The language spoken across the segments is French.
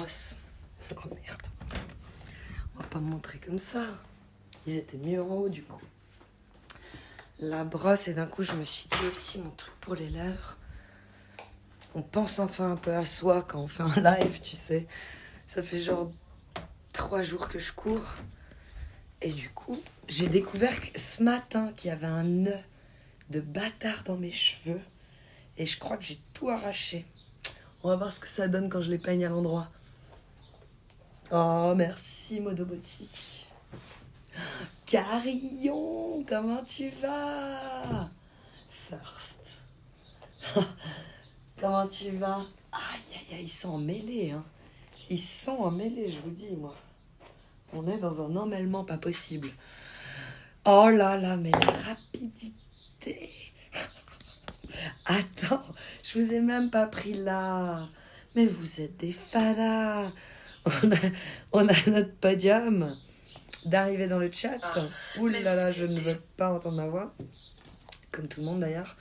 brosses. Oh merde. On va pas me montrer comme ça. Ils étaient mieux en haut du coup. La brosse et d'un coup je me suis dit aussi mon truc pour les lèvres. On pense enfin un peu à soi quand on fait un live, tu sais. Ça fait genre 3 jours que je cours. Et du coup, j'ai découvert ce matin qu'il y avait un nœud de bâtard dans mes cheveux. Et je crois que j'ai tout arraché. On va voir ce que ça donne quand je les peigne à l'endroit. Oh, merci Modobotique. Carillon, comment tu vas? First. Comment tu vas? Aïe, aïe, aïe, ils sont emmêlés, hein. Ils sont emmêlés, je vous dis, moi. On est dans un emmêlement pas possible. Oh là là, mais la rapidité. Attends, je vous ai même pas pris là. Mais vous êtes des fadas. On a notre podium d'arriver dans le chat. Ouh là là, je ne veux pas entendre ma voix. Comme tout le monde d'ailleurs.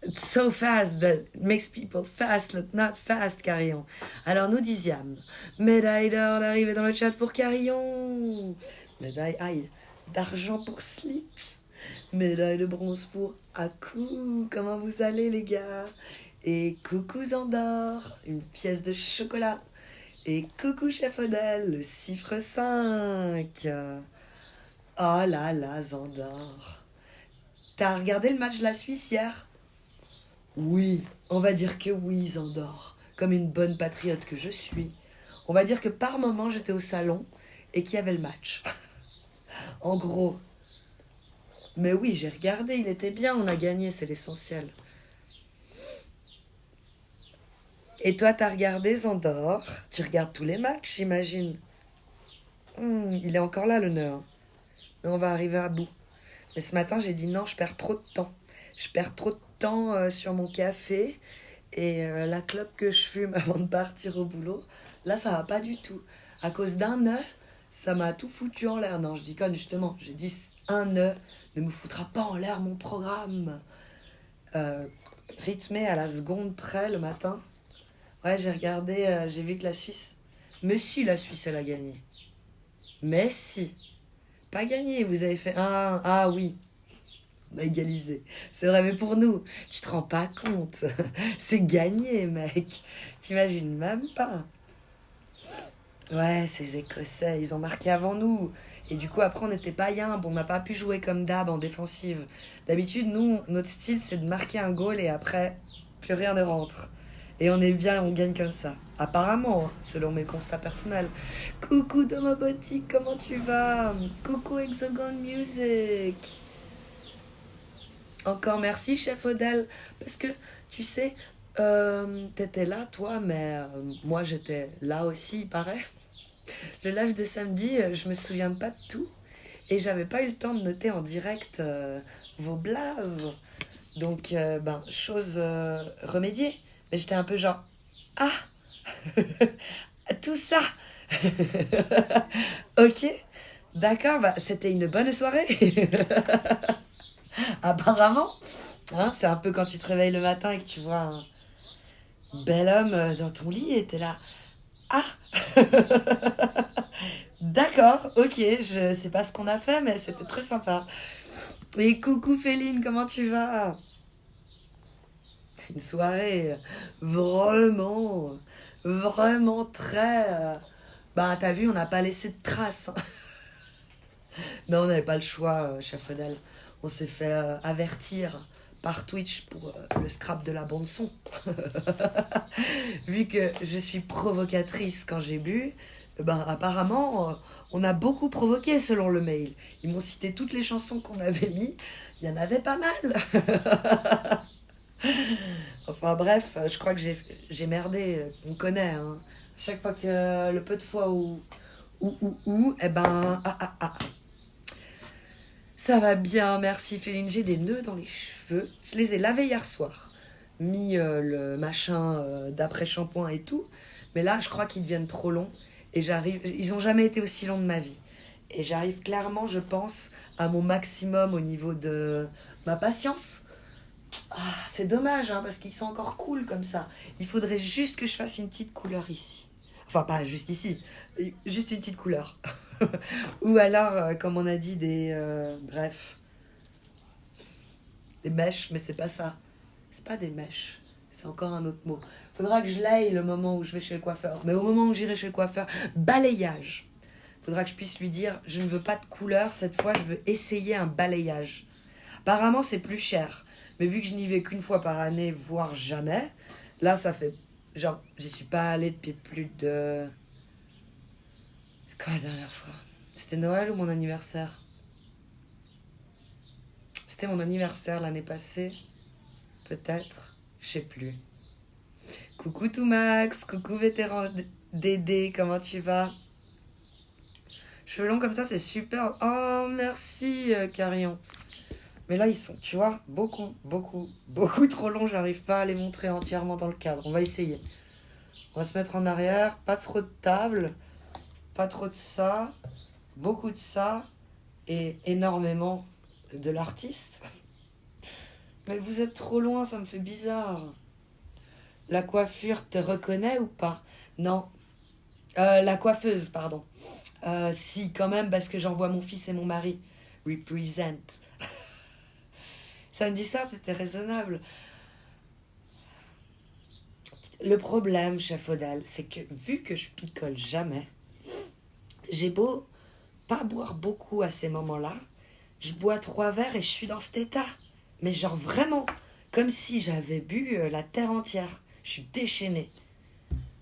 It's so fast that makes people fast look not fast, Carillon. Alors nous disions, médaille d'or d'arrivée dans le chat pour Carillon. Médaille d'argent pour Slits. Médaille de bronze pour Aku. Comment vous allez les gars? Et coucou Zandor, une pièce de chocolat. Et coucou Chef Odel, le chiffre 5. Oh là là Zandor. T'as regardé le match de la Suisse hier? Oui, on va dire que oui Zandor. Comme une bonne patriote que je suis. On va dire que par moment j'étais au salon et qu'il y avait le match. En gros. Mais oui, j'ai regardé, il était bien, on a gagné, c'est l'essentiel. Et toi, t'as regardé Zandor? Tu regardes tous les matchs, j'imagine. Il est encore là, le nœud. Mais on va arriver à bout. Mais ce matin, j'ai dit non, je perds trop de temps. Je perds trop de temps sur mon café et la clope que je fume avant de partir au boulot. Là, ça va pas du tout. À cause d'un œuf, ça m'a tout foutu en l'air. Non, je déconne justement. J'ai dit un œuf ne me foutra pas en l'air mon programme. Rythmé à la seconde près le matin. Ouais, j'ai regardé, j'ai vu que la Suisse... Mais si, la Suisse, elle a gagné. Mais si. Pas gagné, vous avez fait un... Ah oui, on a égalisé. C'est vrai, mais pour nous, tu te rends pas compte. C'est gagné, mec. T'imagines même pas. Ouais, ces Écossais, ils ont marqué avant nous. Et du coup, après, on n'était pas yimbe. On n'a pas pu jouer comme d'hab en défensive. D'habitude, nous, notre style, c'est de marquer un goal et après, plus rien ne rentre. Et on est bien, on gagne comme ça. Apparemment, selon mes constats personnels. Coucou Domobotique, comment tu vas? Coucou Hexagon Music. Encore merci, Chef Odel. Parce que, tu sais, t'étais là, toi, mais moi, j'étais là aussi, il paraît. Le live de samedi, je me souviens pas de tout. Et j'avais pas eu le temps de noter en direct vos blazes. Donc, chose remédiée. Mais j'étais un peu genre, ah, tout ça. Ok, d'accord, c'était une bonne soirée. Apparemment, hein, c'est un peu quand tu te réveilles le matin et que tu vois un bel homme dans ton lit et t'es là, ah. D'accord, ok, je sais pas ce qu'on a fait, mais c'était très sympa. Et coucou Féline, comment tu vas? Une soirée vraiment, vraiment très... t'as vu, on n'a pas laissé de traces. Hein. Non, on n'avait pas le choix, Chef Odel. On s'est fait avertir par Twitch pour le scrap de la bande-son. Vu que je suis provocatrice quand j'ai bu, apparemment, on a beaucoup provoqué selon le mail. Ils m'ont cité toutes les chansons qu'on avait mis. Il y en avait pas mal. Enfin bref, je crois que j'ai merdé. On connaît, hein. Chaque fois que le peu de fois où, ça va bien, merci Féline. J'ai des nœuds dans les cheveux. Je les ai lavés hier soir. Mis le machin d'après-shampoing et tout. Mais là, je crois qu'ils deviennent trop longs. Et ils ont jamais été aussi longs de ma vie. Et j'arrive clairement, je pense, à mon maximum au niveau de ma patience. Ah, c'est dommage, hein, parce qu'ils sont encore cool comme ça. Il faudrait juste que je fasse une petite couleur ici. Enfin, pas juste ici. Juste une petite couleur. Ou alors, comme on a dit, bref, des mèches, mais c'est pas ça. C'est pas des mèches. C'est encore un autre mot. Faudra que je l'aille le moment où je vais chez le coiffeur. Mais au moment où j'irai chez le coiffeur, balayage. Faudra que je puisse lui dire, je ne veux pas de couleur, cette fois je veux essayer un balayage. Apparemment c'est plus cher. Mais vu que je n'y vais qu'une fois par année, voire jamais, là ça fait... Genre, j'y suis pas allée depuis plus de... Quand la dernière fois? C'était Noël ou mon anniversaire? C'était mon anniversaire l'année passée. Peut-être. Je sais plus. Coucou tout Max, coucou vétéran Dédé, comment tu vas? Cheveux longs comme ça, c'est super. Oh, merci Carillon. Mais là, ils sont, tu vois, beaucoup trop longs. J'arrive pas à les montrer entièrement dans le cadre. On va essayer. On va se mettre en arrière. Pas trop de table. Pas trop de ça. Beaucoup de ça. Et énormément de l'artiste. Mais vous êtes trop loin, ça me fait bizarre. La coiffure te reconnaît ou pas? Non. La coiffeuse, pardon. Si, quand même, parce que j'envoie mon fils et mon mari. Represent. Ça me dit ça, c'était raisonnable. Le problème, chef Odal, c'est que vu que je picole jamais, j'ai beau pas boire beaucoup à ces moments-là, je bois 3 verres et je suis dans cet état. Mais genre vraiment, comme si j'avais bu la terre entière. Je suis déchaînée.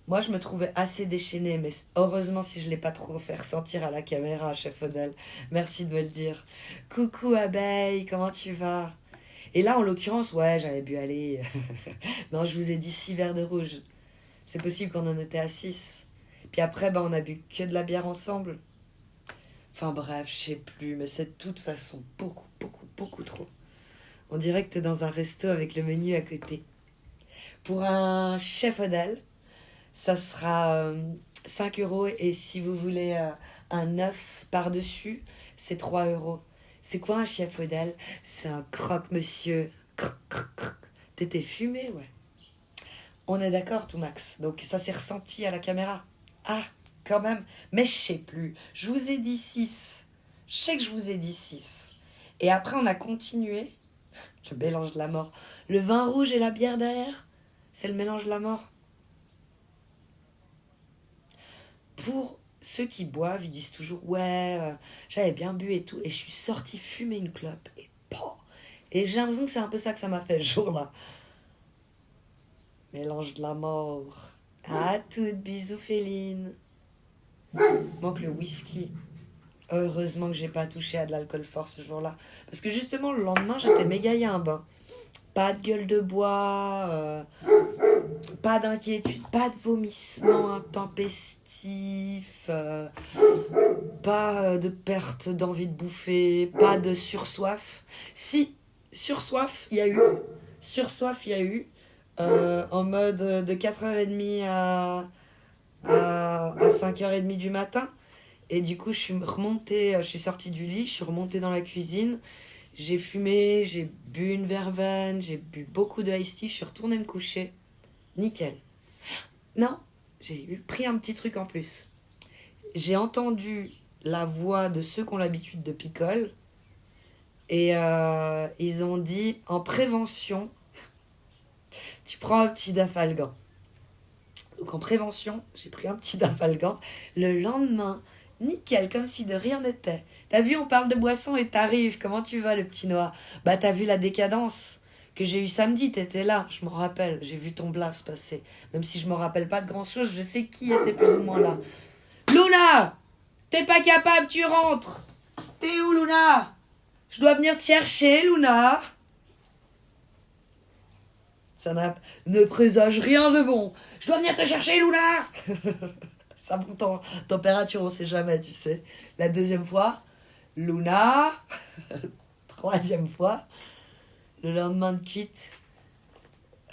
Moi, je me trouvais assez déchaînée, mais heureusement si je ne l'ai pas trop fait ressentir à la caméra, chef Odal. Merci de me le dire. Coucou abeille, comment tu vas? Et là, en l'occurrence, ouais, j'avais bu aller. Non, je vous ai dit 6 verres de rouge. C'est possible qu'on en était à 6. Puis après, bah, on a bu que de la bière ensemble. Enfin bref, je sais plus, mais c'est de toute façon beaucoup trop. On dirait que t'es dans un resto avec le menu à côté. Pour un chef Odal, ça sera 5 euros. Et si vous voulez un œuf par-dessus, c'est 3 euros. C'est quoi un chef Odal? C'est un croque-monsieur. Croc. T'étais fumé, ouais. On est d'accord, tout Max. Donc ça s'est ressenti à la caméra. Ah, quand même. Mais je sais plus. Je vous ai dit 6. Je sais que je vous ai dit 6. Et après, on a continué. Le mélange de la mort. Le vin rouge et la bière derrière, c'est le mélange de la mort. Pour ceux qui boivent, ils disent toujours ouais, j'avais bien bu et tout. Et je suis sortie fumer une clope. Et j'ai l'impression que c'est un peu ça que ça m'a fait ce jour-là. Mélange de la mort. À toutes, bisous Féline. Manque le whisky. Heureusement que j'ai pas touché à de l'alcool fort ce jour-là. Parce que justement, le lendemain, j'étais méga yimbe. Pas de gueule de bois, pas d'inquiétude, pas de vomissement intempestif, pas de perte d'envie de bouffer, pas de sursoif. Si, sursoif, il y a eu. Sursoif, il y a eu. En mode de 4h30 à 5h30 du matin. Et du coup, je suis sortie du lit, je suis remontée dans la cuisine. J'ai fumé, j'ai bu une verveine, j'ai bu beaucoup de iced tea, je suis retournée me coucher. Nickel. Non, j'ai pris un petit truc en plus. J'ai entendu la voix de ceux qui ont l'habitude de picole. Et ils ont dit, en prévention, tu prends un petit dafalgan. Donc en prévention, j'ai pris un petit dafalgan. Le lendemain, nickel, comme si de rien n'était. T'as vu, on parle de boisson et t'arrives. Comment tu vas, le petit Noah? Bah, t'as vu la décadence que j'ai eue samedi, t'étais là, je m'en rappelle. J'ai vu ton blast passer. Même si je m'en rappelle pas de grand-chose, je sais qui était plus ou moins là. Luna! T'es pas capable, tu rentres! T'es où, Luna? Je dois venir te chercher, Luna! Ne présage rien de bon. Je dois venir te chercher, Luna! Ça monte en température, on sait jamais, tu sais. La deuxième fois, Luna. Troisième fois, le lendemain de cuite,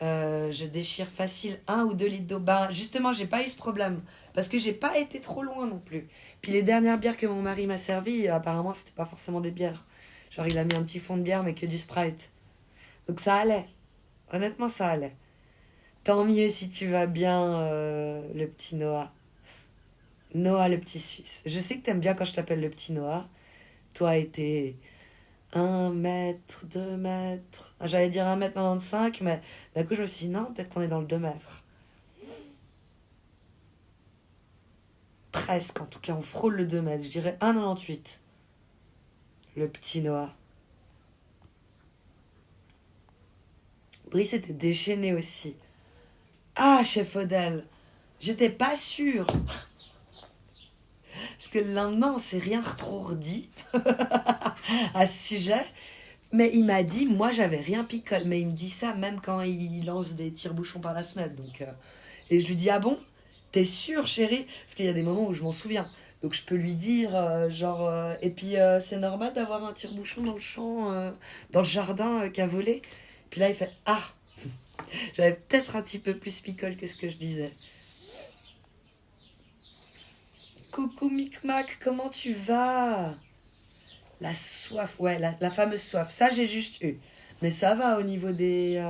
je déchire facile 1 ou 2 litres d'eau. Ben, justement, j'ai pas eu ce problème. Parce que j'ai pas été trop loin non plus. Puis les dernières bières que mon mari m'a servies, apparemment, c'était pas forcément des bières. Genre, il a mis un petit fond de bière, mais que du Sprite. Donc ça allait. Honnêtement, ça allait. Tant mieux si tu vas bien, le petit Noah. Noah le petit Suisse. Je sais que t'aimes bien quand je t'appelle le petit Noah. Toi et tes 1 mètre, 2 mètres. Ah, j'allais dire 1 m 95, mais d'un coup je me suis dit non, peut-être qu'on est dans le 2 mètres. Presque, en tout cas, on frôle le 2 mètres. Je dirais 1,98. Le petit Noah. Brice était déchaîné aussi. Ah, chef Odell, j'étais pas sûre. Parce que le lendemain, on s'est rien trop redit à ce sujet. Mais il m'a dit, moi j'avais rien picole. Mais il me dit ça même quand il lance des tire-bouchons par la fenêtre. Donc, et je lui dis, ah bon? T'es sûre, chérie? Parce qu'il y a des moments où je m'en souviens. Donc je peux lui dire, genre, et puis c'est normal d'avoir un tire-bouchon dans le champ, dans le jardin qui a volé. Puis là, il fait, ah, j'avais peut-être un petit peu plus picole que ce que je disais. Coucou Micmac, comment tu vas? La soif, ouais, la fameuse soif. Ça, j'ai juste eu. Mais ça va au niveau des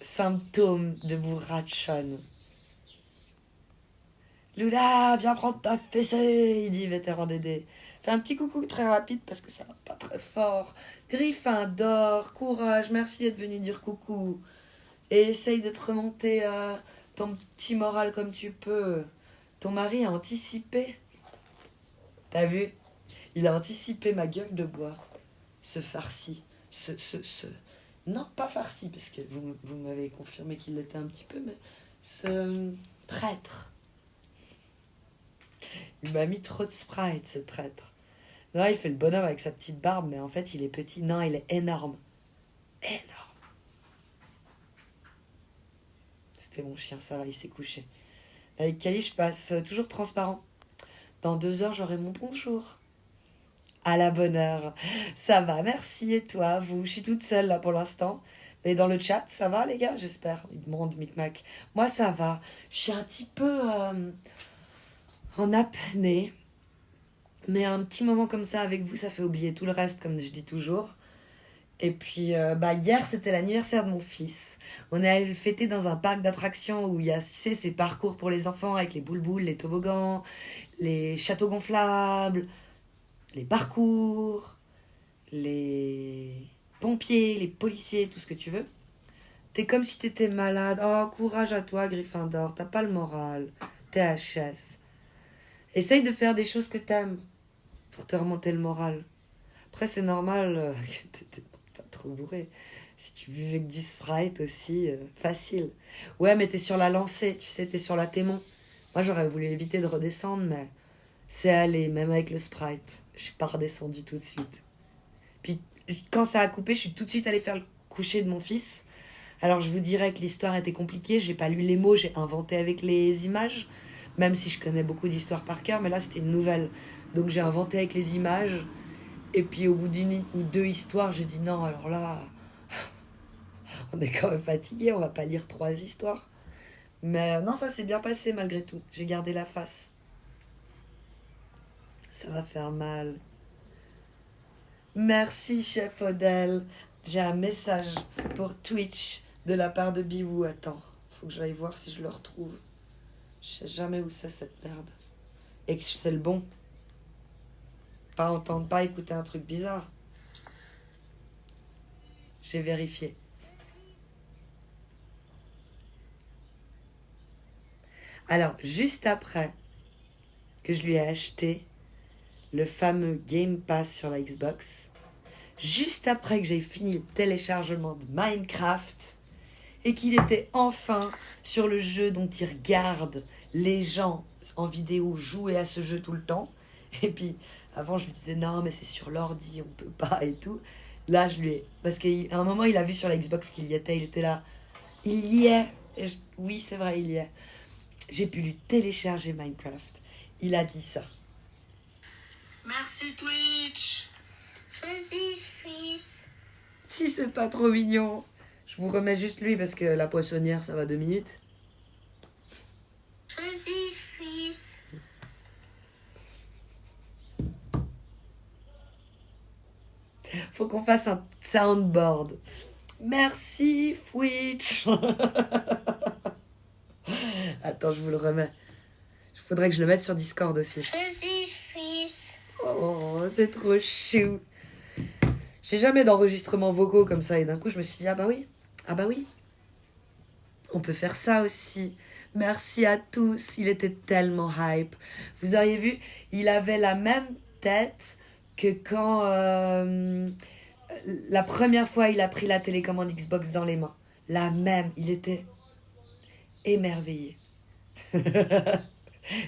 symptômes de bourrachon. Lula, viens prendre ta fessée, il dit vétéran Dédé. Fais un petit coucou très rapide parce que ça va pas très fort. Gryffindor, courage, merci d'être venu dire coucou. Et essaye de te remonter ton petit moral comme tu peux. Ton mari a anticipé. T'as vu? Il a anticipé ma gueule de bois. Ce farci. Ce... Non, pas farci, parce que vous m'avez confirmé qu'il l'était un petit peu, mais ce traître. Il m'a mis trop de Sprite, ce traître. Non, il fait le bonhomme avec sa petite barbe, mais en fait, il est petit. Non, il est énorme. Énorme. C'était mon chien, ça va, il s'est couché. Avec Kali, je passe toujours transparent. Dans 2 heures, j'aurai mon bonjour. À la bonne heure. Ça va, merci. Et toi, vous? Je suis toute seule là pour l'instant. Mais dans le chat, ça va les gars? J'espère. Il demande Micmac. Moi, ça va. Je suis un petit peu en apnée. Mais un petit moment comme ça avec vous, ça fait oublier tout le reste, comme je dis toujours. Et puis, hier, c'était l'anniversaire de mon fils. On est allé le fêter dans un parc d'attractions où il y a, tu sais, ces parcours pour les enfants avec les boules-boules, les toboggans, les châteaux gonflables, les parcours, les pompiers, les policiers, tout ce que tu veux. T'es comme si t'étais malade. Oh, courage à toi, Gryffondor. T'as pas le moral. T'es HS. Essaye de faire des choses que t'aimes pour te remonter le moral. Après, c'est normal que t'étais pas trop bourré. Si tu buvais que du Sprite aussi, facile. Ouais, mais t'es sur la lancée, tu sais, t'es sur la témon. Moi, j'aurais voulu éviter de redescendre, mais c'est allé, même avec le Sprite. Je suis pas redescendue tout de suite. Puis, quand ça a coupé, je suis tout de suite allée faire le coucher de mon fils. Alors, je vous dirais que l'histoire était compliquée. J'ai pas lu les mots, j'ai inventé avec les images. Même si je connais beaucoup d'histoires par cœur, mais là, c'était une nouvelle. Donc, j'ai inventé avec les images. Et puis, au bout d'une ou deux histoires, j'ai dit non, alors là, on est quand même fatigué, on va pas lire 3 histoires. Mais non, ça s'est bien passé malgré tout. J'ai gardé la face. Ça va faire mal. Merci, chef Odell. J'ai un message pour Twitch de la part de Bibou. Attends, faut que j'aille voir si je le retrouve. Je sais jamais où c'est cette merde. Et que c'est le bon. Pas entendre, pas écouter un truc bizarre. J'ai vérifié. Alors, juste après que je lui ai acheté le fameux Game Pass sur la Xbox, juste après que j'ai fini le téléchargement de Minecraft et qu'il était enfin sur le jeu dont il regarde les gens en vidéo jouer à ce jeu tout le temps. Et puis, avant, je lui disais non, mais c'est sur l'ordi, on peut pas et tout. Là, je lui ai... Parce qu'à un moment, il a vu sur la Xbox qu'il y était, il était là. Il y est. Oui, c'est vrai, il y est. J'ai pu lui télécharger Minecraft. Il a dit ça. Merci Twitch. Vas-y, fils. Si c'est pas trop mignon. Je vous remets juste lui parce que la poissonnière, ça va 2 minutes. Vas-y, fils. Faut qu'on fasse un soundboard. Merci Twitch. Attends, je vous le remets. Il faudrait que je le mette sur Discord aussi. Fuzzy freeze. Oh, c'est trop chou. J'ai jamais d'enregistrement vocaux comme ça et d'un coup je me suis dit ah bah oui, on peut faire ça aussi. Merci à tous, il était tellement hype. Vous auriez vu, il avait la même tête que quand la première fois il a pris la télécommande Xbox dans les mains. La même, il était émerveillé.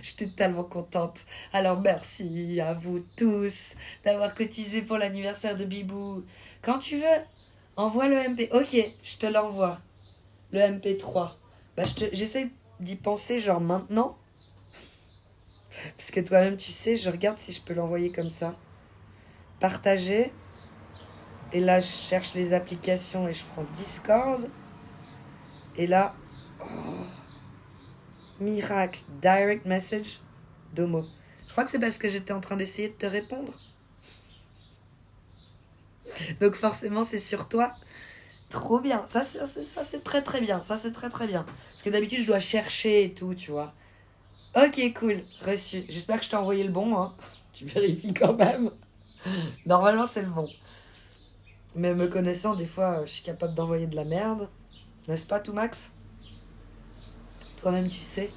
J'étais tellement contente. Alors merci à vous tous d'avoir cotisé pour l'anniversaire de Bibou. Quand tu veux, envoie le MP. Ok, je te l'envoie. Le MP3. Bah, j'essaie d'y penser genre maintenant. Parce que toi-même tu sais, je regarde si je peux l'envoyer comme ça. Partager. Et là je cherche les applications et je prends Discord. Et là... Oh, miracle. Direct message. Domo. Je crois que c'est parce que j'étais en train d'essayer de te répondre. Donc forcément c'est sur toi. Trop bien. Ça c'est très très bien. Ça c'est très très bien. Parce que d'habitude je dois chercher et tout, tu vois. Ok, cool. Reçu. J'espère que je t'ai envoyé le bon. Hein. Tu vérifies quand même. Normalement c'est le bon. Mais me connaissant, des fois je suis capable d'envoyer de la merde. N'est-ce pas tout Max? Toi-même tu sais.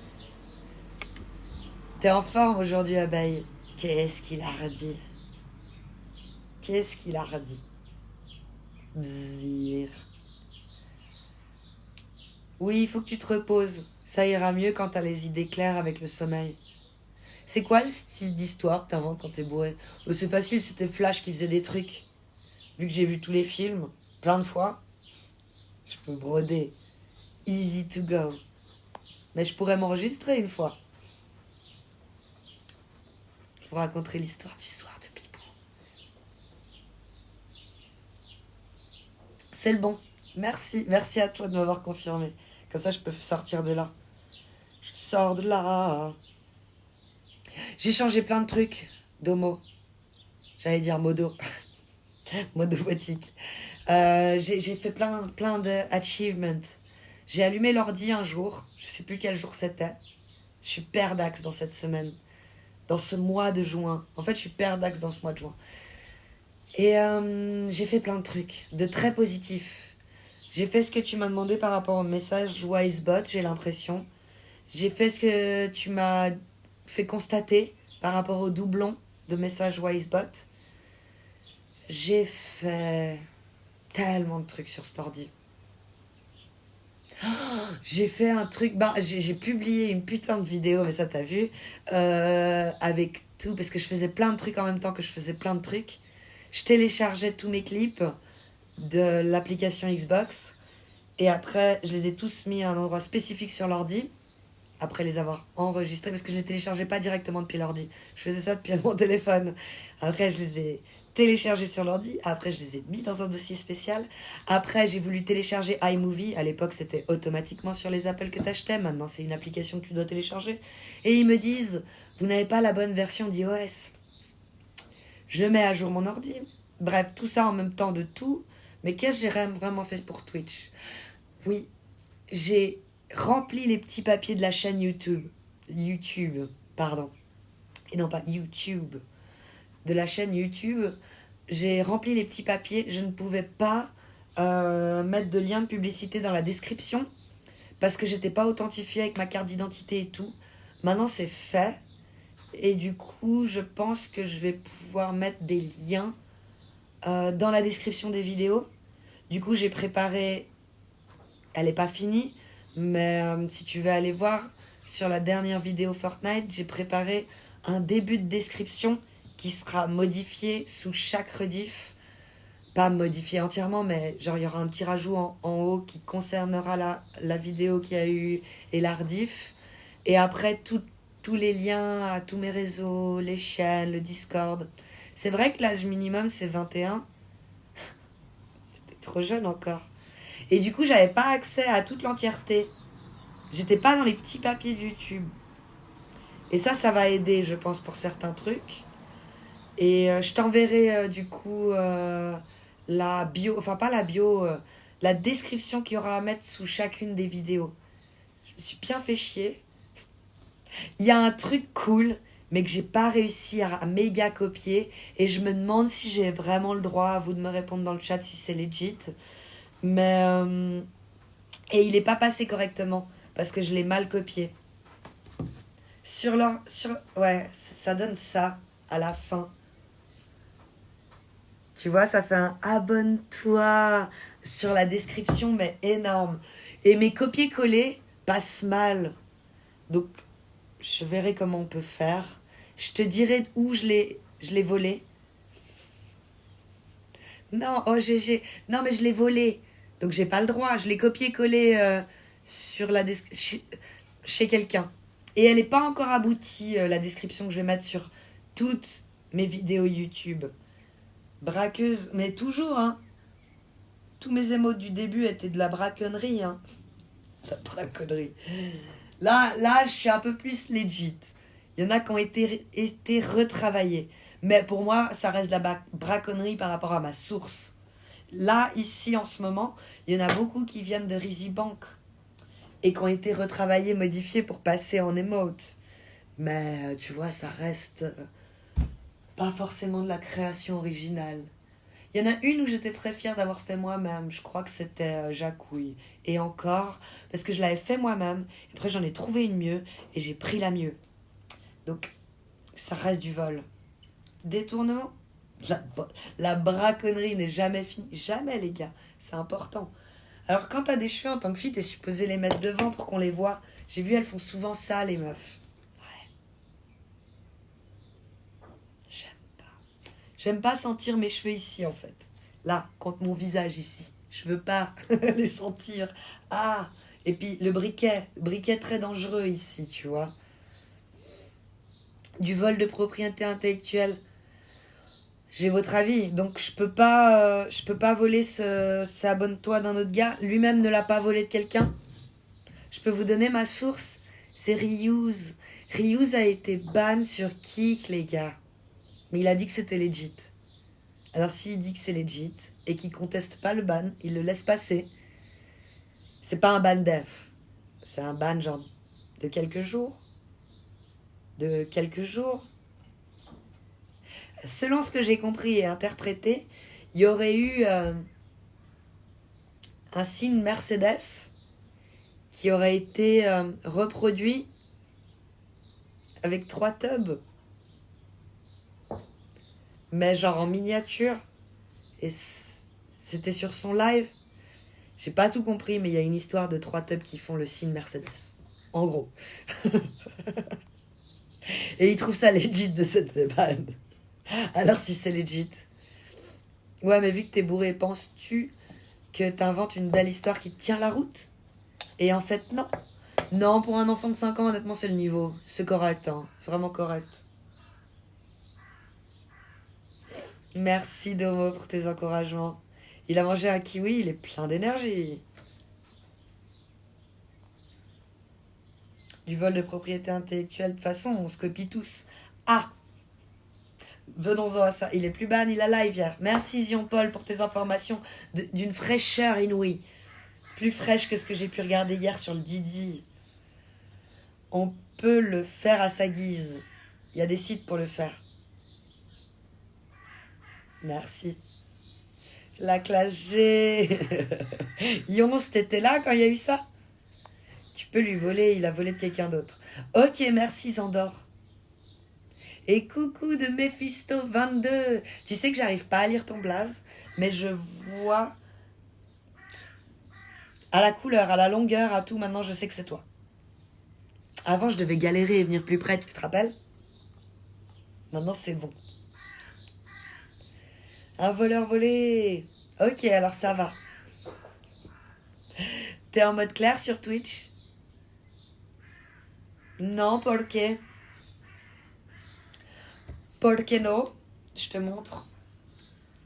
T'es en forme aujourd'hui abeille. Qu'est-ce qu'il a redit? Qu'est-ce qu'il a redit? Bzir. Oui, il faut que tu te reposes. Ça ira mieux quand t'as les idées claires avec le sommeil. C'est quoi le style d'histoire que t'inventes quand t'es bourré? Oh, c'est facile, c'était Flash qui faisait des trucs. Vu que j'ai vu tous les films, plein de fois, je peux broder. Easy to go. Mais je pourrais m'enregistrer une fois. Je vous raconterai l'histoire du soir de Bibou. C'est le bon. Merci. Merci à toi de m'avoir confirmé. Comme ça, je peux sortir de là. Je sors de là. J'ai changé plein de trucs. Domo. J'allais dire modo. Modo boutique. J'ai fait plein de achievements. J'ai allumé l'ordi un jour. Je sais plus quel jour c'était. Je suis perdax dans cette semaine. Dans ce mois de juin. En fait, je suis perdax dans ce mois de juin. Et j'ai fait plein de trucs. De très positifs. J'ai fait ce que tu m'as demandé par rapport au message WiseBot, j'ai l'impression. J'ai fait ce que tu m'as fait constater par rapport au doublon de message WiseBot. J'ai fait tellement de trucs sur cet ordi. J'ai fait un truc, j'ai publié une putain de vidéo, mais ça t'as vu, avec tout, parce que je faisais plein de trucs en même temps que je faisais plein de trucs. Je téléchargeais tous mes clips de l'application Xbox, et après je les ai tous mis à un endroit spécifique sur l'ordi, après les avoir enregistrés, parce que je les téléchargeais pas directement depuis l'ordi, je faisais ça depuis mon téléphone. Après je les ai téléchargés sur l'ordi, après je les ai mis dans un dossier spécial, après j'ai voulu télécharger iMovie, à l'époque c'était automatiquement sur les appels que t'achetais, maintenant c'est une application que tu dois télécharger, et ils me disent vous n'avez pas la bonne version d'iOS. Je mets à jour mon ordi, bref, tout ça en même temps de tout. Mais qu'est-ce que j'ai vraiment fait pour Twitch? Oui, j'ai rempli les petits papiers de la chaîne YouTube. Pardon. Et non pas YouTube. De la chaîne YouTube. J'ai rempli les petits papiers. Je ne pouvais pas mettre de lien de publicité dans la description parce que j'étais pas authentifiée avec ma carte d'identité et tout. Maintenant, c'est fait. Et du coup, je pense que je vais pouvoir mettre des liens dans la description des vidéos. Du coup, j'ai préparé... Elle n'est pas finie, mais si tu veux aller voir, sur la dernière vidéo Fortnite, j'ai préparé un début de description qui sera modifié sous chaque rediff. Pas modifié entièrement, mais genre il y aura un petit rajout en haut qui concernera la vidéo qu'il y a eu et la rediff. Et après, tous les liens à tous mes réseaux, les chaînes, le Discord. C'est vrai que l'âge minimum, c'est 21. J'étais trop jeune encore. Et du coup, j'avais pas accès à toute l'entièreté. J'étais pas dans les petits papiers de YouTube. Et ça va aider, je pense, pour certains trucs. Et je t'enverrai, du coup, la bio... Enfin, pas la bio, la description qu'il y aura à mettre sous chacune des vidéos. Je me suis bien fait chier. Il y a un truc cool, mais que j'ai pas réussi à méga copier. Et je me demande si j'ai vraiment le droit à vous de me répondre dans le chat si c'est legit. Mais. Et il est pas passé correctement. Parce que je l'ai mal copié. Ouais, ça donne ça à la fin. Tu vois, ça fait un abonne-toi sur la description, mais énorme. Et mes copier-coller passent mal. Donc, je verrai comment on peut faire. Je te dirai où je l'ai volé. Non, oh GG. Non, mais je l'ai volé. Donc, j'ai pas le droit. Je l'ai copié-collé sur la chez quelqu'un. Et elle n'est pas encore aboutie, la description que je vais mettre sur toutes mes vidéos YouTube. Braqueuse, mais toujours, hein. Tous mes émotes du début étaient de la braconnerie, hein. La braconnerie. Là, je suis un peu plus legit. Il y en a qui ont été retravaillés. Mais pour moi, ça reste de la braconnerie par rapport à ma source. Là, ici, en ce moment, il y en a beaucoup qui viennent de Rizibank et qui ont été retravaillés, modifiés pour passer en emote. Mais tu vois, ça reste pas forcément de la création originale. Il y en a une où j'étais très fière d'avoir fait moi-même. Je crois que c'était Jacouille. Et encore, parce que je l'avais fait moi-même. Et après, j'en ai trouvé une mieux. Et j'ai pris la mieux. Donc, ça reste du vol. Détournement. La braconnerie n'est jamais finie. Jamais, les gars. C'est important. Alors, quand t'as des cheveux en tant que fille, t'es supposé les mettre devant pour qu'on les voit. J'ai vu, elles font souvent ça, les meufs. Ouais. J'aime pas sentir mes cheveux ici, en fait. Là, contre mon visage ici. Je veux pas les sentir. Ah, et puis le briquet très dangereux ici, tu vois. Du vol de propriété intellectuelle. J'ai votre avis, donc je peux pas voler ce abonne-toi d'un autre gars. Lui-même ne l'a pas volé de quelqu'un. Je peux vous donner ma source. C'est Reuse. Reuse a été ban sur Kik, les gars. Mais il a dit que c'était legit. Alors s'il dit que c'est legit et qu'il conteste pas le ban, il le laisse passer. C'est pas un ban def. C'est un ban genre de quelques jours. De quelques jours. Selon ce que j'ai compris et interprété, il y aurait eu un signe Mercedes qui aurait été reproduit avec 3 tubs. Mais genre en miniature. Et c'était sur son live. J'ai pas tout compris, mais il y a une histoire de 3 tubs qui font le signe Mercedes. En gros. Et il trouve ça legit de cette ban. Alors si c'est legit. Ouais, mais vu que t'es bourré, penses-tu que t'inventes une belle histoire qui tient la route? Et en fait, non. Non, pour un enfant de 5 ans, honnêtement, c'est le niveau. C'est correct, hein. C'est vraiment correct. Merci, Domo, pour tes encouragements. Il a mangé un kiwi, il est plein d'énergie. Du vol de propriété intellectuelle, de toute façon, on se copie tous. Ah! Venons-en à ça. Il est plus ban, il a live hier. Merci Zion Paul pour tes informations d'une fraîcheur inouïe. Plus fraîche que ce que j'ai pu regarder hier sur le Didi. On peut le faire à sa guise. Il y a des sites pour le faire. Merci. La classe G. Yons, t'étais là quand il y a eu ça? Tu peux lui voler, il a volé de quelqu'un d'autre. Ok, merci Zandor. Et coucou de Mephisto 22. Tu sais que j'arrive pas à lire ton blaze, mais je vois à la couleur, à la longueur, à tout, maintenant je sais que c'est toi. Avant, je devais galérer et venir plus près, tu te rappelles? Maintenant, c'est bon. Un voleur volé. Ok, alors ça va. T'es en mode clair sur Twitch? Non, ¿por qué? ¿Por qué no? Je te montre.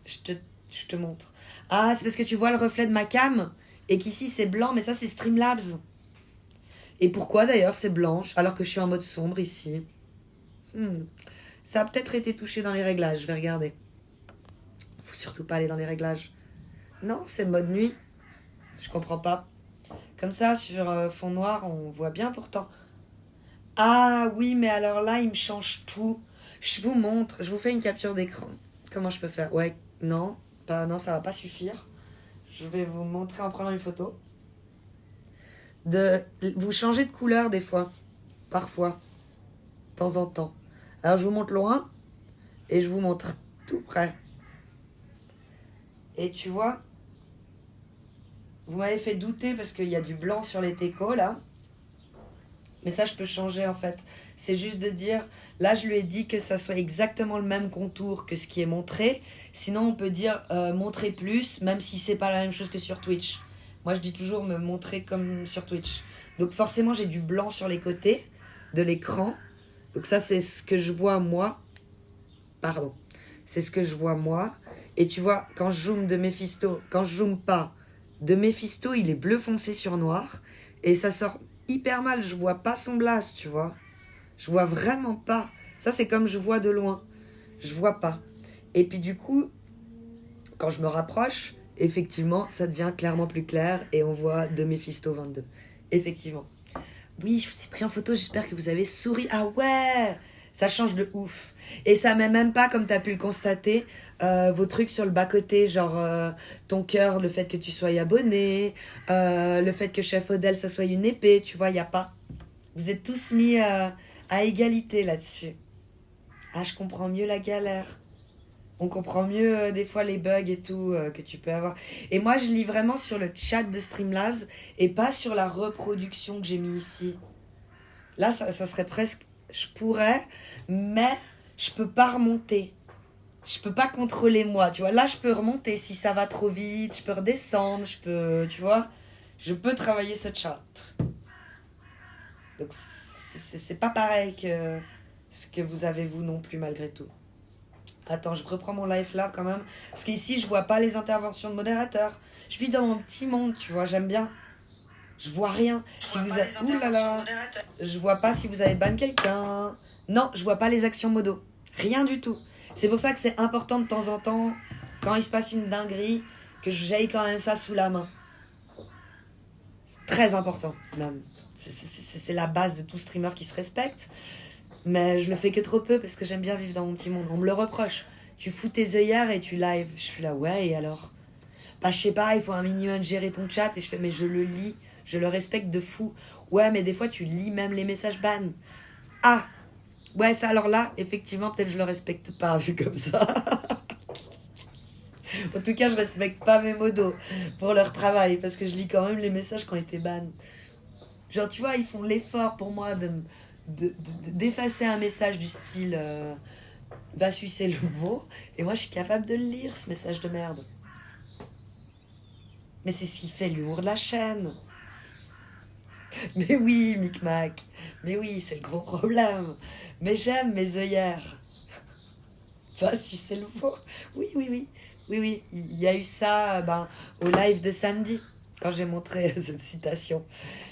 Je te montre. Ah, c'est parce que tu vois le reflet de ma cam et qu'ici c'est blanc, mais ça c'est Streamlabs. Et pourquoi d'ailleurs c'est blanche alors que je suis en mode sombre ici? Ça a peut-être été touché dans les réglages, je vais regarder. Faut surtout pas aller dans les réglages. Non, c'est mode nuit. Je comprends pas. Comme ça, sur fond noir, on voit bien pourtant. Ah oui, mais alors là, il me change tout. Je vous montre, je vous fais une capture d'écran. Comment je peux faire? Ouais, non, non, ça va pas suffire. Je vais vous montrer en prenant une photo. Vous changez de couleur des fois, parfois, de temps en temps. Alors je vous montre loin et je vous montre tout près. Et tu vois, vous m'avez fait douter parce qu'il y a du blanc sur les técos là. Mais ça, je peux changer en fait. C'est juste de dire, là, je lui ai dit que ça soit exactement le même contour que ce qui est montré. Sinon, on peut dire montrer plus, même si c'est pas la même chose que sur Twitch. Moi, je dis toujours me montrer comme sur Twitch. Donc forcément, j'ai du blanc sur les côtés de l'écran. Donc ça, c'est ce que je vois moi. Pardon. C'est ce que je vois moi. Et tu vois, quand je zoome de Mephisto, quand je zoome pas, de Mephisto, il est bleu foncé sur noir. Et ça sort hyper mal. Je vois pas son blast, tu vois. Je vois vraiment pas. Ça, c'est comme je vois de loin. Je vois pas. Et puis du coup, quand je me rapproche, effectivement, ça devient clairement plus clair et on voit de Mephisto 22. Effectivement. Oui, je vous ai pris en photo, j'espère que vous avez souri. Ah ouais, ça change de ouf. Et ça met même pas, comme tu as pu le constater, vos trucs sur le bas-côté, genre ton cœur, le fait que tu sois abonné, le fait que Chef Odell, ça soit une épée, tu vois, il n'y a pas. Vous êtes tous mis à égalité là-dessus. Ah, je comprends mieux la galère. On comprend mieux des fois les bugs et tout que tu peux avoir. Et moi, je lis vraiment sur le chat de Streamlabs et pas sur la reproduction que j'ai mis ici. Là, ça serait presque... Je pourrais, mais je peux pas remonter. Je peux pas contrôler moi, tu vois. Là, je peux remonter si ça va trop vite, je peux redescendre, je peux, tu vois. Je peux travailler ce chat. Donc, c'est pas pareil que ce que vous avez vous non plus malgré tout. Attends, je reprends mon live là quand même. Parce qu'ici, je vois pas les interventions de modérateurs. Je vis dans mon petit monde, tu vois, j'aime bien. Je vois rien. Si vous avez... Ouh là là. Je vois pas si vous avez ban quelqu'un. Non, je vois pas les actions modo. Rien du tout. C'est pour ça que c'est important de temps en temps, quand il se passe une dinguerie, que j'aille quand même ça sous la main. C'est très important, même. C'est la base de tout streamer qui se respecte. Mais je le fais que trop peu parce que j'aime bien vivre dans mon petit monde. On me le reproche. Tu fous tes œillères et tu live. Je suis là, ouais, et alors? Bah, je sais pas, il faut un minimum gérer ton chat. Et je fais, mais je le lis. Je le respecte de fou. Ouais, mais des fois, tu lis même les messages ban. Ah! Ouais, ça, alors là, effectivement, peut-être je le respecte pas, vu comme ça. En tout cas, je respecte pas mes modos pour leur travail. Parce que je lis quand même les messages qui ont été ban. Genre, tu vois, ils font l'effort pour moi d'effacer un message du style va sucer le veau, et moi je suis capable de le lire, ce message de merde. Mais c'est ce qui fait l'humour de la chaîne. Mais oui, Micmac, mais oui, c'est le gros problème. Mais j'aime mes œillères. Va sucer le veau. Oui, oui, oui. Oui, oui, il y a eu ça au live de samedi, quand j'ai montré cette citation.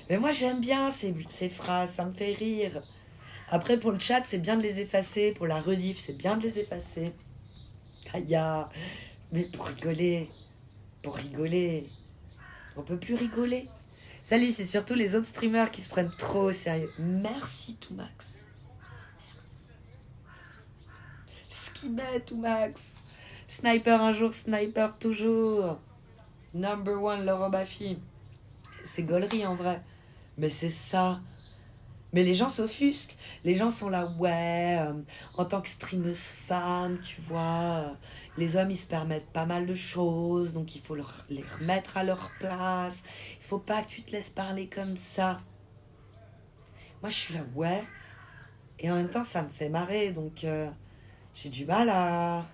Mais moi j'aime bien ces phrases, ça me fait rire. Après, pour le chat, c'est bien de les effacer. Pour la rediff, c'est bien de les effacer. Aïe, mais pour rigoler. Pour rigoler. On peut plus rigoler. Salut, c'est surtout les autres streamers qui se prennent trop au sérieux. Merci, Toumax. Merci. Skibet, Toumax. Sniper un jour, sniper toujours. Number one, Laurent Baffy. C'est gaulerie en vrai. Mais c'est ça. Mais les gens s'offusquent. Les gens sont là, ouais, en tant que streameuse femme, tu vois, les hommes, ils se permettent pas mal de choses, donc il faut les remettre à leur place. Il faut pas que tu te laisses parler comme ça. Moi, je suis là, ouais. Et en même temps, ça me fait marrer, donc j'ai du mal à...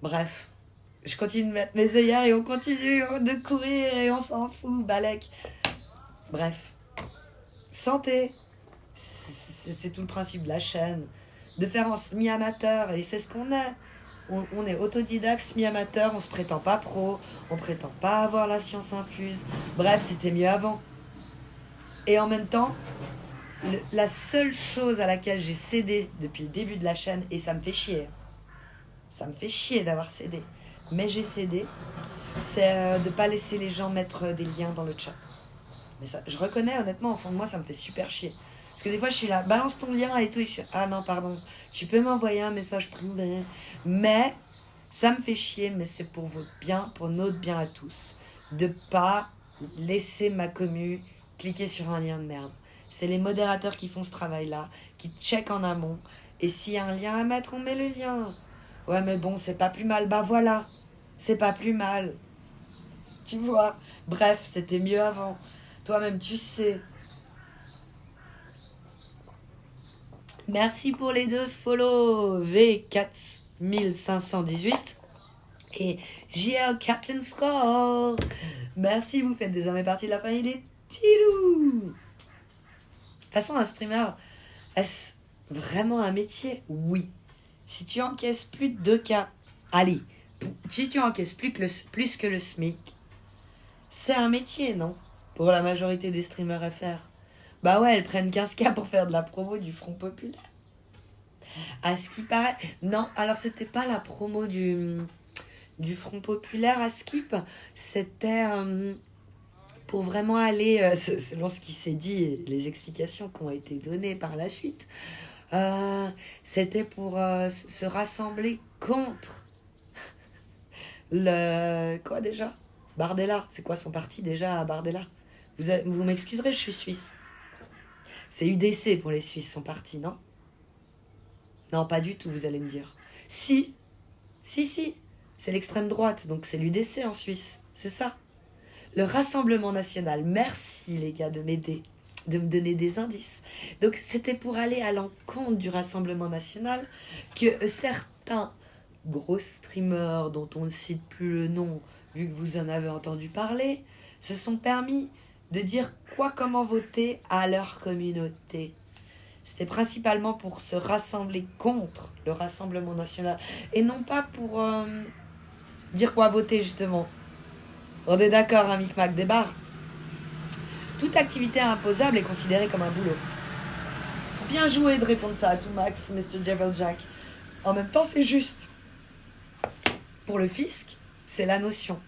Bref. Je continue de mettre mes œillères et on continue de courir et on s'en fout, Balek. Bref. Santé. C'est tout le principe de la chaîne. De faire en semi-amateur. Et c'est ce qu'on est. On est autodidacte, semi-amateur. On se prétend pas pro. On prétend pas avoir la science infuse. Bref, c'était mieux avant. Et en même temps, la seule chose à laquelle j'ai cédé depuis le début de la chaîne, et ça me fait chier. Ça me fait chier d'avoir cédé. Mais j'ai cédé. C'est de pas laisser les gens mettre des liens dans le chat. Mais ça, je reconnais honnêtement, au fond de moi, ça me fait super chier. Parce que des fois, je suis là, balance ton lien et tout. Et je suis, ah non, pardon, tu peux m'envoyer un message privé. Mais ça me fait chier, mais c'est pour votre bien, pour notre bien à tous. De pas laisser ma commu cliquer sur un lien de merde. C'est les modérateurs qui font ce travail-là, qui checkent en amont. Et s'il y a un lien à mettre, on met le lien. Ouais, mais bon, c'est pas plus mal. Bah voilà, c'est pas plus mal. Tu vois. Bref, c'était mieux avant. Toi-même, tu sais. Merci pour les 2 follow. V4518 et JL Captain Score. Merci, vous faites désormais partie de la famille des Tilou. De toute façon, un streamer, est-ce vraiment un métier? Oui. Si tu encaisses plus de 2K, allez, si tu encaisses plus que le SMIC, c'est un métier, non? Pour la majorité des streamers FR. Bah ouais, elles prennent 15K pour faire de la promo du Front Populaire. À ce qui paraît... Non, alors c'était pas la promo du Front Populaire à Skip. C'était pour vraiment aller, selon ce qui s'est dit et les explications qui ont été données par la suite, c'était pour se rassembler contre le... Quoi déjà? Bardella. C'est quoi son parti déjà, Bardella? Vous m'excuserez, je suis suisse. C'est UDC pour les Suisses, son parti, non? Non, pas du tout, vous allez me dire. Si. C'est l'extrême droite, donc c'est l'UDC en Suisse. C'est ça. Le Rassemblement National. Merci, les gars, de m'aider, de me donner des indices. Donc, c'était pour aller à l'encontre du Rassemblement National que certains gros streamers, dont on ne cite plus le nom, vu que vous en avez entendu parler, se sont permis de dire quoi, comment voter à leur communauté. C'était principalement pour se rassembler contre le Rassemblement National et non pas pour dire quoi voter, justement. On est d'accord, hein, Micmac, débarre. Toute activité imposable est considérée comme un boulot. Bien joué de répondre ça à tout max, Mr. Javeljack. En même temps, c'est juste. Pour le fisc, c'est la notion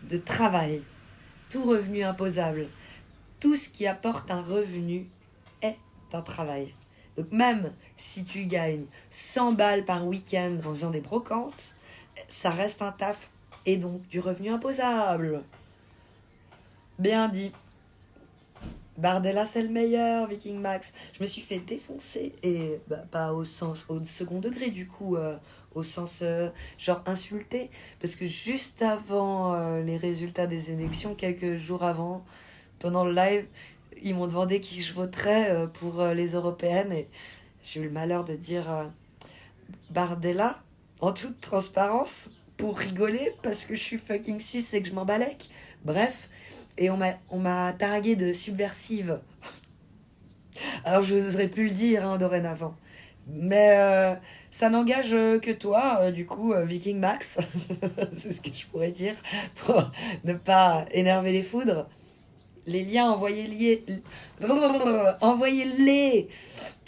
de travail. Tout revenu imposable, tout ce qui apporte un revenu est un travail. Donc même si tu gagnes 100 balles par week-end en faisant des brocantes, ça reste un taf et donc du revenu imposable. Bien dit. Bardella, c'est le meilleur, Viking Max. Je me suis fait défoncer, et pas au second degré du coup, au sens genre insulté, parce que juste avant les résultats des élections, quelques jours avant, pendant le live, ils m'ont demandé qui je voterais pour les européennes, et j'ai eu le malheur de dire Bardella, en toute transparence, pour rigoler, parce que je suis fucking suisse et que je m'en balèque. Bref, et on m'a tagué de subversive. Alors je n'oserais plus le dire hein, dorénavant. Mais ça n'engage que toi, du coup, Viking Max. C'est ce que je pourrais dire pour ne pas énerver les foudres. Les liens, envoyez-les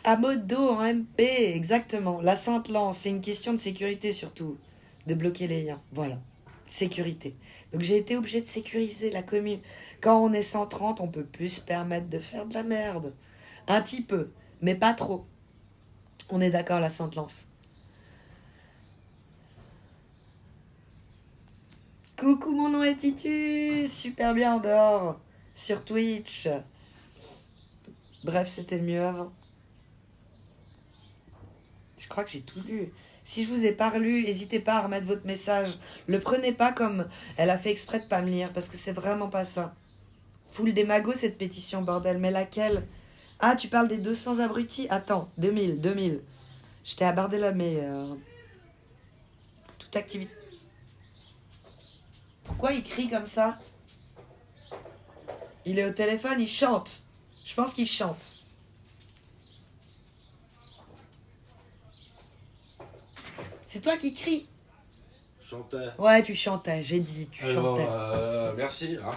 à Modo en MP, exactement. La Sainte Lance, c'est une question de sécurité surtout, de bloquer les liens. Voilà, sécurité. Donc j'ai été obligée de sécuriser la commune. Quand on est 130, on peut plus se permettre de faire de la merde. Un petit peu, mais pas trop. On est d'accord, la Sainte Lance. Coucou, mon nom est Titus. Super bien en dehors. Sur Twitch. Bref, c'était le mieux avant. Je crois que j'ai tout lu. Si je vous ai pas relu, n'hésitez pas à remettre votre message. Le prenez pas comme elle a fait exprès de pas me lire, parce que c'est vraiment pas ça. Full des magos cette pétition, bordel. Mais laquelle? Ah, tu parles des 200 abrutis? Attends, 2000. Je t'ai abordé la meilleure. Toute activité. Pourquoi il crie comme ça? Il est au téléphone, il chante. Je pense qu'il chante. C'est toi qui cries. Chantais. Ouais, tu chantais, j'ai dit, tu chantais. Merci. Hein.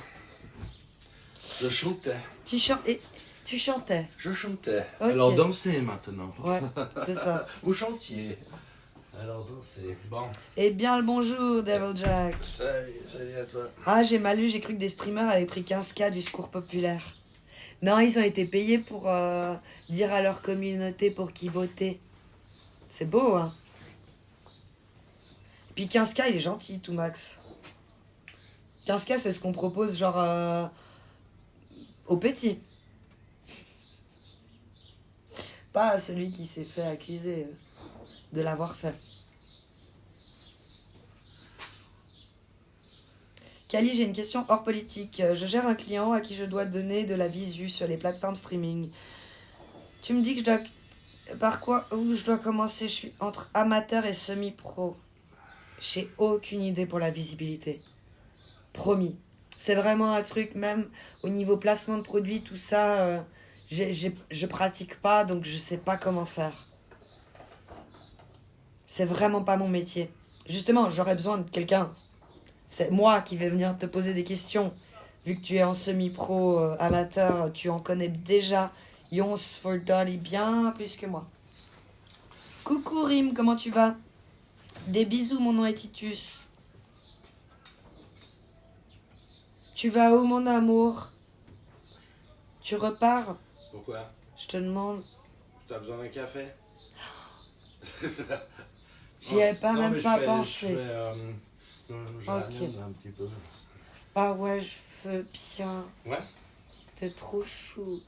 Je chantais. Tu chantais. Je chantais. Ok. Alors dansez maintenant. Ouais, c'est ça. Vous chantiez. Alors, c'est bon. Eh bien le bonjour, Devil Jack. Salut à toi. Ah, j'ai mal lu, j'ai cru que des streamers avaient pris 15K du secours populaire. Non, ils ont été payés pour dire à leur communauté pour qui voter. C'est beau, hein. Puis 15K, il est gentil, tout max. 15K, c'est ce qu'on propose, genre, au petit. Pas à celui qui s'est fait accuser de l'avoir fait. Kali, j'ai une question hors politique. Je gère un client à qui je dois donner de la visu sur les plateformes streaming. Tu me dis que je dois... Par quoi où je dois commencer? Je suis entre amateur et semi-pro. J'ai aucune idée pour la visibilité. Promis. C'est vraiment un truc, même au niveau placement de produits, tout ça, je pratique pas, donc je sais pas comment faire. C'est vraiment pas mon métier. Justement, j'aurais besoin de quelqu'un. C'est moi qui vais venir te poser des questions. Vu que tu es en semi-pro amateur, tu en connais déjà Yons for Dolly bien plus que moi. Coucou Rim, comment tu vas? Des bisous, mon nom est Titus. Tu vas où, mon amour? Tu repars? Pourquoi? Je te demande. T'as besoin d'un café? J'y ai pas Non, même mais pas je fais, pensé. Je Ok. ramène un petit peu. Ah ouais, je veux bien. Ouais? T'es trop chou.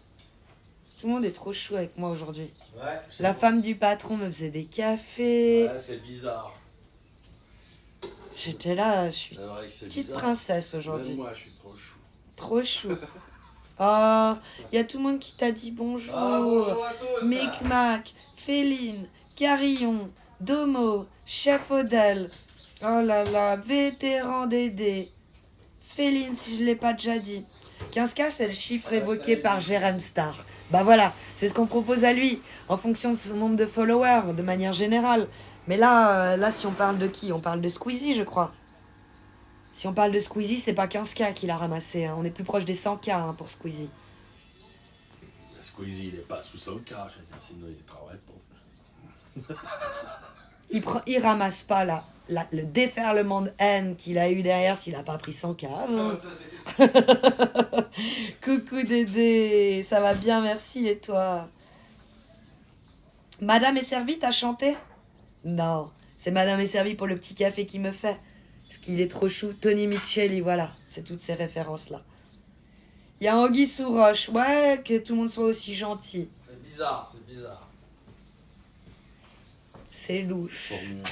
Tout le monde est trop chou avec moi aujourd'hui. Ouais. La femme du patron me faisait des cafés. Ouais, c'est bizarre. J'étais là, je suis C'est vrai que c'est petite bizarre. princesse Même aujourd'hui. moi, je suis trop chou. Trop chou. Ah, il y a tout le monde qui t'a dit bonjour. Ah, bonjour à tous. Micmac, Féline, Carillon, Domo, Chef Odell. Oh là là, vétéran Dédé. Féline, si je l'ai pas déjà dit. 15K, c'est le chiffre évoqué par Jérém Star. Bah voilà, c'est ce qu'on propose à lui, en fonction de son nombre de followers, de manière générale. Mais là, si on parle de qui? On parle de Squeezie, je crois. Si on parle de Squeezie, c'est pas 15K qu'il a ramassé. Hein. On est plus proche des 100K hein, pour Squeezie. Squeezie, il est pas sous 100K, je veux dire, sinon il travaille pas. Il ramasse pas le déferlement de haine qu'il a eu derrière s'il a pas pris 100K. Hein. Ça, Coucou Dédé, ça va bien, merci, et toi? Madame est servie, t'as chanté? Non, c'est Madame est servie pour le petit café qu'il me fait. Parce qu'il est trop chou. Tony Micheli, voilà, c'est toutes ces références-là. Il y a Anguille sous roche, ouais, que tout le monde soit aussi gentil. c'est bizarre, c'est bizarre. C'est louche. Formule.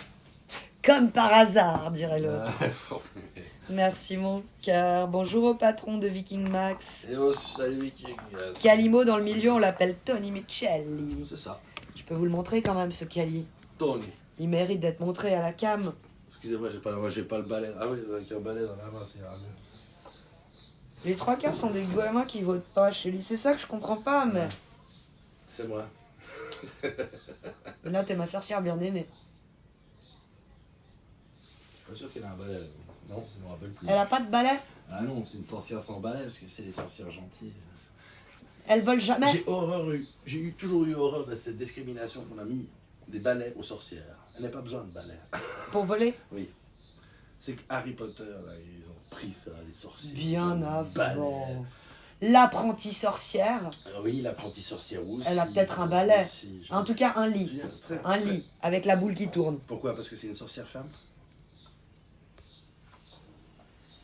Comme par hasard, dirait l'autre. Formule. Merci mon cœur. Bonjour au patron de Viking Max. Et oh, salut Viking. Calimo dans le milieu, on l'appelle Tony Micheli. C'est ça. Je peux vous le montrer quand même, ce Cali. Tony. Il mérite d'être montré à la cam. Excusez-moi, j'ai pas le balai. Ah oui, avec un balai dans la main, c'est mieux. Les trois quarts sont des gamins qui votent pas chez lui. C'est ça que je comprends pas, mais... C'est moi. Mais là, t'es ma sorcière bien aimée. Je suis pas sûr qu'elle a un balai. Non, je me rappelle plus. Elle a pas de balai? Ah non, c'est une sorcière sans balai parce que c'est les sorcières gentilles. Elle vole jamais? J'ai toujours eu horreur de cette discrimination qu'on a mis des balais aux sorcières. Elle n'a pas besoin de balai. Pour voler? Oui. C'est que Harry Potter, là, ils ont pris ça, les sorciers. Bien Ils ont un balai. avant. L'apprentie sorcière, Oui, l'apprenti sorcière aussi. elle a peut-être un balai. Aussi, En tout cas, un lit. Un lit, avec la boule qui tourne. Pourquoi? Parce que c'est une sorcière femme?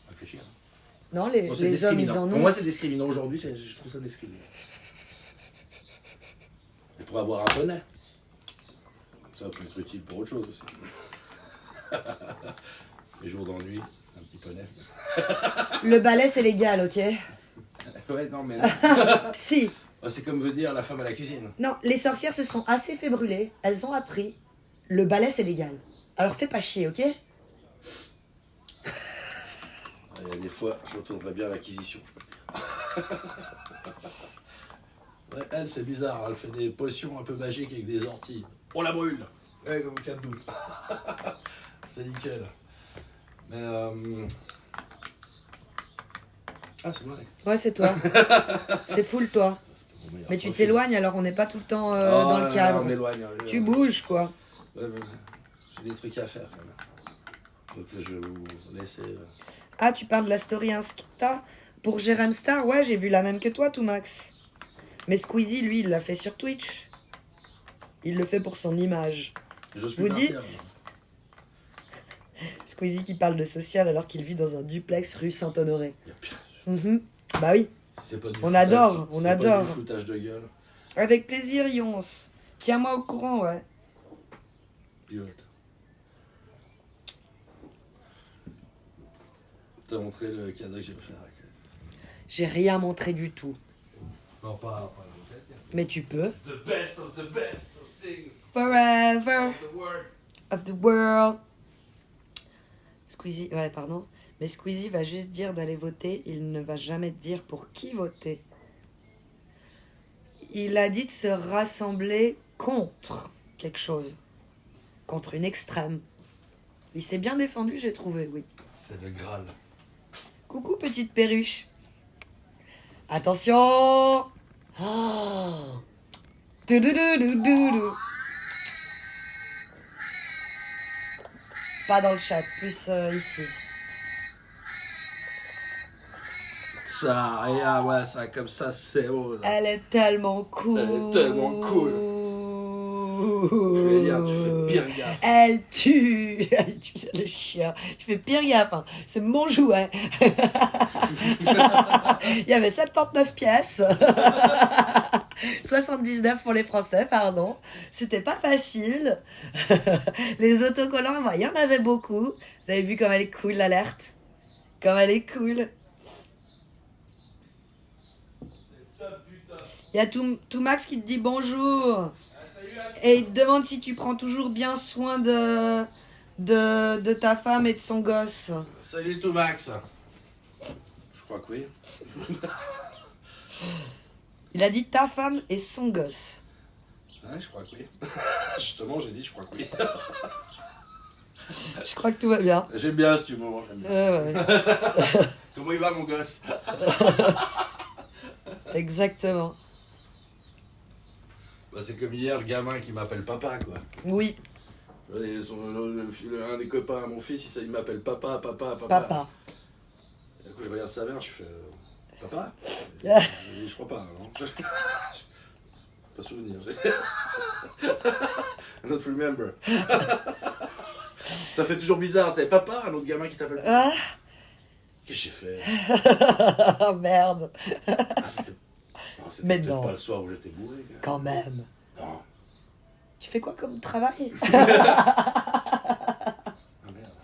Réfléchir. Non, les Bon, c'est hommes, ils discriminant. en Pour ont. moi, c'est discriminant. Aujourd'hui, je trouve ça discriminant. Et pour avoir un bonnet, ça peut être utile pour autre chose aussi. Les jours d'ennui, un petit bonnet. Le balai, c'est légal, ok? Ouais, non, mais Si. c'est comme veut dire la femme à la cuisine. Non, les sorcières se sont assez fait brûler. Elles ont appris. Le balai, c'est légal. Alors fais pas chier, ok? Il y a des fois, je retournerais bien à l'acquisition, je peux dire. Ouais, elle, c'est bizarre, elle fait des potions un peu magiques avec des orties. On la brûle! Ouais, comme cas de doute. C'est nickel. Mais ah, c'est moi. Ouais, c'est toi. C'est full, toi. Mais tu t'éloignes, alors on n'est pas tout le temps dans le cadre. On m'éloigne. Tu bouges, quoi. Ouais, J'ai des trucs à faire quand même. Donc je vais vous laisser. Ah, tu parles de la story Insta pour Jérém Star? Ouais, j'ai vu la même que toi, tout Max. Mais Squeezie, lui, il l'a fait sur Twitch. Il le fait pour son image. J'ose plus Vous partir, dites moi. Squeezie qui parle de social alors qu'il vit dans un duplex rue Saint-Honoré. Y a pire. Mhm. Bah oui, C'est pas du On foutage- adore, on c'est pas adore. du foutage de gueule. avec plaisir, Yons. Tiens-moi au courant, ouais. Pilote. T'as montré le cadeau que j'ai fait avec. J'ai rien montré du tout. Non, pas la tête. Mais tu peux. The best of things Forever of the world. of the world. Squeezie, ouais, pardon. Mais Squeezie va juste dire d'aller voter. Il ne va jamais te dire pour qui voter. Il a dit de se rassembler contre quelque chose. Contre une extrême. Il s'est bien défendu, j'ai trouvé, oui. C'est le Graal. Coucou, petite perruche. Attention. Ah. Doudoudoudoudoudou. Pas dans le chat, plus ici. Ça, ouais, ça, comme ça, c'est beau. Là. Elle est tellement cool. Elle est tellement cool. Je vais dire, tu fais pire gaffe. Elle tue. Elle tue, c'est le chien. Tu fais pire gaffe. Hein. C'est mon jouet. Il y avait 79 pièces. 79 pour les Français, pardon. C'était pas facile. Les autocollants, il y en avait beaucoup. Vous avez vu comme elle est cool, l'alerte? Comme elle est cool. Il y a tout Max qui te dit bonjour. Et il te demande si tu prends toujours bien soin de ta femme et de son gosse. Salut tout Max. Je crois que oui. Il a dit ta femme et son gosse. Ouais, je crois que oui. Justement, j'ai dit je crois que oui. Je crois que tout va bien. J'aime bien ce humour. J'aime bien. Ouais. Comment il va mon gosse? Exactement. Bah, c'est comme hier, le gamin qui m'appelle papa, quoi. Oui, Et un des copains à mon fils, il m'appelle papa. papa. Et du coup, je regarde sa mère, je fais papa? Je dis, je crois pas, non? Pas souvenir. Not remember. Ça fait toujours bizarre, c'est papa, un autre gamin qui t'appelle papa. Ah, Qu'est-ce que j'ai fait? merde. Ah, c'était Mais peut-être non. pas le soir où j'étais bourré. Quand même. Non. Tu fais quoi comme travail? Ah merde.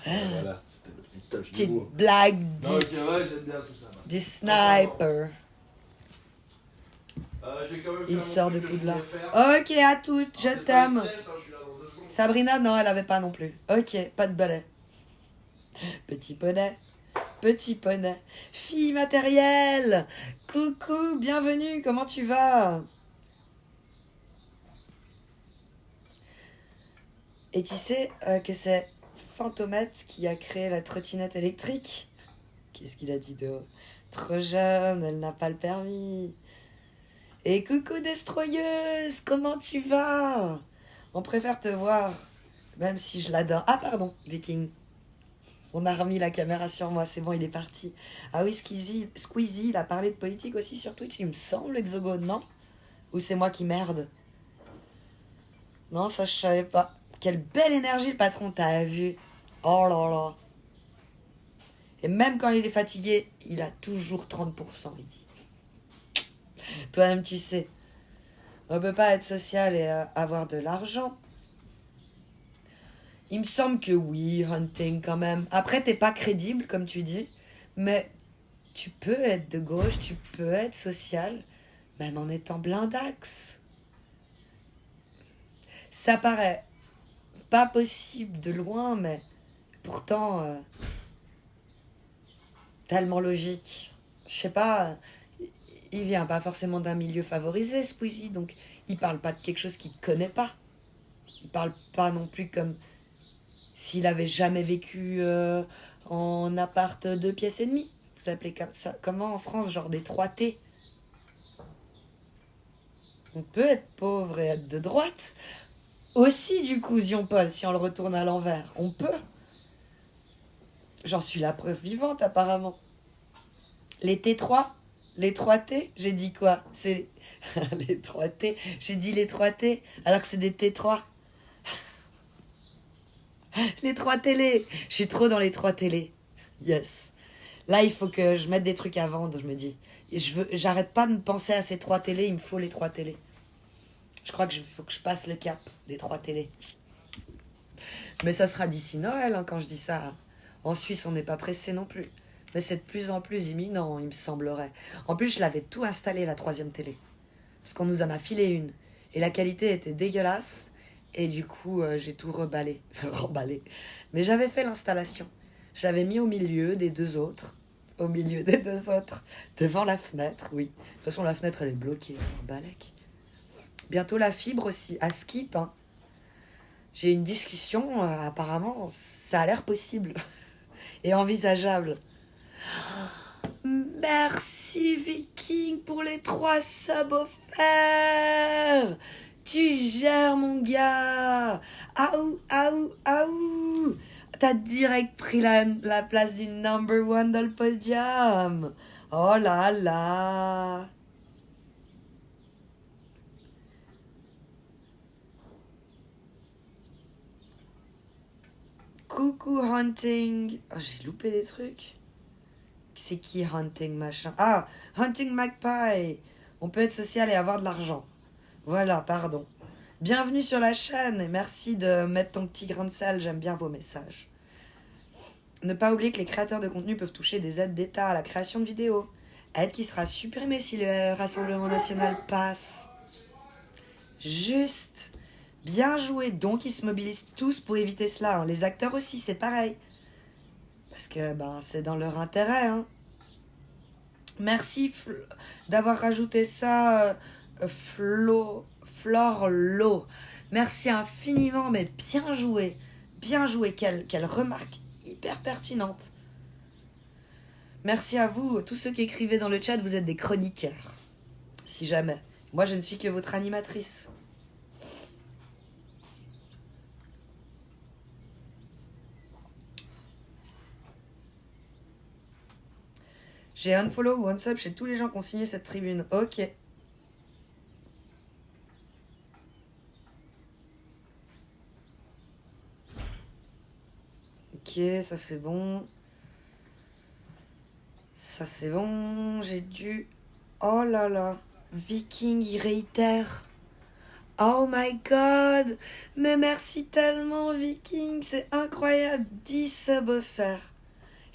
Voilà, c'était une petite touche Petite d'humour. blague Non, ok, ouais, j'aime bien tout ça. du sniper. Je vais quand même Il faire mon sort de truc que je Poudlard. voulais faire. Ok, à toutes, je C'est pas t'aime. une sieste, hein, je suis là dans 2 secondes. Sabrina, non, elle avait pas non plus. Ok, pas de balai. Petit poney. Petit poney. Fille matérielle. Coucou, bienvenue, comment tu vas? Et tu sais que c'est Fantomètre qui a créé la trottinette électrique? Qu'est-ce qu'il a dit d'autre? Trop jeune, elle n'a pas le permis. Et coucou destroyeuse, comment tu vas? On préfère te voir, même si je l'adore. Ah pardon, Viking. On a remis la caméra sur moi, c'est bon, il est parti. Ah oui, Squeezie, il a parlé de politique aussi sur Twitch, il me semble, Hexagone, non? Ou c'est moi qui merde? Non, ça je savais pas. Quelle belle énergie le patron, t'as vu? Oh là là. Et même quand il est fatigué, il a toujours 30%, il dit. Toi-même, tu sais. On peut pas être social et avoir de l'argent. Il me semble que oui, Hunting, quand même. Après, t'es pas crédible, comme tu dis. Mais tu peux être de gauche, tu peux être social, même en étant blindax. Ça paraît pas possible de loin, mais pourtant tellement logique. Je sais pas, il vient pas forcément d'un milieu favorisé, Squeezie, donc il parle pas de quelque chose qu'il connaît pas. Il parle pas non plus comme s'il avait jamais vécu en appart 2 pièces et demie. Vous appelez ça comment en France, genre des 3T? On peut être pauvre et être de droite. Aussi, du coup, Zion Paul, si on le retourne à l'envers, on peut. J'en suis la preuve vivante, apparemment. Les T3, les 3T, j'ai dit quoi? C'est les 3T, j'ai dit les 3T, alors que c'est des T3. Les 3 télés, je suis trop dans les 3 télés. Yes. Là, il faut que je mette des trucs à vendre, je me dis. Et j'arrête pas de me penser à ces 3 télés, il me faut les 3 télés. Je crois qu'il faut que je passe le cap des 3 télés. Mais ça sera d'ici Noël, hein, quand je dis ça. En Suisse, on n'est pas pressé non plus. Mais c'est de plus en plus imminent, il me semblerait. En plus, je l'avais tout installé, la 3e télé. Parce qu'on nous en a filé une. Et la qualité était dégueulasse. Et du coup, j'ai tout reballé. Remballé. Mais j'avais fait l'installation. Je l'avais mis au milieu des 2 autres. Au milieu des 2 autres. Devant la fenêtre, oui. De toute façon, la fenêtre, elle est bloquée. Balèque. Bientôt la fibre aussi. À Skip, hein. J'ai une discussion. Apparemment, ça a l'air possible. Et envisageable. Merci Viking pour les 3 subs offerts. Tu gères mon gars. Aou, aou, aou. T'as direct pris la place du number 1 dans le podium. Oh là là. Coucou Hunting. Oh, j'ai loupé des trucs. C'est qui Hunting machin? Ah, Hunting Magpie. On peut être social et avoir de l'argent. Voilà, pardon. Bienvenue sur la chaîne et merci de mettre ton petit grain de sel, j'aime bien vos messages. Ne pas oublier que les créateurs de contenu peuvent toucher des aides d'État à la création de vidéos. Aide qui sera supprimée si le Rassemblement National passe. Juste. Bien joué. Donc ils se mobilisent tous pour éviter cela. Hein. Les acteurs aussi, c'est pareil. Parce que c'est dans leur intérêt. Hein. Merci d'avoir rajouté ça, Florlo. Merci infiniment, mais bien joué. Bien joué. Quelle remarque hyper pertinente. Merci à vous, tous ceux qui écrivez dans le chat, vous êtes des chroniqueurs. Si jamais. Moi, je ne suis que votre animatrice. J'ai unfollow ou unsub chez tous les gens qui ont signé cette tribune. Ok. Ok, ça c'est bon. Ça c'est bon. J'ai dû... Oh là là. Viking, il réitère. Oh my god. Mais merci tellement, Viking. C'est incroyable. 10 subs offerts.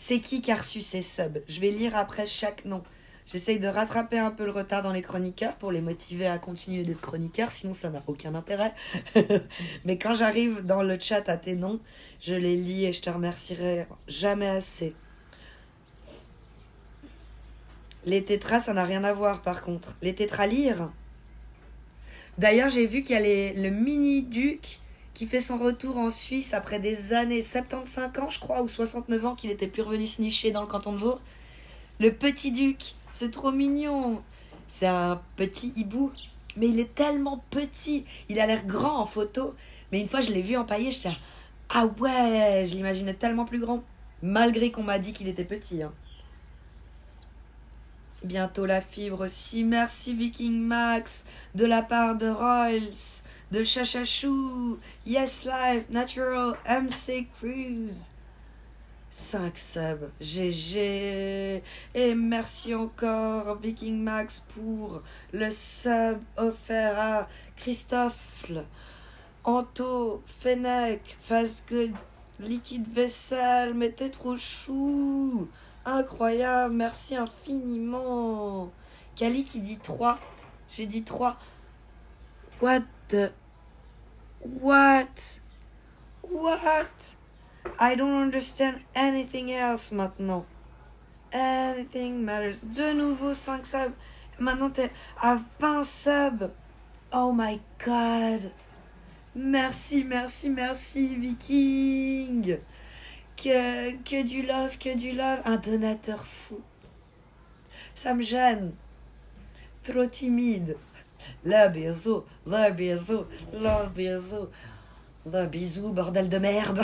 C'est qui a reçu ces subs? Je vais lire après chaque nom. J'essaye de rattraper un peu le retard dans les chroniqueurs pour les motiver à continuer d'être chroniqueurs, sinon ça n'a aucun intérêt. Mais quand j'arrive dans le chat à tes noms, je les lis et je te remercierai jamais assez. Les tétras, ça n'a rien à voir par contre. Les tétralires. D'ailleurs, j'ai vu qu'il y a le mini-duc qui fait son retour en Suisse après des années, 75 ans je crois, ou 69 ans qu'il était plus revenu se nicher dans le canton de Vaud. Le petit duc, c'est trop mignon. C'est un petit hibou, mais il est tellement petit. Il a l'air grand en photo, mais une fois je l'ai vu empaillé, je dis ah ouais, je l'imaginais tellement plus grand, malgré qu'on m'a dit qu'il était petit. Hein. Bientôt la fibre aussi. Merci Viking Max, de la part de Royals, de Chachachou, Yes Life, Natural, MC Cruise. 5 subs, GG. Et merci encore Viking Max pour le sub offert à Christophe, Anto, Fennec, Fast Good, Liquide Vaisselle, mais t'es trop chou. Incroyable, merci infiniment. Kali qui dit 3. J'ai dit 3. What the... What? I don't understand anything else maintenant. Anything matters. De nouveau 5 subs. Maintenant t'es à 20 subs. Oh my god. Merci Viking. Que du love. Un donateur fou. Ça me gêne. Trop timide. Le bisou, le bisou, le bisou. Le bisou, bordel de merde.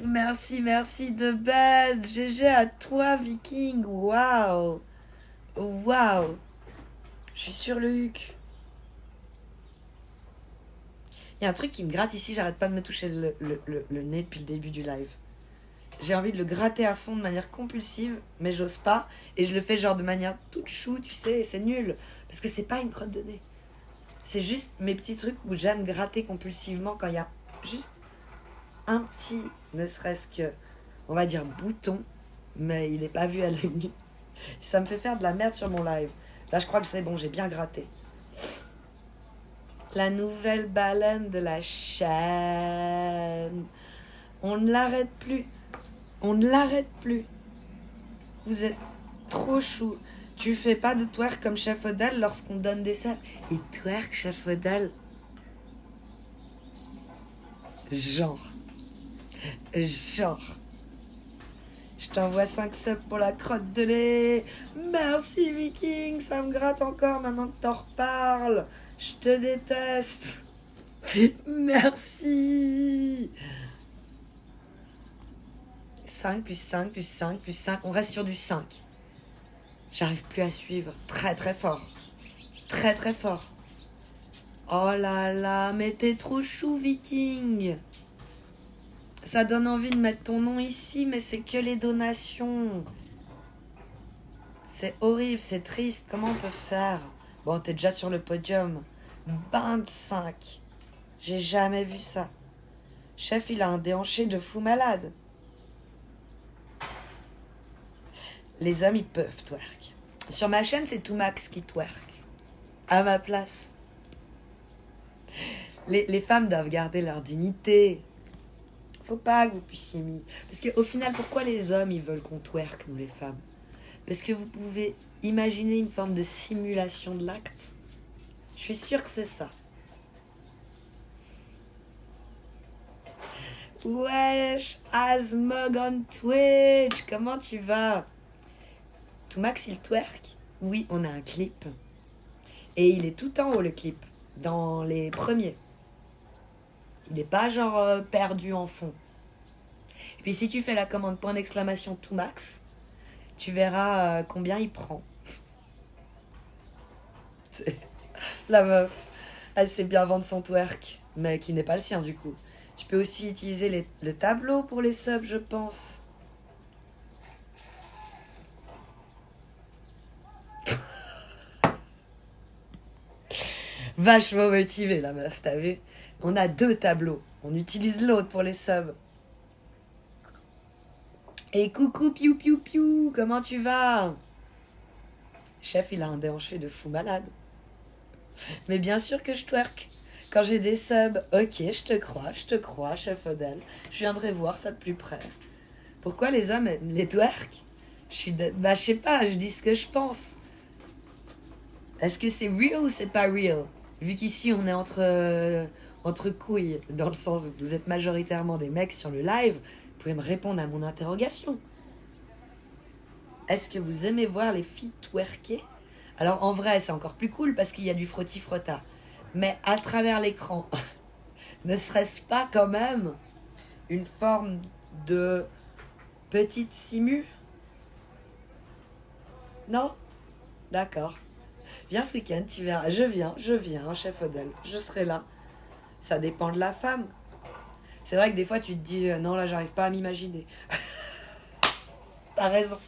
Merci, merci de best. GG à toi, Viking. Waouh. Waouh. Je suis sur le huc. Il y a un truc qui me gratte ici, j'arrête pas de me toucher le nez depuis le début du live. J'ai envie de le gratter à fond de manière compulsive, mais j'ose pas. Et je le fais genre de manière toute chou, tu sais, et c'est nul. Parce que c'est pas une crotte de nez. C'est juste mes petits trucs où j'aime gratter compulsivement quand il y a juste un petit, ne serait-ce que, on va dire, bouton, mais il n'est pas vu à l'œil nu. Ça me fait faire de la merde sur mon live. Là, je crois que c'est bon, j'ai bien gratté. La nouvelle baleine de la chaîne. On ne l'arrête plus. On ne l'arrête plus. Vous êtes trop chou. Tu fais pas de twerk comme Chef Odell lorsqu'on donne des subs. Il twerk, Chef Odell. Genre. Je t'envoie 5 subs pour la crotte de lait. Merci Viking, ça me gratte encore maintenant que t'en reparles. Je te déteste. Merci. 5 plus 5 plus 5 plus 5. On reste sur du 5. J'arrive plus à suivre. Très très fort. Très très fort. Oh là là, mais t'es trop chou, Viking. Ça donne envie de mettre ton nom ici, mais c'est que les donations. C'est horrible, c'est triste. Comment on peut faire? Bon, t'es déjà sur le podium. 25. J'ai jamais vu ça. Chef, il a un déhanché de fou malade. Les hommes, ils peuvent twerk. Sur ma chaîne, c'est Toumax qui twerk. À ma place. Les femmes doivent garder leur dignité. Faut pas que vous puissiez mis. Parce qu'au final, pourquoi les hommes, ils veulent qu'on twerk, nous les femmes? Parce que vous pouvez imaginer une forme de simulation de l'acte. Je suis sûre que c'est ça. Wesh, Asmog on Twitch, comment tu vas? Toumax, il twerk? Oui, on a un clip. Et il est tout en haut, le clip. Dans les premiers. Il n'est pas genre perdu en fond. Et puis si tu fais la commande point d'exclamation Toumax, tu verras combien il prend. La meuf, elle sait bien vendre son twerk, mais qui n'est pas le sien du coup. Tu peux aussi utiliser le tableau pour les subs, je pense. Vachement motivée la meuf, t'as vu? On a 2 tableaux. On utilise l'autre pour les subs. Et coucou piou piou piou, comment tu vas? Chef, il a un déhanché de fou malade. Mais bien sûr que je twerk. Quand j'ai des subs, ok, je te crois, Chef Odell. Je viendrai voir ça de plus près. Pourquoi les hommes aiment les twerk? Bah, je sais pas, je dis ce que je pense. Est-ce que c'est real ou c'est pas real? Vu qu'ici, on est entre couilles, dans le sens où vous êtes majoritairement des mecs sur le live, vous pouvez me répondre à mon interrogation. Est-ce que vous aimez voir les filles twerker? Alors, en vrai, c'est encore plus cool parce qu'il y a du frotti-frotta. Mais à travers l'écran, ne serait-ce pas quand même une forme de petite simu? Non? D'accord. Viens ce week-end, tu verras. Je viens, Chef Odell. Je serai là. Ça dépend de la femme. C'est vrai que des fois, tu te dis, non, là, j'arrive pas à m'imaginer. T'as raison.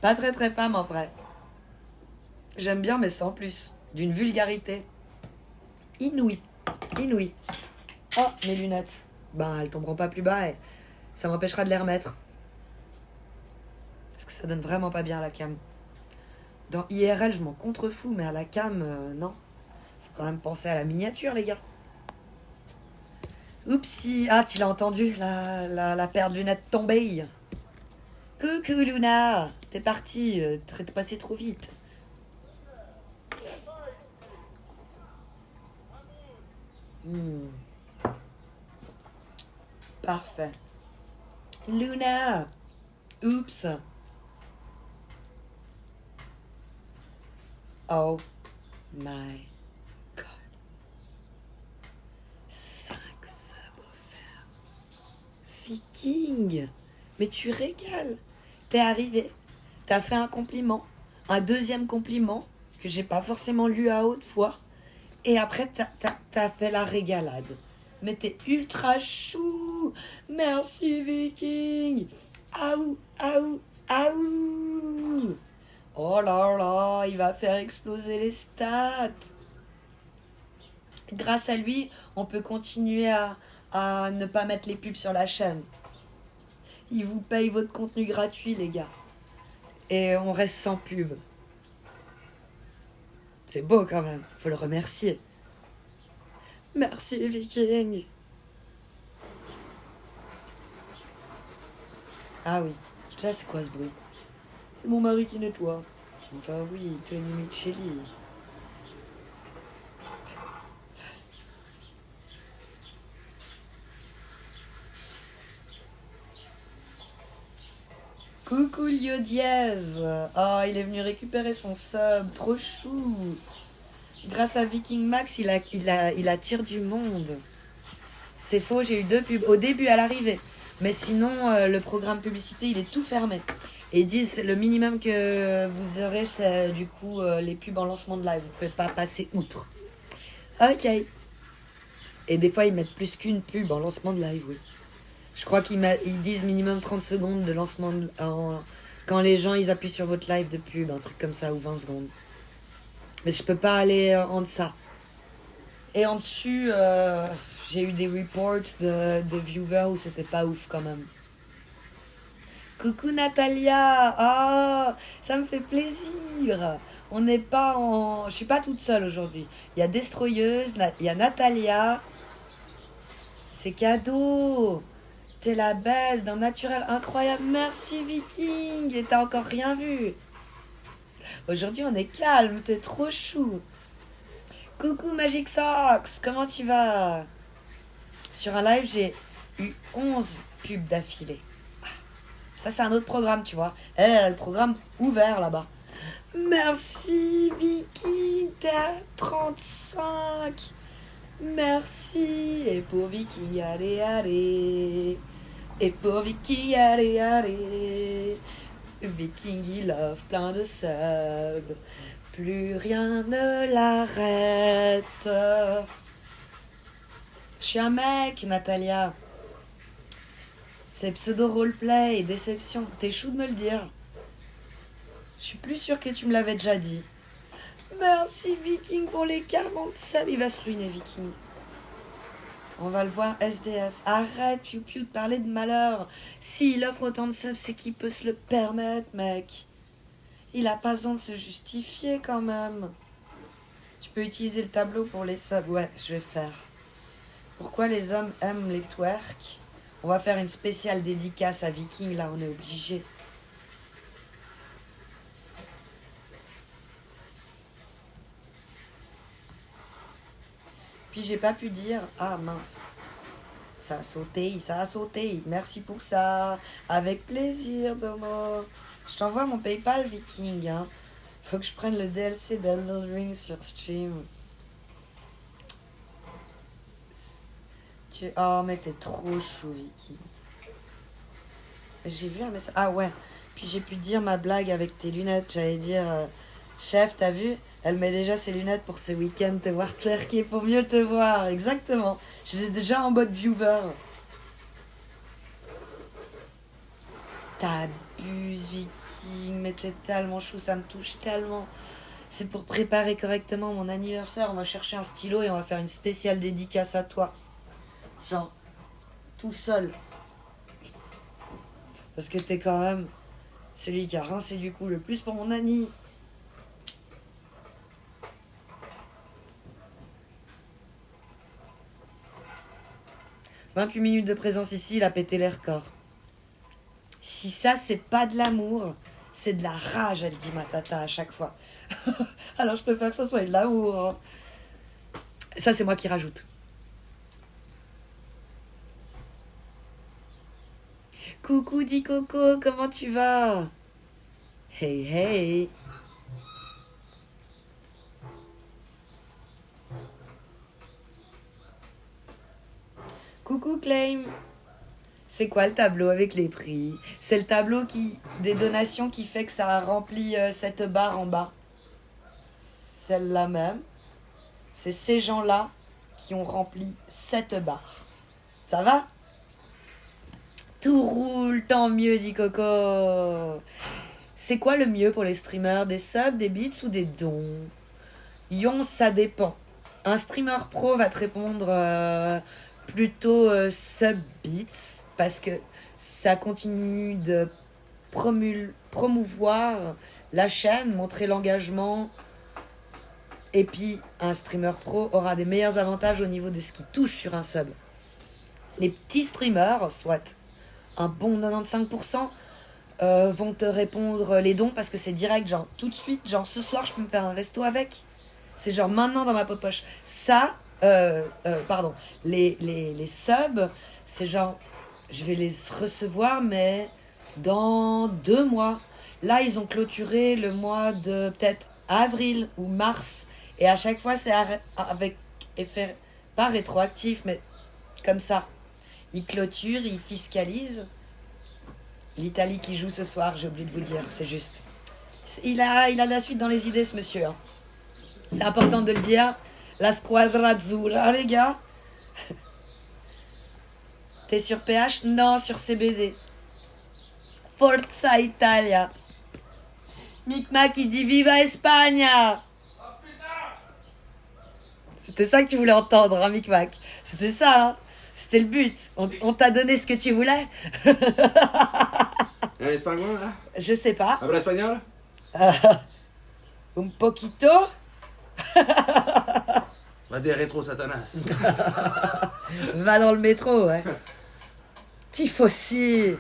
Pas très très femme, en vrai. J'aime bien, mais sans plus. D'une vulgarité inouïe. Oh, mes lunettes. Ben, elles tomberont pas plus bas et ça m'empêchera de les remettre. Parce que ça donne vraiment pas bien à la cam. Dans IRL, je m'en contrefous, mais à la cam, non. Faut quand même penser à la miniature, les gars. Oupsie. Ah, tu l'as entendu, la paire de lunettes tombée. Coucou, Luna. T'es partie. T'es passé trop vite. Parfait. Luna. Oups. Oh my god. 5 subs offerts. Viking, mais tu régales. T'es arrivé, t'as fait un compliment, un deuxième compliment que j'ai pas forcément lu à haute voix, et après t'as fait la régalade. Mais t'es ultra chou. Merci Viking. Aou, aou, aou. Oh là là, il va faire exploser les stats. Grâce à lui, on peut continuer à ne pas mettre les pubs sur la chaîne. Il vous paye votre contenu gratuit, les gars. Et on reste sans pub. C'est beau quand même, faut le remercier. Merci Viking. Ah oui, je te laisse, c'est quoi ce bruit? C'est mon mari qui nettoie. Enfin oui, Tony Micheli. Coucou Lio Diaz. Oh, il est venu récupérer son sub, trop chou. Grâce à Viking Max, il attire du monde. C'est faux, j'ai eu 2 pubs au début à l'arrivée. Mais sinon, le programme publicité, il est tout fermé. Et ils disent le minimum que vous aurez, c'est du coup les pubs en lancement de live. Vous ne pouvez pas passer outre. Ok. Et des fois, ils mettent plus qu'une pub en lancement de live, oui. Je crois qu'ils disent minimum 30 secondes de lancement quand les gens ils appuient sur votre live de pub, un truc comme ça, ou 20 secondes. Mais je peux pas aller en deçà. Et en dessus, j'ai eu des reports de viewers où c'était pas ouf quand même. Coucou Natalia. Ah, ça me fait plaisir. On n'est pas en... Je suis pas toute seule aujourd'hui. Il y a Destroyeuse, il y a Natalia. C'est cadeau. T'es la baisse d'un naturel incroyable. Merci Viking. Et t'as encore rien vu. Aujourd'hui on est calme. T'es trop chou. Coucou Magic Socks. Comment tu vas? Sur un live j'ai eu 11 pubs d'affilée. Ça c'est un autre programme tu vois. Elle a le programme ouvert là-bas. Merci Viking. T'es à 35. Merci. Et pour Viking, allez, allez. Et pour Viking, allez, allez. Viking, il offre plein de subs. Plus rien ne l'arrête. Je suis un mec, Natalia. C'est pseudo roleplay et déception. T'es chou de me le dire. Je suis plus sûre que tu me l'avais déjà dit. Merci Viking pour les 40 subs. Il va se ruiner Viking. On va le voir SDF. Arrête Piu Piu de parler de malheur. S'il offre autant de subs, c'est qu'il peut se le permettre, mec. Il a pas besoin de se justifier quand même. Tu peux utiliser le tableau pour les subs. Ouais, je vais faire. Pourquoi les hommes aiment les twerks? On va faire une spéciale dédicace à Viking. Là, on est obligé. Puis j'ai pas pu dire, ah mince, ça a sauté, ça a sauté, merci pour ça, avec plaisir Domo. Je t'envoie mon PayPal Viking, hein. Faut que je prenne le DLC d'Elden Ring sur stream. Oh mais t'es trop chou Viking. J'ai vu un message, ah ouais, puis j'ai pu dire ma blague avec tes lunettes, j'allais dire, chef t'as vu? Elle met déjà ses lunettes pour ce week-end, te voir twerker pour mieux te voir. Exactement. J'étais déjà en mode viewer. T'abuses, Viking. Mais t'es tellement chou, ça me touche tellement. C'est pour préparer correctement mon anniversaire. On va chercher un stylo et on va faire une spéciale dédicace à toi. Genre, tout seul. Parce que t'es quand même celui qui a rincé du coup le plus pour mon Annie. 28 minutes de présence ici, il a pété les records. Si ça, c'est pas de l'amour, c'est de la rage, elle dit ma tata à chaque fois. Alors je préfère que ce soit de l'amour. Hein. Ça, c'est moi qui rajoute. Coucou, dit Coco, comment tu vas? Hey, hey. Coucou Claim. C'est quoi le tableau avec les prix? C'est le tableau des donations qui fait que ça remplit cette barre en bas. Celle-là même. C'est ces gens-là qui ont rempli cette barre. Ça va? Tout roule, tant mieux, dit Coco. C'est quoi le mieux pour les streamers? Des subs, des bits ou des dons? Yon, ça dépend. Un streamer pro va te répondre plutôt sub bits parce que ça continue de promouvoir la chaîne, montrer l'engagement. Et puis, un streamer pro aura des meilleurs avantages au niveau de ce qui touche sur un sub. Les petits streamers, soit un bon 95%, vont te répondre les dons parce que c'est direct, genre tout de suite, genre ce soir je peux me faire un resto avec. C'est genre maintenant dans ma poche. Ça, les subs, c'est genre je vais les recevoir mais dans 2 mois. Là, ils ont clôturé le mois de peut-être avril ou mars et à chaque fois c'est avec effet pas rétroactif mais comme ça. Ils clôturent, ils fiscalisent. L'Italie qui joue ce soir, j'ai oublié de vous dire, c'est juste. Il a de la suite dans les idées, ce monsieur. Hein. C'est important de le dire. La squadra azzurra, les gars. T'es sur PH? Non, sur CBD. Forza Italia. Micmac, il dit Viva Espagna. C'était ça que tu voulais entendre, hein, Micmac. C'était ça, hein. C'était le but. On t'a donné ce que tu voulais. Un espagnol, là? Je sais pas. Habla espagnol? Un poquito. Va des rétro Satanas. Va dans le métro, ouais. Tifosi.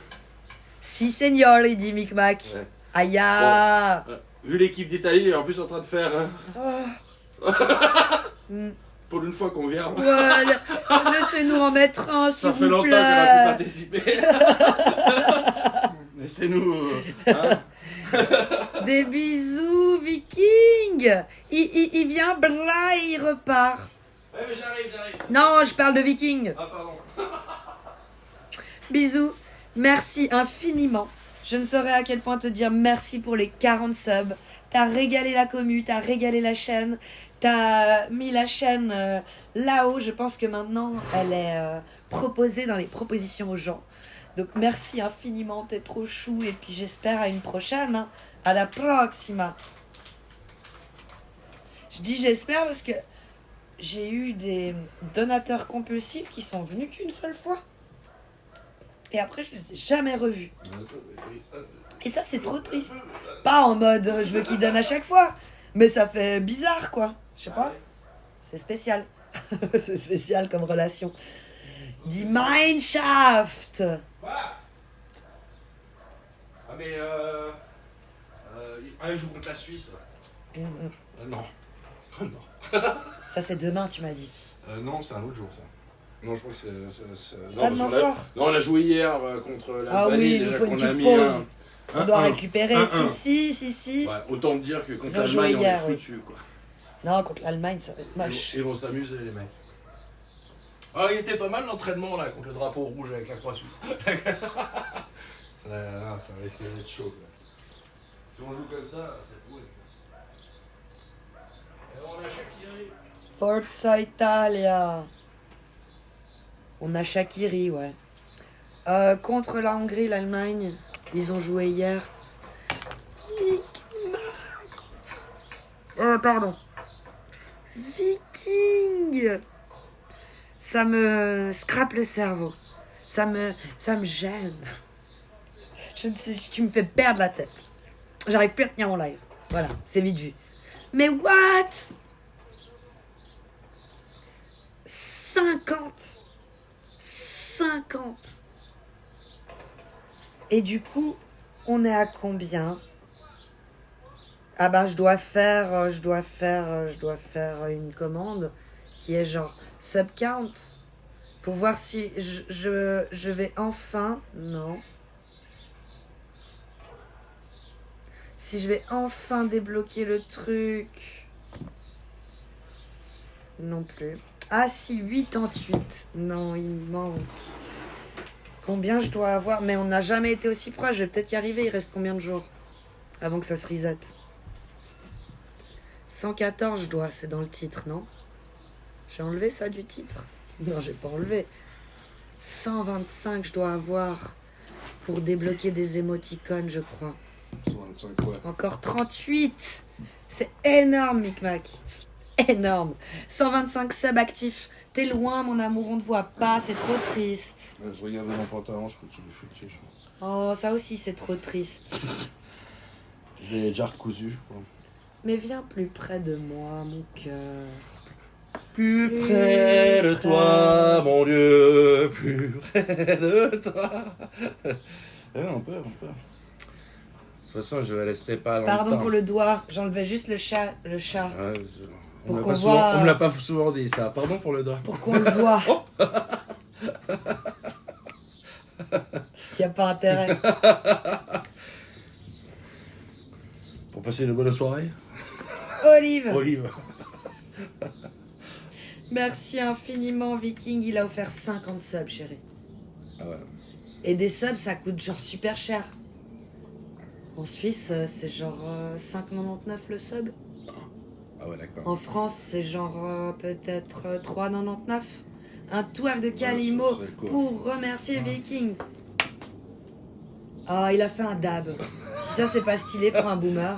Si, senior, il dit Micmac. Ouais. Aïe. Bon, vu l'équipe d'Italie, en plus en train de faire... Pour une fois qu'on vient. Ouais, laissez-nous en mettre un, s'il Ça fait vous longtemps qu'on plaît. a pu participer. Laissez-nous... hein. Des bisous, Viking. Il vient, bra, et il repart. Ouais, mais j'arrive. Non, je parle de Viking. Ah, pardon. Bisous. Merci infiniment. Je ne saurais à quel point te dire merci pour les 40 subs. T'as régalé la commu, t'as régalé la chaîne. T'as mis la chaîne là-haut. Je pense que maintenant, elle est proposée dans les propositions aux gens. Donc, merci infiniment. T'es trop chou. Et puis, j'espère à une prochaine. Hein. À la proxima. Je dis j'espère parce que j'ai eu des donateurs compulsifs qui sont venus qu'une seule fois. Et après, je les ai jamais revus. Et ça, c'est trop triste. Pas en mode je veux qu'ils donnent à chaque fois. Mais ça fait bizarre, quoi. Je sais pas. C'est spécial. C'est spécial comme relation. Die Mindschaft. Ah, mais elle joue contre la Suisse. Non. Non. Ça, c'est demain, tu m'as dit. Non, c'est un autre jour, ça. Non, je crois que c'est... C'est non, pas parce demain qu'on a- soir. Non, on a joué hier contre l'Albanie. Ah oui, il nous déjà faut une qu'on a petite mis pause. On doit 1-1. récupérer. 1-1. Si. Ouais, autant te dire que contre Ils ont joué l'Allemagne, on est hier, oui. foutus, quoi. Non, contre l'Allemagne, ça va être moche. Ils vont s'amuser, les mecs. Ah, il était pas mal l'entraînement, là, contre le drapeau rouge avec la croix suisse. ça risque d'être chaud, quoi. Si on joue comme ça, c'est fou. Et on a Shaqiri. Forza Italia. On a Shaqiri, ouais. Contre la Hongrie, l'Allemagne, ils ont joué hier. Pardon. Viking. Ça me scrape le cerveau. Ça me gêne. Je ne sais, tu me fais perdre la tête. J'arrive plus à tenir mon live. Voilà, c'est vite vu. Mais what? 50. Et du coup, on est à combien? Ah ben, je dois faire une commande qui est genre sub count pour voir si je vais enfin... Non. Si je vais enfin débloquer le truc. Non plus. Ah si, 88. Non, il me manque. Combien je dois avoir? Mais on n'a jamais été aussi proche. Je vais peut-être y arriver. Il reste combien de jours avant que ça se reset? 114, je dois. C'est dans le titre, non? J'ai enlevé ça du titre? Non, j'ai pas enlevé. 125, je dois avoir pour débloquer des émoticônes, je crois. 125 quoi? Encore 38. C'est énorme, Micmac. Énorme. 125 subs actifs. T'es loin, mon amour, on te voit pas. C'est trop triste. Je regardais mon pantalon, je crois qu'il est foutu. Oh, ça aussi, c'est trop triste. Je l'ai déjà recousu, je crois. Mais viens plus près de moi, mon cœur. Plus près de toi, mon Dieu, plus près de toi. On peut. De toute façon, je ne resterai pas longtemps. Pardon pour le doigt, j'enlevais juste le chat. Ouais, Pour on qu'on me l'a pas souvent dit ça. Pardon pour le doigt. Pour qu'on le voit. Il n'y a pas intérêt. Pour passer une bonne soirée. Olive. Merci infiniment, Viking. Il a offert 50 subs, chérie. Ah ouais. Et des subs, ça coûte genre super cher. En Suisse, c'est genre 5,99 le sub. Ah ouais, d'accord. En France, c'est genre peut-être 3,99. Un twerk de Calimo c'est cool. pour remercier Viking. Ah, il a fait un dab. Si ça, c'est pas stylé pour un boomer.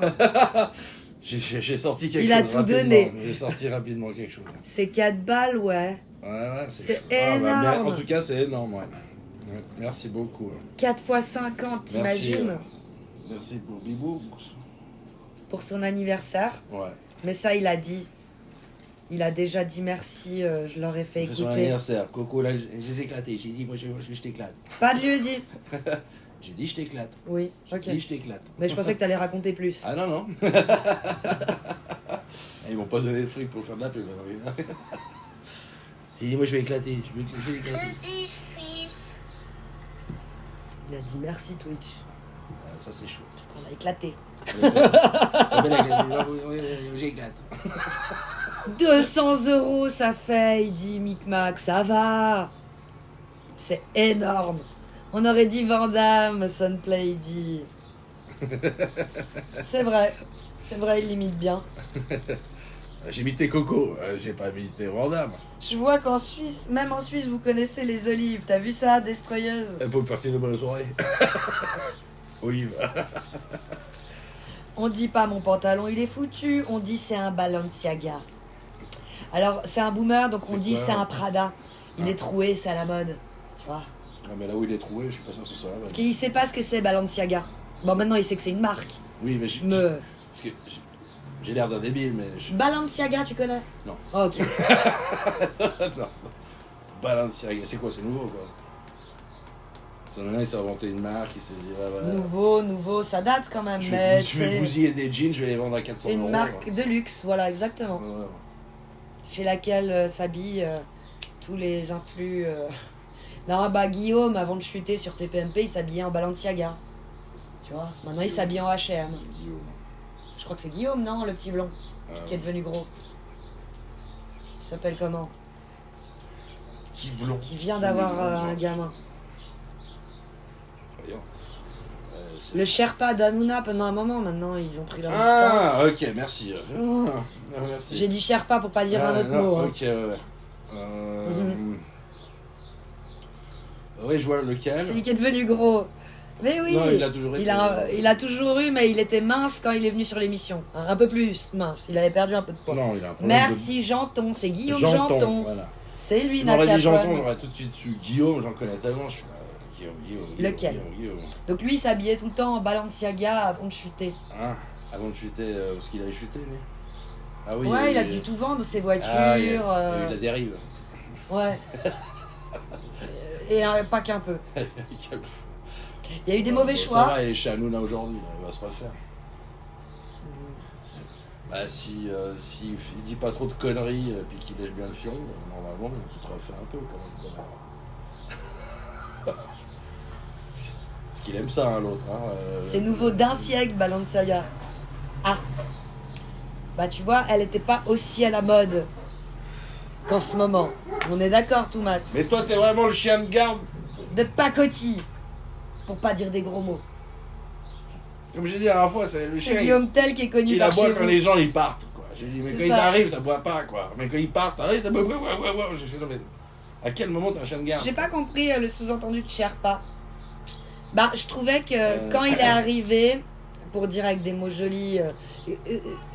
J'ai sorti quelque Il chose. a tout rapidement. donné. J'ai sorti rapidement quelque chose. C'est 4 balles, ouais. Ouais, C'est chaud. Ah, énorme. bien, en tout cas, c'est énorme, ouais. Ouais, merci beaucoup. 4 x 50, t'imagines? Merci pour Bibou. Pour son anniversaire. Ouais. Mais ça, il a dit. Il a déjà dit merci, je leur ai fait C'est son écouter. anniversaire. Coco, là, je les ai éclatés. J'ai dit, moi, je t'éclate. Pas de lieu dit. J'ai dit, je t'éclate. Oui, ok. J'ai dit, je t'éclate. Mais je pensais que t'allais raconter plus. Ah non. Ils m'ont pas donné le fric pour faire de la pub. J'ai dit, moi, je vais éclater. Je vais éclater. Je suis suisse. Il a dit merci Twitch. Ah, ça, c'est chaud. Parce qu'on a éclaté. J'éclate. 200 € ça fait, il dit Micmac, ça va. C'est énorme. On aurait dit Vandame, Sunplay, il dit. C'est vrai, il limite bien. J'ai imité Coco, j'ai pas imité Vandame. Je vois qu'en Suisse, même en Suisse, vous connaissez les olives. T'as vu ça, destroyeuse? Pour passer une bonne soirée. Olive. On dit pas mon pantalon il est foutu, on dit c'est un Balenciaga. Alors c'est un boomer, donc on dit quoi? c'est un Prada. Il est troué, c'est à la mode. Tu vois? Ah, mais là où il est trouvé, je suis pas sûr que ce soit là. Parce qu'il sait pas ce que c'est Balenciaga. Bon, maintenant il sait que c'est une marque. Oui, mais parce que j'ai l'air d'un débile, mais Balenciaga, tu connais? Non. Oh, ok. non. Balenciaga, c'est quoi? C'est nouveau, quoi. Il s'est inventé une marque, il s'est dit, ah, voilà. Nouveau, ça date quand même. Mais Je vais c'est bousiller des jeans, je vais les vendre à 400 €. une marque de luxe, voilà, exactement. Ouais. Chez laquelle s'habillent tous les influx. Non, bah Guillaume, avant de chuter sur TPMP, il s'habillait en Balenciaga. Tu vois? Maintenant, il s'habille en H&M. Je crois que c'est Guillaume, non? Le petit blond, qui est devenu gros. Il s'appelle comment? Petit blond. Qui vient d'avoir un gamin. Voyons. Le Sherpa d'Hanouna pendant un moment, maintenant, ils ont pris leur Ah, distance. ok, merci. Merci. J'ai dit Sherpa pour pas dire un autre mot. Hein. Ok, ouais. Oui, je vois lequel. C'est lui qui est devenu gros. Mais oui, Non, il a toujours été. il a toujours eu, mais il était mince quand il est venu sur l'émission. Un peu plus mince, il avait perdu un peu de poids. Non, il a un problème. Merci Janton, c'est Guillaume Janton. Voilà. C'est lui, Tu m'aurais dit Janton, Nakapon. j'aurais tout de suite su. Guillaume, j'en connais tellement. Je suis Guillaume. Lequel? Guillaume. Donc lui, il s'habillait tout le temps en Balenciaga avant de chuter. Ah, avant de chuter, parce qu'il avait chuté, lui. Ah oui. Ouais, il a dû tout vendre, ses voitures. Ah, il y a eu la dérive. Ouais. Et pas qu'un peu. Quel fou. Il y a eu des mauvais Ça choix. va, il est chez Hanouna aujourd'hui, il va se refaire. Bah, si il dit pas trop de conneries, puis qu'il lèche bien le fion, normalement, tu te refais un peu quand même. Parce qu'il aime ça, hein, l'autre. Hein, C'est nouveau d'un siècle, Balenciaga. Ah. Bah tu vois, elle était pas aussi à la mode. qu'en ce moment. On est d'accord, tout Max. Mais toi, t'es vraiment le chien de garde. De pacotille. Pour pas dire des gros mots. Comme j'ai dit la dernière fois, c'est le C'est chien. Guillaume Tell qui est connu Il par aboie chez quand vous. les gens ils partent, quoi. J'ai dit, mais C'est quand ils ça. arrivent, t'aboies pas, quoi. Mais quand ils partent, allez, t'aboies. J'ai fait, non, mais à quel moment t'es un chien de garde? J'ai pas compris le sous-entendu de Sherpa. Bah, je trouvais que quand il est arrivé, pour dire avec des mots jolis,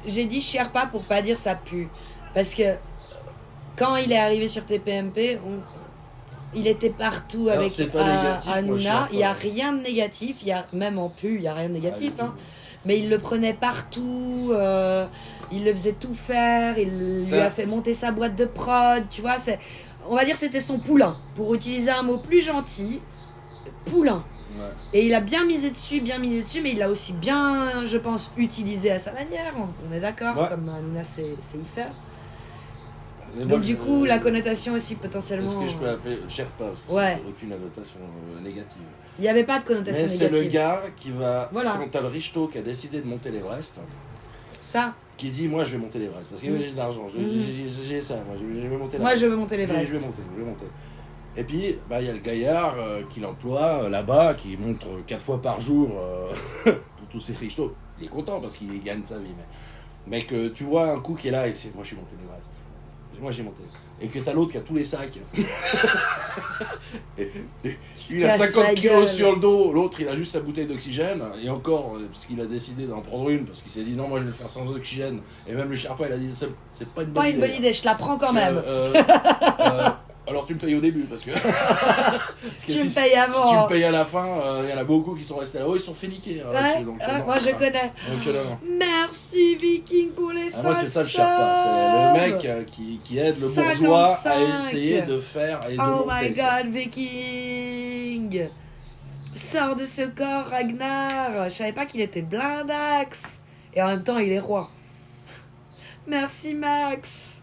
j'ai dit Sherpa pour pas dire ça pue. Parce que quand il est arrivé sur TPMP, il était partout Alors, avec c'est pas négatif, moi, Hanouna. Sherpa. Il n'y a rien de négatif, il y a, même en pu, il n'y a rien de négatif. Ah, Hein. Mais il le prenait partout, il le faisait tout faire, il lui Ça- a fait monter sa boîte de prod, tu vois. On va dire que c'était son poulain, pour utiliser un mot plus gentil, poulain. Ouais. Et il a bien misé dessus, mais il l'a aussi bien, je pense, utilisé à sa manière. On est d'accord, Ouais. comme Hanouna sait y faire. Mais Donc moi, du coup, la connotation aussi potentiellement... Est-ce que je peux appeler Sherpa? Parce que Ouais. c'est aucune annotation négative. Il n'y avait pas de connotation Mais c'est négative. le gars qui va, Voilà. quand t'as le richeto qui a décidé de monter l'Everest, Ça, qui dit moi je vais monter l'Everest parce que j'ai de l'argent, j'ai ça, moi je vais monter moi l'Everest. je veux monter l'Everest. Je vais monter. Et puis bah il y a le gaillard qui l'emploie là-bas, qui monte 4 fois par jour pour tous ces richetots. Il est content parce qu'il gagne sa vie, mais que tu vois un coup qui est là et c'est moi je suis monté l'Everest. Moi j'ai monté. Et que t'as l'autre qui a tous les sacs. et il a casse 50 la kilos gueule. sur le dos, l'autre il a juste sa bouteille d'oxygène, et encore, parce qu'il a décidé d'en prendre une, parce qu'il s'est dit non, moi je vais le faire sans oxygène. Et même le Sherpa il a dit c'est pas une bonne Pas idée. une bonne idée, je te la prends quand Parce même. que, alors tu me payes au début, parce que, Tu me payes avant. Si tu me payes à la fin, il y en a beaucoup qui sont restés là-haut, ils se sont fait niquer. hein, Ouais, là-dessus, donc, ouais, non, moi je voilà. connais. Donc, non. Merci Viking pour les 5 Moi c'est ça le Sherpa, c'est le mec qui aide le bourgeois à 55. essayer de faire et de Oh monter. my god, Viking! Sors de ce corps, Ragnar! Je savais pas qu'il était blindax! Et en même temps, il est roi. Merci, Max!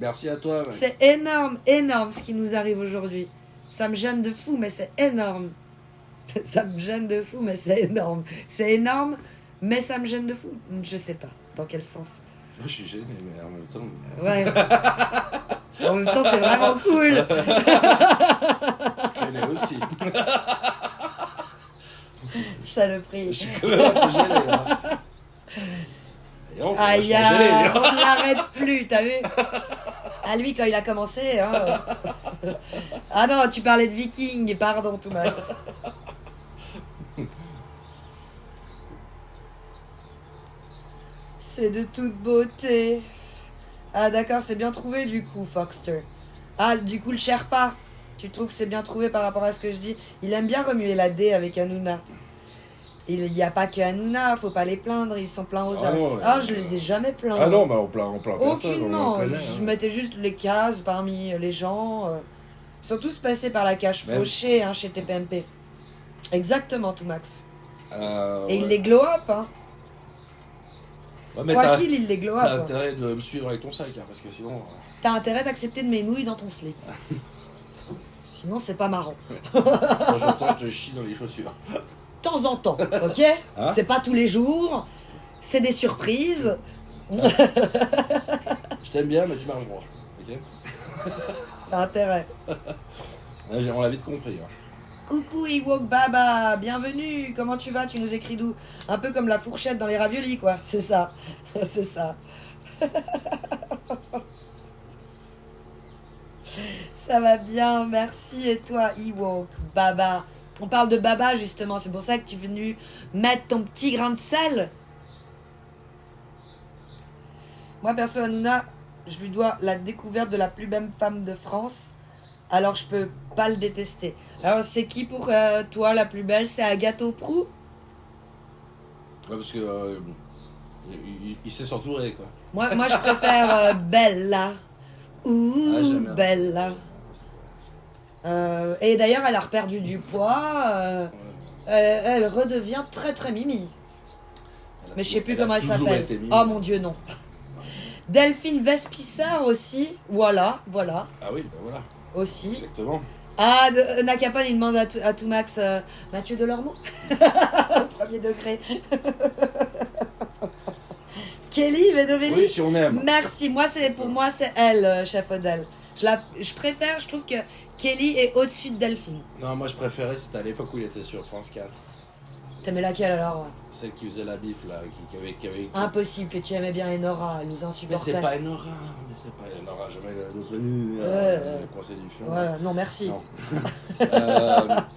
Merci à toi, mec. C'est énorme, énorme ce qui nous arrive aujourd'hui. Ça me gêne de fou, mais c'est énorme. Ça me gêne de fou, mais c'est énorme. C'est énorme, mais ça me gêne de fou. Je sais pas dans quel sens. Je suis gêné, mais en même temps. Ouais. En même temps, c'est vraiment cool. Je connais aussi. Saloperie. Je suis quand même un peu gêné. Hein. Et on, Aïe, vachement gêné, hein. on ne l'arrête plus, t'as vu? À lui, quand il a commencé. Hein. Ah non, tu parlais de Viking, pardon, Thomas. C'est de toute beauté. Ah d'accord, c'est bien trouvé du coup, Foxter. Ah, du coup, le Sherpa. Tu trouves que c'est bien trouvé par rapport à ce que je dis? Il aime bien remuer la D avec Hanouna. Il n'y a pas que Hanouna, faut pas les plaindre, ils sont pleins aux as. Ah non, Ah, ouais. je les ai jamais plaints. Ah non, bah on plaint personne. Aucunement. on connaît, Je hein. mettais juste les cases parmi les gens. Ils sont tous passés par la cage Même- fauchée hein, chez TPMP. Exactement, tout Max. Et Ouais. il les glow up. Hein. Ouais, mais Quoi t'as qu'il, il les glow t'as up. intérêt de me suivre avec ton sac, hein, parce que sinon. T'as intérêt d'accepter de mes nouilles dans ton slip. Sinon, c'est pas marrant. Quand j'entends, je te chie dans les chaussures. De temps en temps, ok? Hein C'est pas tous les jours. C'est des surprises. Je t'aime bien, mais tu marches droit. Ok. T'as intérêt. On l'a vite compris. Hein. Coucou Ewok Baba, bienvenue, comment tu vas? Tu nous écris d'où? Un peu comme la fourchette dans les raviolis quoi, c'est ça, c'est ça. Ça va bien, merci, et toi Ewok Baba? On parle de Baba justement, c'est pour ça que tu es venu mettre ton petit grain de sel. Moi perso Hanouna, je lui dois la découverte de la plus belle femme de France. Alors je peux pas le détester. Alors c'est qui pour toi la plus belle? C'est Agathe Prou? Ouais, parce que. Il sait s'entourer, quoi. Moi je préfère Bella. Ouh, Ah, j'aime bien. Bella. Et d'ailleurs elle a reperdu du poids. Elle redevient très très mimi. Mais je sais plus comment elle s'appelle. Oh mon dieu non. Delphine Vespissard aussi. Voilà. Ah oui, ben voilà. Aussi. Exactement. Ah, Nakapan, il demande à tout Max Mathieu Delormeau. Premier degré. Kelly Vedovelli. Oui, si on aime. Merci, pour moi c'est elle, chef Odell. Je préfère, je trouve que Kelly est au-dessus de Delphine. Non, moi je préférais, c'était à l'époque où il était sur France 4. T'aimais laquelle alors? Celle qui faisait la bif là, qui avait... Impossible que tu aimais bien Enora, elle nous Mais insupportait. c'est pas Enora, jamais notre conseil du film. Voilà, non merci.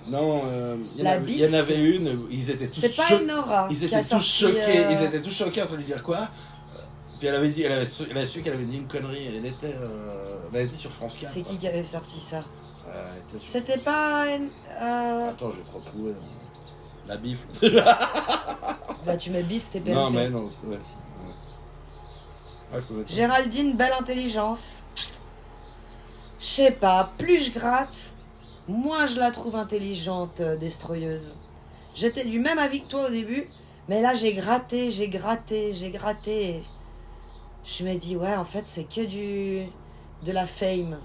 Non, il La y en avait une, ils étaient tous C'est pas choqués. Enora. Ils qui étaient a tous sorti, choqués, ils étaient tous choqués en train de lui dire quoi. Puis elle avait su qu'elle avait dit une connerie, elle était sur France 4. C'est qui avait sorti ça? Elle était sur C'était France pas. 4. Attends, je vais te retrouver. La bif. Bah tu mets bif, t'es Non, PMP. mais non. Ouais. Ouais, je peux mettre ça. Géraldine, belle intelligence. Je sais pas, plus je gratte, moins je la trouve intelligente, destroyeuse. J'étais du même avis que toi au début, mais là j'ai gratté. Je me dis, ouais, en fait, c'est que de la fame.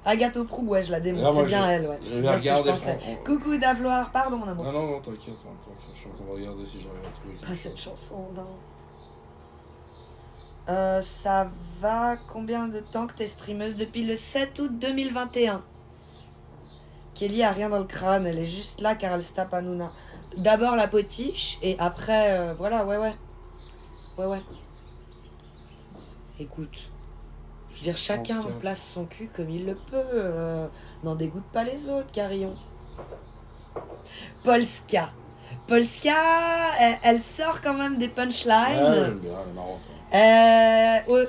Agathe Proux, ouais, je la démonte, Ah, moi, c'est bien je- elle, ouais. je C'est vais bien ce que je regarder, pensais. on- Coucou Davloir, pardon mon amour. Non, t'inquiète, je suis en train de regarder si j'arrive à trouver. Pas cette chanson, non. Ça va combien de temps que t'es streameuse? Depuis le 7 août 2021. Kelly a rien dans le crâne, elle est juste là car elle se tape à Nouna. D'abord la potiche et après, voilà, ouais. Écoute, je veux dire, chacun pense que- place son cul comme il le peut. N'en dégoûte pas les autres, Carillon. Polska, elle sort quand même des punchlines. Ouais, j'aime bien, elle est marrante.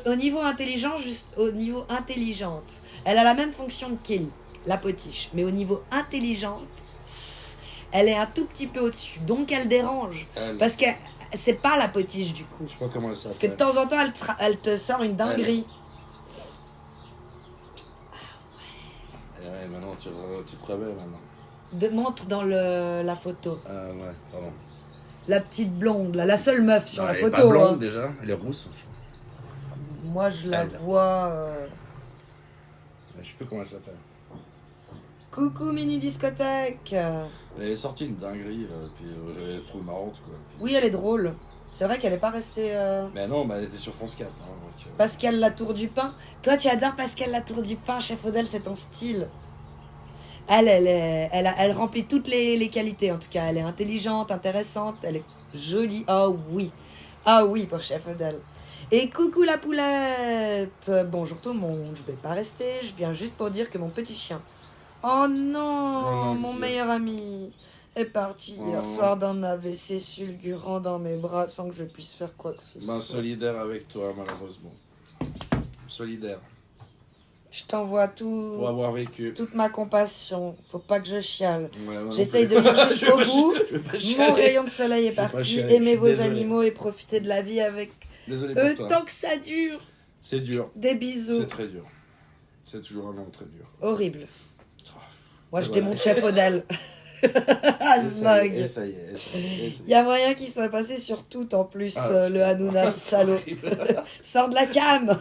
Au niveau intelligent, juste au niveau intelligente, elle a la même fonction que Kelly, la potiche, mais au niveau intelligente, elle est un tout petit peu au-dessus, donc elle dérange. Elle, Parce que c'est pas la potiche du coup. je sais pas comment elle Parce que de s'appelle. temps en temps, elle te sort une dinguerie. Ouais, maintenant tu te réveilles maintenant. Montre dans la photo. Ouais, pardon. La petite blonde, là, la seule meuf sur Non, la elle est photo. pas blonde hein. déjà, elle est rousse. Moi, je la Elle. vois. Je sais plus comment elle s'appelle. Coucou mini discothèque. Elle est sortie une dinguerie, puis j'avais trouvé marrante quoi. Puis- Oui, elle est drôle. C'est vrai qu'elle est pas restée. Mais non, elle était sur France 4. Hein, donc, Pascal Latour du Pain. Toi, tu adores Pascal Latour du Pain, chef Odell, c'est ton style. Elle remplit toutes les qualités, en tout cas. Elle est intelligente, intéressante, elle est jolie. Ah oui, pour chef Odell. Et coucou la poulette. Bonjour tout le monde, je vais pas rester, je viens juste pour dire que mon petit chien. Oh non, mon Dieu. meilleur ami est parti hier soir d'un AVC fulgurant dans mes bras sans que je puisse faire quoi que ce soit. solidaire avec toi, malheureusement. Solidaire. Je t'envoie tout. Pour avoir vécu. Toute ma compassion, faut pas que je chiale. Ouais, moi non J'essaye plus. de lire jusqu'au Je vais pas- bout. je vais pas Mon chialer. rayon de soleil est Je vais pas parti. chialer, je Aimez suis vos désolé. animaux et profitez de la vie avec Désolé eux pour toi. tant que ça dure. C'est dur. Des bisous. C'est très dur. C'est toujours un moment très dur. Horrible. Moi, je Voilà. démonte chef Odell. Et ça y Asmog. est, et ça y est. Il y a moyen qu'il soit passé sur tout en plus, Ah, le Hanouna C'est salaud. horrible. Sors de la cam.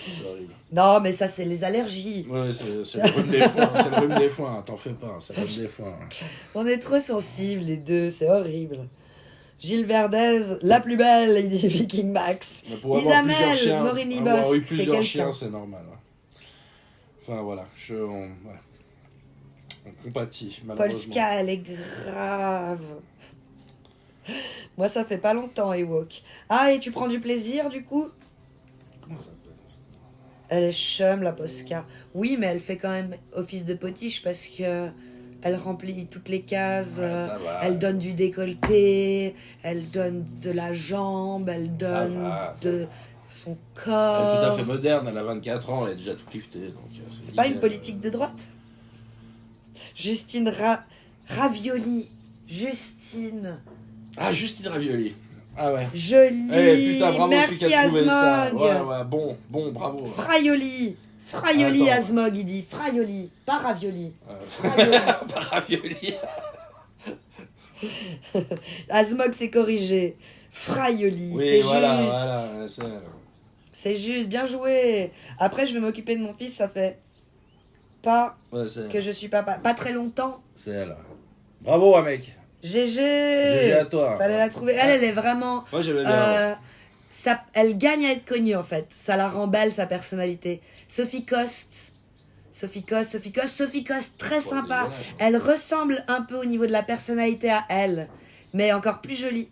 C'est horrible. Non, mais ça, c'est les allergies. Ouais, c'est le rhume des foins. C'est le rhume des foins. T'en fais pas. C'est le rhume des foins. On est trop sensibles, les deux. C'est horrible. Gilles Verdez, la plus belle, il dit Viking Max. Mais pour avoir plusieurs Isabelle, chiens, Morini avoir Boss, eu c'est plusieurs quelqu'un. chiens, c'est normal. hein. Enfin voilà, on compatit malheureusement. Polska, elle est grave. Moi, ça fait pas longtemps, Ewok. Ah, et tu prends du plaisir, du coup? Comment ça s'appelle? Elle est chum, la Polska. Oui, mais elle fait quand même office de potiche parce que elle remplit toutes les cases. Ouais, ça va. Elle donne du décolleté, elle donne de la jambe, elle donne va, de son Elle est corps. tout à fait moderne, elle a 24 ans, elle est déjà toute liftée. C'est pas une politique de droite? Justine Ravioli. Justine. Ah, Justine Ravioli. Ah ouais. Jolie. Eh putain, bravo celui qui Merci a trouvé ça. Asmog. Ouais, bon, bravo. Fraioli. Fraioli Attends. Asmog, il dit. Fraioli. Pas ravioli. Euh, Fraioli. Pas Ravioli. Asmog s'est corrigé. Fraioli. Oui, c'est voilà, juste. voilà, c'est elle. C'est juste. Bien joué. Après, je vais m'occuper de mon fils. Ça fait pas Ouais, c'est que je suis papa. Pas très longtemps. C'est elle. Bravo, mec. GG. GG à toi. Fallait la trouver. Elle est vraiment... Moi, j'aimais bien. Elle gagne à être connue, en fait. Ça la rend belle, sa personnalité. Sophie Coste, très sympa. dégueulasse, hein. Elle ressemble un peu au niveau de la personnalité à elle, mais encore plus jolie.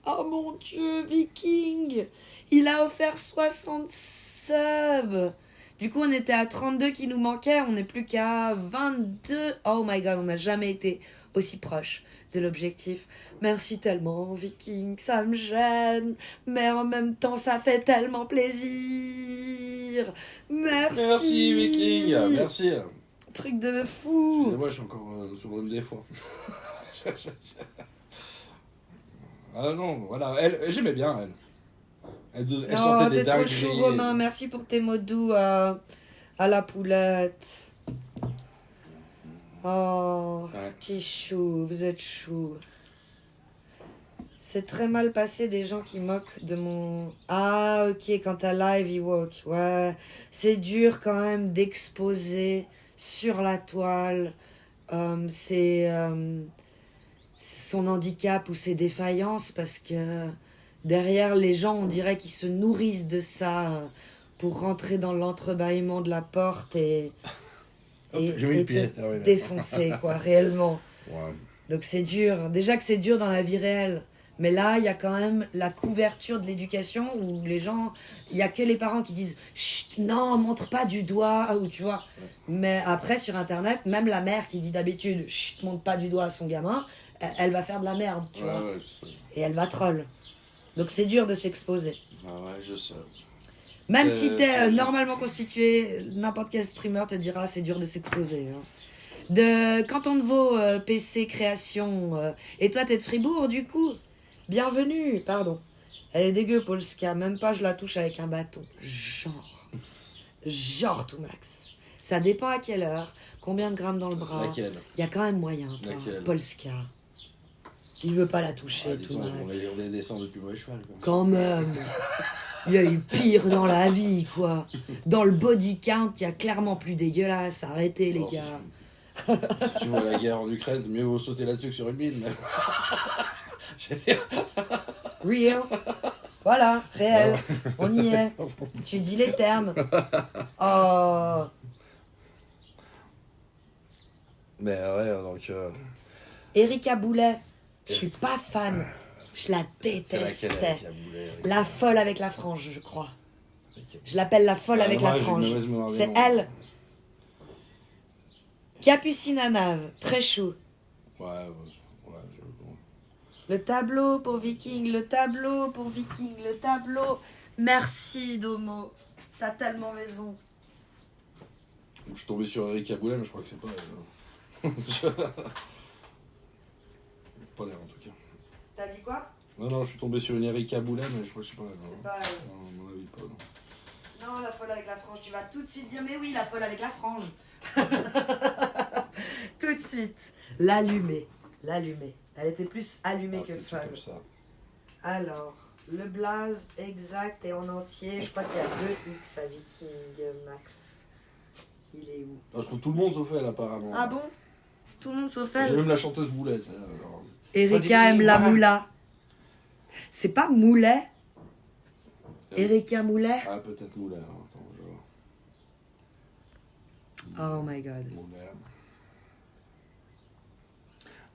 Oh mon Dieu, Viking! Il a offert 60 subs. Du coup, on était à 32 qui nous manquaient, on n'est plus qu'à 22. Oh my god, on n'a jamais été aussi proche de l'objectif. Merci tellement, Viking, ça me gêne, mais en même temps, ça fait tellement plaisir. Merci. Merci, Viking. Merci. Truc de fou. Moi, je suis encore sous le rhume des fois. Ah non, voilà. J'aimais bien, elle. Elle Oh, sortait des t'es trop dingueries. chou, Romain. Merci pour tes mots doux à la poulette. Oh, Ouais. petit chou, vous êtes chou. C'est très mal passé des gens qui moquent de mon... Ah, ok, quand t'as live, Ewok. Ouais, c'est dur quand même d'exposer sur la toile son handicap ou ses défaillances parce que derrière les gens, on dirait qu'ils se nourrissent de ça pour rentrer dans l'entrebâillement de la porte et J'ai mis le pied. te défoncer, quoi, réellement. Ouais. Donc c'est dur. Déjà que c'est dur dans la vie réelle. Mais là, il y a quand même la couverture de l'éducation où les gens... Il n'y a que les parents qui disent « Chut, non, montre pas du doigt » ou tu vois. Mais après, sur Internet, même la mère qui dit d'habitude « Chut, montre pas du doigt à son gamin », elle va faire de la merde, tu vois. Ouais, je sais. Et elle va troll. Donc c'est dur de s'exposer. Ah ouais, je sais. Même C'est- si t'es c'est- normalement constitué, n'importe quel streamer te dira c'est dur de s'exposer. Hein. De Canton de Vaud, PC Création. Et toi, t'es de Fribourg, du coup. Bienvenue, pardon. Elle est dégueu, Polska. Même pas je la touche avec un bâton. Genre tout max. Ça dépend à quelle heure, combien de grammes dans le bras. Laquelle? Il y a quand même moyen, quoi. Laquelle? Polska. Il veut pas la toucher, Ah, tout disons, max. on est descendu depuis mauvais cheval. Quoi. Quand même. Il y a eu pire dans la vie, quoi. Dans le body count, il y a clairement plus dégueulasse. Arrêtez, les Non, gars. Si tu vois la guerre en Ukraine, mieux vaut sauter là-dessus que sur une mine. Real. Voilà, réel. On y est. Tu dis les termes. Oh. Mais ouais, donc. Erika Boulet. Je suis pas fan. Je la C'est détestais. laquelle qui a boulé, La folle avec la frange, je crois. Je l'appelle la folle avec la frange. C'est elle. Capucine à Nave. Très chou. Ouais, Le tableau pour Viking, le tableau pour Viking, le tableau. Merci Domo, t'as tellement raison. je suis tombé sur Eric Aboulet, mais je crois que c'est pas elle. Pas l'air en tout cas. T'as dit quoi? Non, je suis tombé sur une Erika Boulet, mais je crois que c'est pas elle. C'est pas elle. Non, à mon avis, pas. Non. Non, la folle avec la frange, tu vas tout de suite dire mais oui, la folle avec la frange. Tout de suite. L'allumer. Elle était plus allumée que peut-être c'est folle. comme ça. Alors, le blaze exact et en entier, je crois qu'il y a 2X à Viking Max. Il est où? Ah, je trouve tout le monde sauf elle apparemment. Ah bon? Tout le monde sauf J'ai elle. même la chanteuse Boulet, ça. Alors... Erika aime la moula. C'est pas Moulet? Oui. Erika Moulet? Ah, peut-être Moulet. Hein. Attends, je vois. Oh my god. Moulet.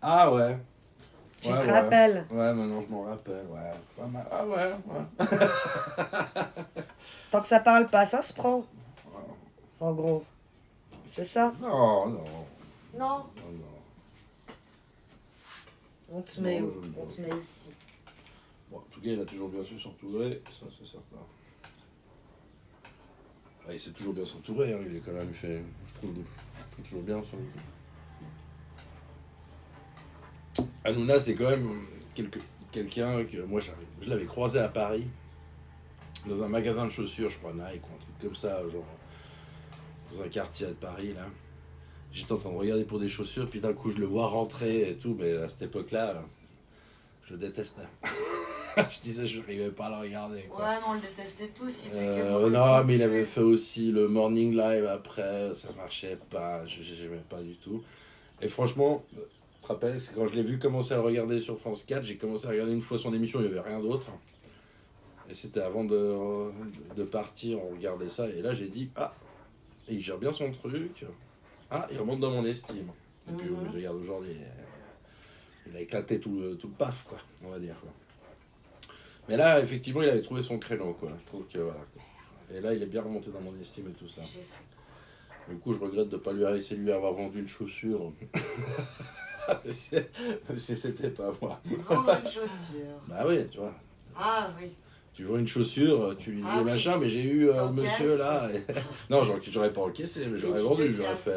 Ah ouais. Tu te rappelles? Ouais, maintenant je m'en rappelle, ouais. Pas mal. Ah ouais. Tant que ça parle pas, ça se prend. En gros. C'est ça? Non. Non. On te met Non, où? je ne On vois te met ici. Bon, en tout cas, il a toujours bien su s'entourer, ça c'est certain. Ah, il sait toujours bien s'entourer, hein. Il est quand même fait, je trouve toujours bien son équipe. Hanouna, c'est quand même quelqu'un que moi je l'avais croisé à Paris, dans un magasin de chaussures, je crois, Nike ou un truc comme ça, genre dans un quartier de Paris là. J'étais en train de regarder pour des chaussures, puis d'un coup je le vois rentrer et tout, mais à cette époque-là, je le détestais. Je disais, je n'arrivais pas à le regarder. Quoi. Ouais, mais on le détestait tous. Il Non, mais il avait fait aussi le morning live après, ça marchait pas, j'aimais pas du tout. Et franchement, Tu te rappelles, c'est quand je l'ai vu commencer à le regarder sur France 4, j'ai commencé à regarder une fois son émission, il n'y avait rien d'autre. Et c'était avant de partir, on regardait ça, et là j'ai dit, ah, il gère bien son truc, ah, il remonte dans mon estime. Et puis je regarde aujourd'hui, il a éclaté tout le paf, quoi, on va dire. Quoi. Mais là, effectivement, il avait trouvé son créneau, quoi. Je trouve que voilà. Et là, il est bien remonté dans mon estime et tout ça. Du coup, je regrette de ne pas lui avoir vendu une chaussure. Si c'était pas moi. Vendre une chaussure. Bah oui, tu vois. Ah oui. Tu vends une chaussure, tu lui dis Ah oui. machin, mais j'ai eu T'encaisses. monsieur là. Et... non, j'aurais pas encaissé, mais j'aurais tu vendu. décasses.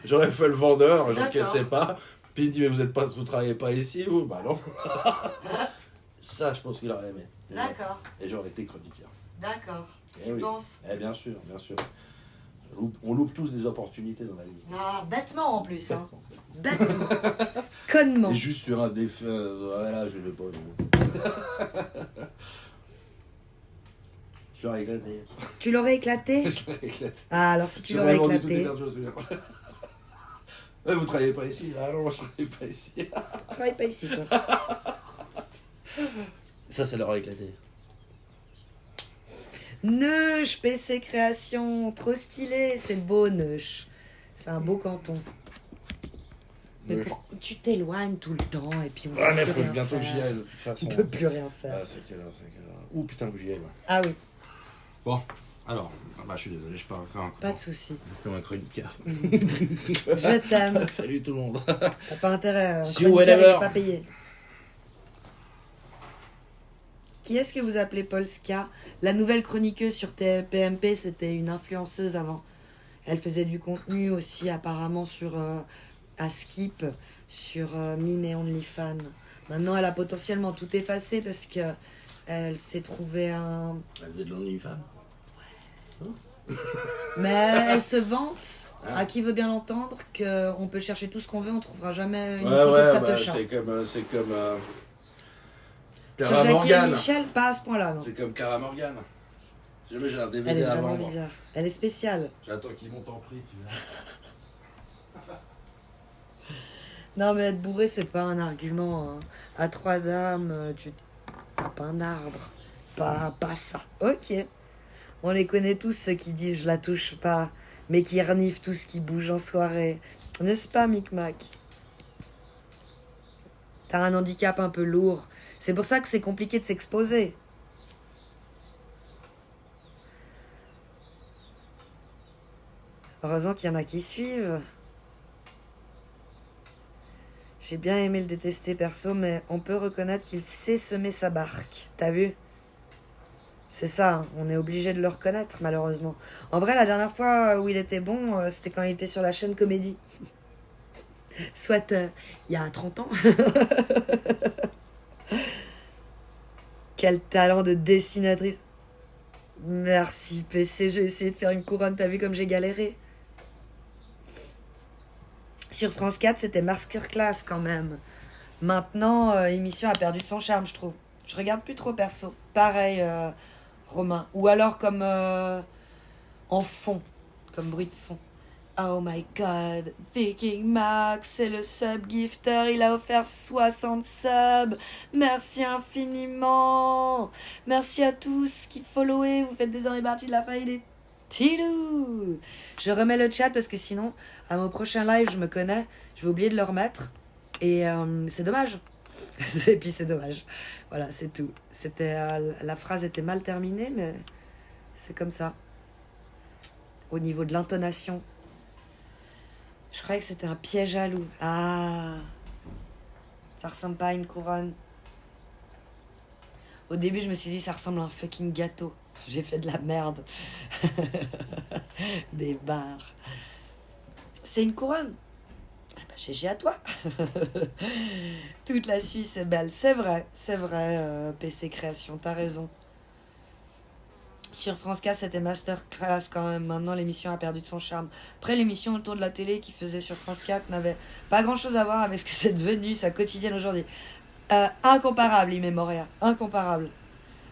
J'aurais fait le vendeur, j'encaissais D'accord. pas. Puis il dit, mais vous travaillez pas ici, vous? Bah non. Ça, je pense qu'il aurait aimé. D'accord. Et j'aurais été chroniqueur. D'accord. Eh Tu oui. penses? Eh bien sûr, bien sûr. On loupe tous des opportunités dans la vie. Ah, bêtement en plus, hein. Bêtement. Connement. Et juste sur un défi, voilà, je vais pas. Je l'aurais éclaté. Tu l'aurais éclaté? Je l'aurais éclaté. Ah, alors si tu J'aurais l'aurais vendu toutes les éclaté. cartes de chaussures. Ouais, vous travaillez pas ici? Ah non, moi je travaille pas ici. Je travaille pas ici, toi. Ça l'aurait éclaté. Neuch, PC Création, trop stylé, c'est beau Neuch. C'est un beau canton. Mais Neuch. tu t'éloignes tout le temps et puis on Ah peut mais plus faut rien bientôt que faire. j'y aille de toute façon. Tu peux plus rien Ah, faire. c'est quelle heure? Ouh putain que j'y aille. Moi. Ah oui, Bon, alors, je suis désolé, je parle encore pas de souci. comme un chroniqueur. Je t'aime. Salut tout le monde. T'as pas intérêt. See you chroniqueur, il est whenever. pas payé. Qui est-ce que vous appelez Polska? La nouvelle chroniqueuse sur PMP, c'était une influenceuse avant. Elle faisait du contenu aussi apparemment sur à Skip, sur Mime et OnlyFans. Maintenant, elle a potentiellement tout effacé parce que elle s'est trouvée un... Elle faisait de l'OnlyFans. Mais elle se vante, Ah. à qui veut bien l'entendre, qu'on peut chercher tout ce qu'on veut, on trouvera jamais une Ouais, photo de ouais, Satoshi. c'est comme Sur Cara Jackie et Morgan. Michel, pas à ce point-là, non. C'est comme Cara Morgan. Jamais j'ai un Elle DVD est à vraiment vendre. bizarre. Elle est spéciale. J'attends qu'il monte en prix, tu vois. Non, mais être bourré, c'est pas un argument. Hein. À trois dames, tu tapes un arbre. Pas ça. Ok. On les connaît tous, ceux qui disent je la touche pas, mais qui reniflent tout ce qui bouge en soirée. N'est-ce pas, Micmac? T'as un handicap un peu lourd. C'est pour ça que c'est compliqué de s'exposer. Heureusement qu'il y en a qui suivent. J'ai bien aimé le détester perso, mais on peut reconnaître qu'il sait semer sa barque. T'as vu? C'est ça, hein, on est obligé de le reconnaître, malheureusement. En vrai, la dernière fois où il était bon, c'était quand il était sur la chaîne Comédie. Soit il y a 30 ans. Quel talent de dessinatrice. Merci PC, j'ai essayé de faire une couronne, t'as vu comme j'ai galéré? Sur France 4, c'était Masterclass quand même. Maintenant, l'émission a perdu de son charme, je trouve. Je regarde plus trop perso. Pareil, Romain. Ou alors comme en fond, comme bruit de fond. Oh my god, Viking Max, c'est le sub gifter, il a offert 60 subs. Merci infiniment. Merci à tous qui followez, vous faites désormais partie de la famille des Tilou. Je remets le chat parce que sinon, à mon prochain live, je me connais, je vais oublier de le remettre. Et c'est dommage. Et puis c'est dommage. Voilà, c'est tout. C'était la phrase était mal terminée, mais c'est comme ça. Au niveau de l'intonation. Je croyais que c'était un piège à loup. Ah, ça ressemble pas à une couronne. Au début, je me suis dit, ça ressemble à un fucking gâteau. J'ai fait de la merde. Des barres. C'est une couronne. Ah bah, GG à toi. Toute la Suisse est belle. C'est vrai, PC Création, t'as raison. Sur France 4, c'était Masterclass quand même. Maintenant, l'émission a perdu de son charme. Après, l'émission autour de la télé qu'il faisait sur France 4 n'avait pas grand-chose à voir avec ce que c'est devenu, sa quotidienne aujourd'hui. Incomparable, Immemoria. Incomparable.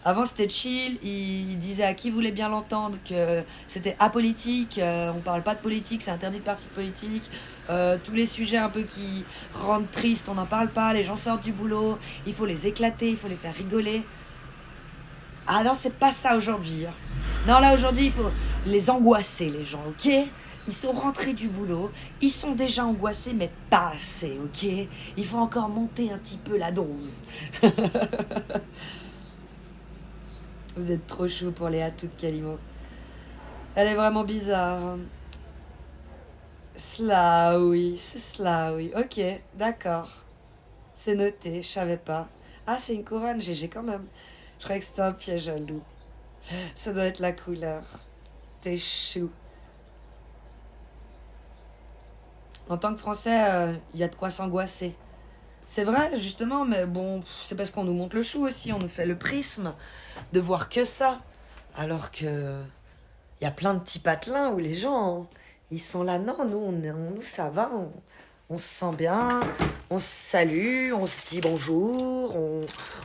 Avant, c'était chill. Il disait à qui voulait bien l'entendre que c'était apolitique. On parle pas de politique, c'est interdit de parti de politique. Tous les sujets un peu qui rendent triste, on n'en parle pas. Les gens sortent du boulot, il faut les éclater, il faut les faire rigoler. Ah non, c'est pas ça aujourd'hui. Hein. Non, là, aujourd'hui, il faut les angoisser, les gens, ok? Ils sont rentrés du boulot, ils sont déjà angoissés, mais pas assez, ok? Il faut encore monter un petit peu la dose. Vous êtes trop chou pour Léa toute Calimo. Elle est vraiment bizarre. Slaoui, c'est Slaoui. Ok, d'accord. C'est noté, je savais pas. Ah, c'est une couronne, GG quand même. Je croyais que c'était un piège à loup. Ça doit être la couleur. T'es chou. En tant que Français, il y a de quoi s'angoisser. C'est vrai, justement, mais bon, c'est parce qu'on nous montre le chou aussi. On nous fait le prisme de voir que ça. Alors que il y a plein de petits patelins où les gens, ils sont là. Non, nous ça va. On se sent bien, on se salue, on se dit bonjour,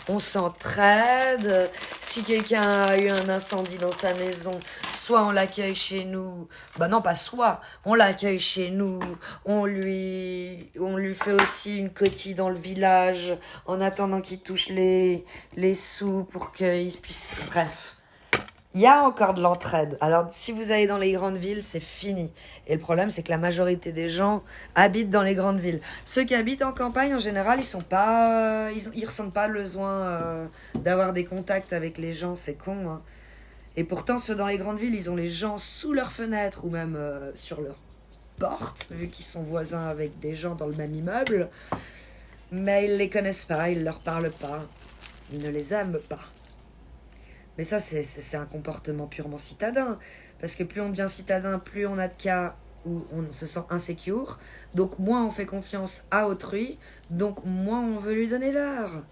on s'entraide. Si quelqu'un a eu un incendie dans sa maison, soit on l'accueille chez nous, bah non pas soit, on l'accueille chez nous, on lui fait aussi une coquille dans le village en attendant qu'il touche les sous pour qu'il puisse... Bref. Il y a encore de l'entraide. Alors, si vous allez dans les grandes villes, c'est fini. Et le problème, c'est que la majorité des gens habitent dans les grandes villes. Ceux qui habitent en campagne, en général, ils ressentent pas le besoin d'avoir des contacts avec les gens. C'est con, hein. Et pourtant, ceux dans les grandes villes, ils ont les gens sous leurs fenêtres ou même sur leur porte, vu qu'ils sont voisins avec des gens dans le même immeuble. Mais ils les connaissent pas, ils leur parlent pas. Ils ne les aiment pas. Mais ça, c'est un comportement purement citadin. Parce que plus on devient citadin, plus on a de cas où on se sent insécure. Donc moins on fait confiance à autrui. Donc moins on veut lui donner l'heure.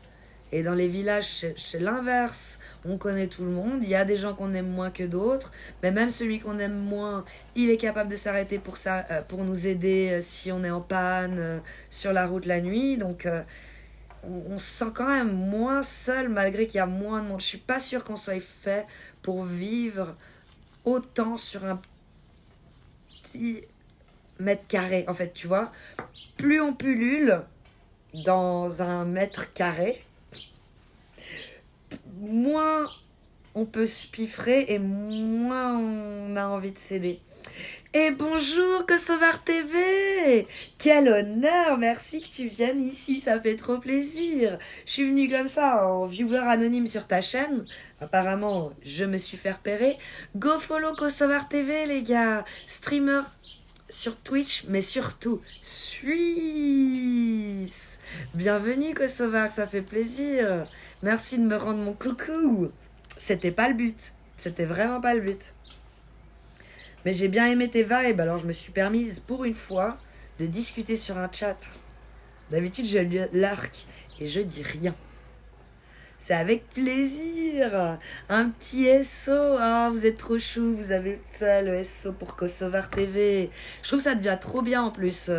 Et dans les villages, c'est l'inverse. On connaît tout le monde. Il y a des gens qu'on aime moins que d'autres. Mais même celui qu'on aime moins, il est capable de s'arrêter pour nous aider si on est en panne sur la route la nuit. Donc... on se sent quand même moins seul malgré qu'il y a moins de monde. Je suis pas sûre qu'on soit fait pour vivre autant sur un petit mètre carré. En fait, tu vois, plus on pullule dans un mètre carré, moins on peut se piffrer et moins on a envie de céder. Et bonjour Kosovar TV! Quel honneur! Merci que tu viennes ici, ça fait trop plaisir. Je suis venue comme ça en viewer anonyme sur ta chaîne. Apparemment, je me suis fait repérer. Go follow Kosovar TV les gars! Streamer sur Twitch, mais surtout Suisse! Bienvenue Kosovar, ça fait plaisir. Merci de me rendre mon coucou. C'était pas le but. C'était vraiment pas le but. Mais j'ai bien aimé tes vibes, alors je me suis permise, pour une fois, de discuter sur un chat. D'habitude, je larque et je dis rien. C'est avec plaisir. Un petit SO. Ah, vous êtes trop chou, vous avez fait le SO pour Kosovar TV. Je trouve que ça devient trop bien en plus.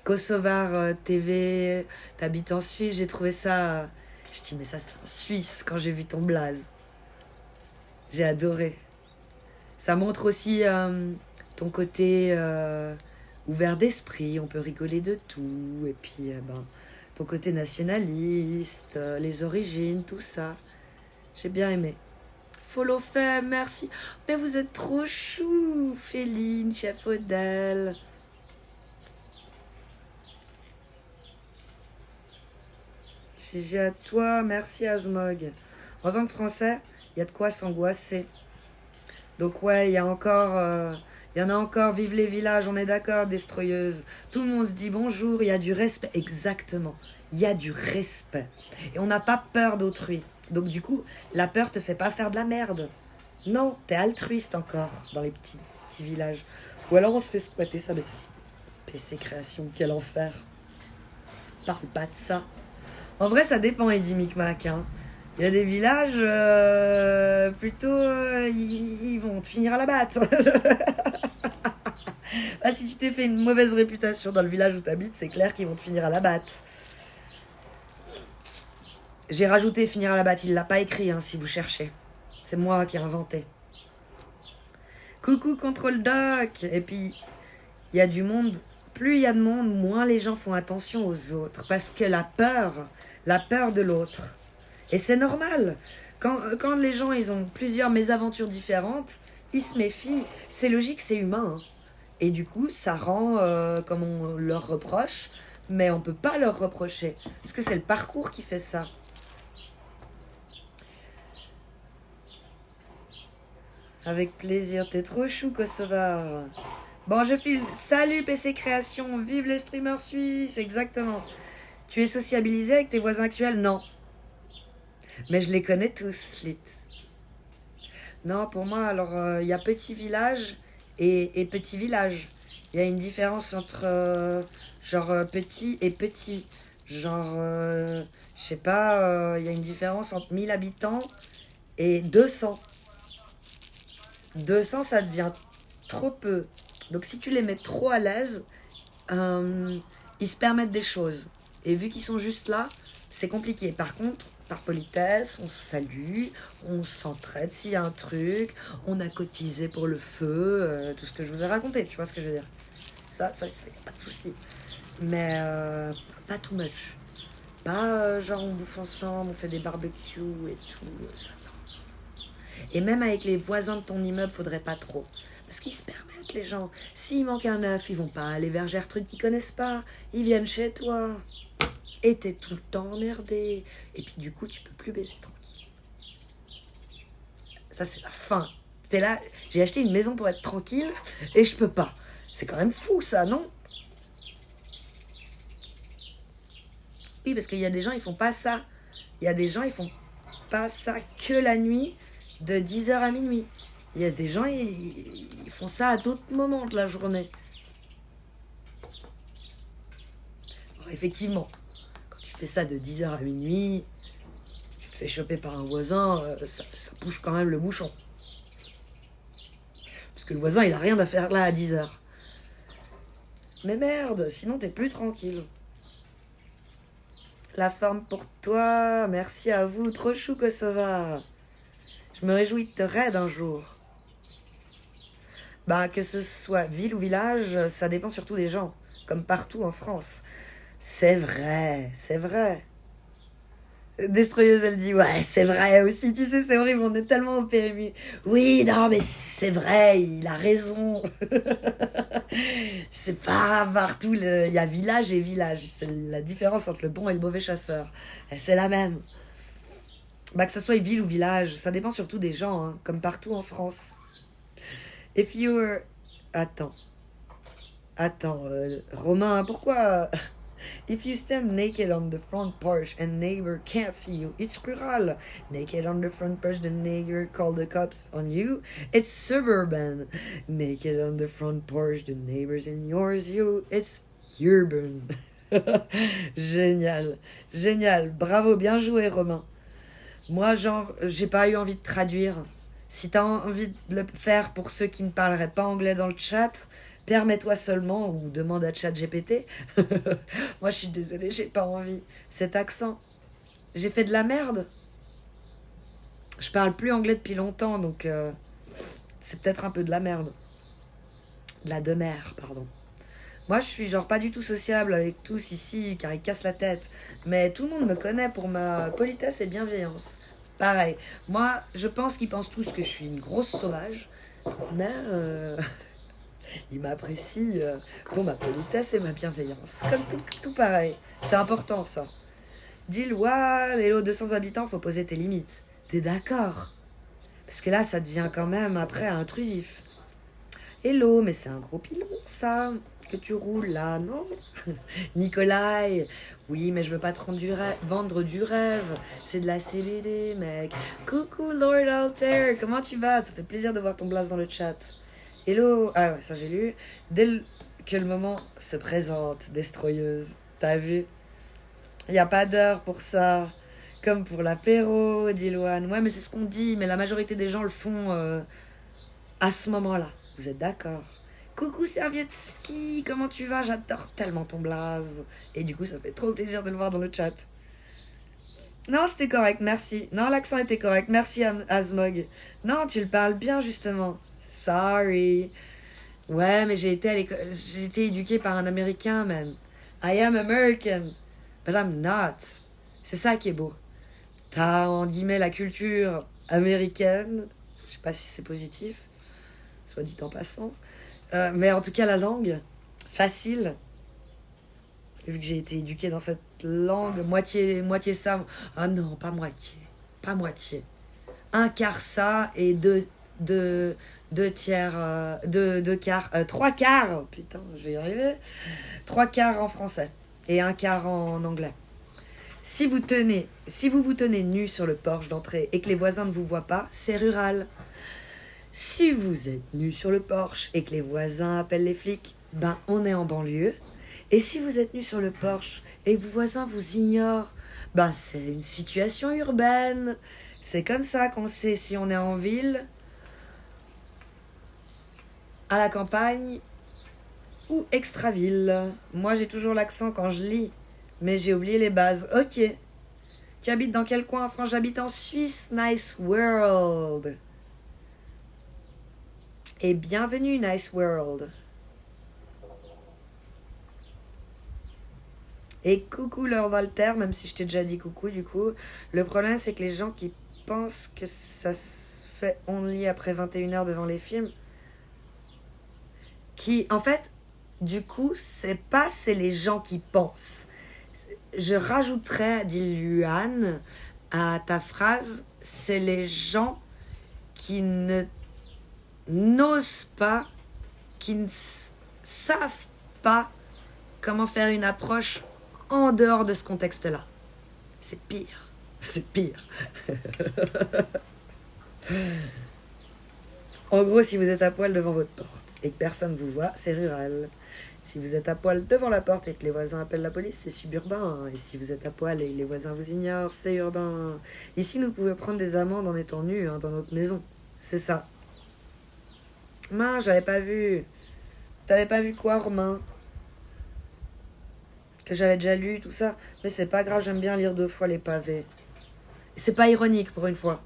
Kosovar TV, t'habites en Suisse, j'ai trouvé ça... Je dis, mais ça c'est en Suisse quand j'ai vu ton blaze. J'ai adoré. Ça montre aussi ton côté ouvert d'esprit, on peut rigoler de tout. Et puis, ton côté nationaliste, les origines, tout ça. J'ai bien aimé. Follow Femme, merci. Mais vous êtes trop chou, Féline, chef Odell. GG à toi, merci Azmog. En tant que Français, il y a de quoi s'angoisser. Donc ouais, il y en a encore, vive les villages, on est d'accord, destroyeuse. Tout le monde se dit bonjour, il y a du respect. Exactement, il y a du respect. Et on n'a pas peur d'autrui. Donc du coup, la peur te fait pas faire de la merde. Non, t'es altruiste encore dans les petits villages. Ou alors on se fait squatter ça avec PC Création, quel enfer. Parle pas de ça. En vrai, ça dépend, Eddie Micmac, hein. Il y a des villages, plutôt, ils vont te finir à la batte. Ah, si tu t'es fait une mauvaise réputation dans le village où tu habites, c'est clair qu'ils vont te finir à la batte. J'ai rajouté finir à la batte, il l'a pas écrit, hein, si vous cherchez. C'est moi qui ai inventé. Coucou Control Doc. Et puis, il y a du monde. Plus il y a de monde, moins les gens font attention aux autres. Parce que la peur de l'autre. Et c'est normal. Quand les gens ils ont plusieurs mésaventures différentes, ils se méfient. C'est logique, c'est humain. Hein. Et du coup, ça rend comme on leur reproche, mais on peut pas leur reprocher. Parce que c'est le parcours qui fait ça. Avec plaisir, t'es trop chou, Kosovar. Bon, je file. Salut PC Création, vive les streamers suisses, exactement. Tu es sociabilisé avec tes voisins actuels? Non. Mais je les connais tous, Lit. Non, pour moi, alors, y a petit village et petit village. Il y a une différence entre, petit et petit. Genre, je sais pas, il y a une différence entre 1000 habitants et 200. 200, ça devient trop peu. Donc si tu les mets trop à l'aise, ils se permettent des choses. Et vu qu'ils sont juste là, c'est compliqué. Par contre, par politesse, on se salue, on s'entraide s'il y a un truc, on a cotisé pour le feu, tout ce que je vous ai raconté, tu vois ce que je veux dire. Ça pas de souci. Mais pas too much. Pas genre on bouffe ensemble, on fait des barbecues et tout, ça. Et même avec les voisins de ton immeuble, faudrait pas trop. Parce qu'ils se permettent, les gens. S'il manque un œuf, ils vont pas aller vers Gertrude qu'ils connaissent pas. Ils viennent chez toi. Et t'es tout le temps emmerdé. Et puis du coup, tu peux plus baiser tranquille. Ça, c'est la fin. T'es là, j'ai acheté une maison pour être tranquille et je peux pas. C'est quand même fou, ça, non? Oui, parce qu'il y a des gens, ils font pas ça. Il y a des gens, ils font pas ça que la nuit. De 10h à minuit. Il y a des gens, ils font ça à d'autres moments de la journée. Alors effectivement, quand tu fais ça de 10h à minuit, tu te fais choper par un voisin, ça bouge quand même le bouchon. Parce que le voisin, il a rien à faire là à 10h. Mais merde, sinon t'es plus tranquille. La forme pour toi, merci à vous, trop chou Kosovar. Je me réjouis de te raid un jour. Bah, que ce soit ville ou village, ça dépend surtout des gens, comme partout en France. C'est vrai, c'est vrai. Destroyeuse, elle dit, ouais, c'est vrai aussi, tu sais, c'est horrible, on est tellement au PMU. Oui, non, mais c'est vrai, il a raison. C'est pas partout, il y a village et village. C'est la différence entre le bon et le mauvais chasseur. Et c'est la même. Bah, que ce soit ville ou village, ça dépend surtout des gens, hein, comme partout en France. If you were... Attends, Romain, pourquoi... If you stand naked on the front porch and neighbor can't see you, it's rural. Naked on the front porch, the neighbor call the cops on you, it's suburban. Naked on the front porch, the neighbors in yours, it's urban. Génial, génial, bravo, bien joué Romain. Moi, genre, j'ai pas eu envie de traduire. Si t'as envie de le faire pour ceux qui ne parleraient pas anglais dans le chat, permets-toi seulement ou demande à ChatGPT. Moi, je suis désolée, j'ai pas envie. Cet accent, j'ai fait de la merde. Je parle plus anglais depuis longtemps, donc c'est peut-être un peu de la merde. De la demeure, pardon. Moi, je suis genre pas du tout sociable avec tous ici, car ils cassent la tête. Mais tout le monde me connaît pour ma politesse et bienveillance. Pareil. Moi, je pense qu'ils pensent tous que je suis une grosse sauvage. Mais ils m'apprécient pour ma politesse et ma bienveillance. Comme tout pareil. C'est important, ça. Dis-le, ouais, hello, 200 habitants, faut poser tes limites. T'es d'accord? Parce que là, ça devient quand même, après, intrusif. Hello, mais c'est un gros pilon, ça, que tu roules là, non? Nikolai, oui, mais je veux pas te vendre du rêve. C'est de la CBD, mec. Coucou, Lord Altair, comment tu vas? Ça fait plaisir de voir ton blast dans le chat. Hello, ah ouais, ça j'ai lu. Dès que le moment se présente, destroyeuse, t'as vu? Y a pas d'heure pour ça. Comme pour l'apéro, dit Loane. Ouais, mais c'est ce qu'on dit, mais la majorité des gens le font à ce moment-là. Vous êtes d'accord? Coucou Servietski, comment tu vas? J'adore tellement ton blaze. Et du coup, ça fait trop plaisir de le voir dans le chat. Non, c'était correct, merci. Non, l'accent était correct, merci Asmog. Non, tu le parles bien justement. Sorry. Ouais, mais j'ai été éduquée par un Américain, man. I am American, but I'm not. C'est ça qui est beau. T'as, en guillemets, la culture américaine. Je sais pas si c'est positif, soit dit en passant. Mais en tout cas, la langue, facile. Vu que j'ai été éduquée dans cette langue, moitié ça. Ah non, pas moitié. Pas moitié. Un quart ça et deux tiers. Deux quarts. Trois quarts. Putain, je vais y arriver. Trois quarts en français et un quart en anglais. Si vous vous tenez nu sur le porche d'entrée et que les voisins ne vous voient pas, c'est rural. Si vous êtes nu sur le porche et que les voisins appellent les flics, ben on est en banlieue. Et si vous êtes nu sur le porche et que vos voisins vous ignorent, ben c'est une situation urbaine. C'est comme ça qu'on sait si on est en ville, à la campagne ou extra-ville. Moi j'ai toujours l'accent quand je lis, mais j'ai oublié les bases. Ok. Tu habites dans quel coin en France? J'habite en Suisse. Nice world. Et bienvenue, Nice World. Et coucou Lord Walter, même si je t'ai déjà dit coucou du coup. Le problème c'est que les gens qui pensent que ça se fait only après 21h devant les films, qui en fait, du coup, c'est les gens qui pensent. Je rajouterais, dit Luan, à ta phrase, c'est les gens qui n'osent pas, qui ne savent pas comment faire une approche en dehors de ce contexte-là. C'est pire. C'est pire. En gros, si vous êtes à poil devant votre porte et que personne vous voit, c'est rural. Si vous êtes à poil devant la porte et que les voisins appellent la police, c'est suburbain. Et si vous êtes à poil et que les voisins vous ignorent, c'est urbain. Ici, nous pouvons prendre des amendes en étant nus dans notre maison. C'est ça. Mince, j'avais pas vu. T'avais pas vu quoi, Romain? Que j'avais déjà lu, tout ça. Mais c'est pas grave, j'aime bien lire 2 fois les pavés. C'est pas ironique, pour une fois.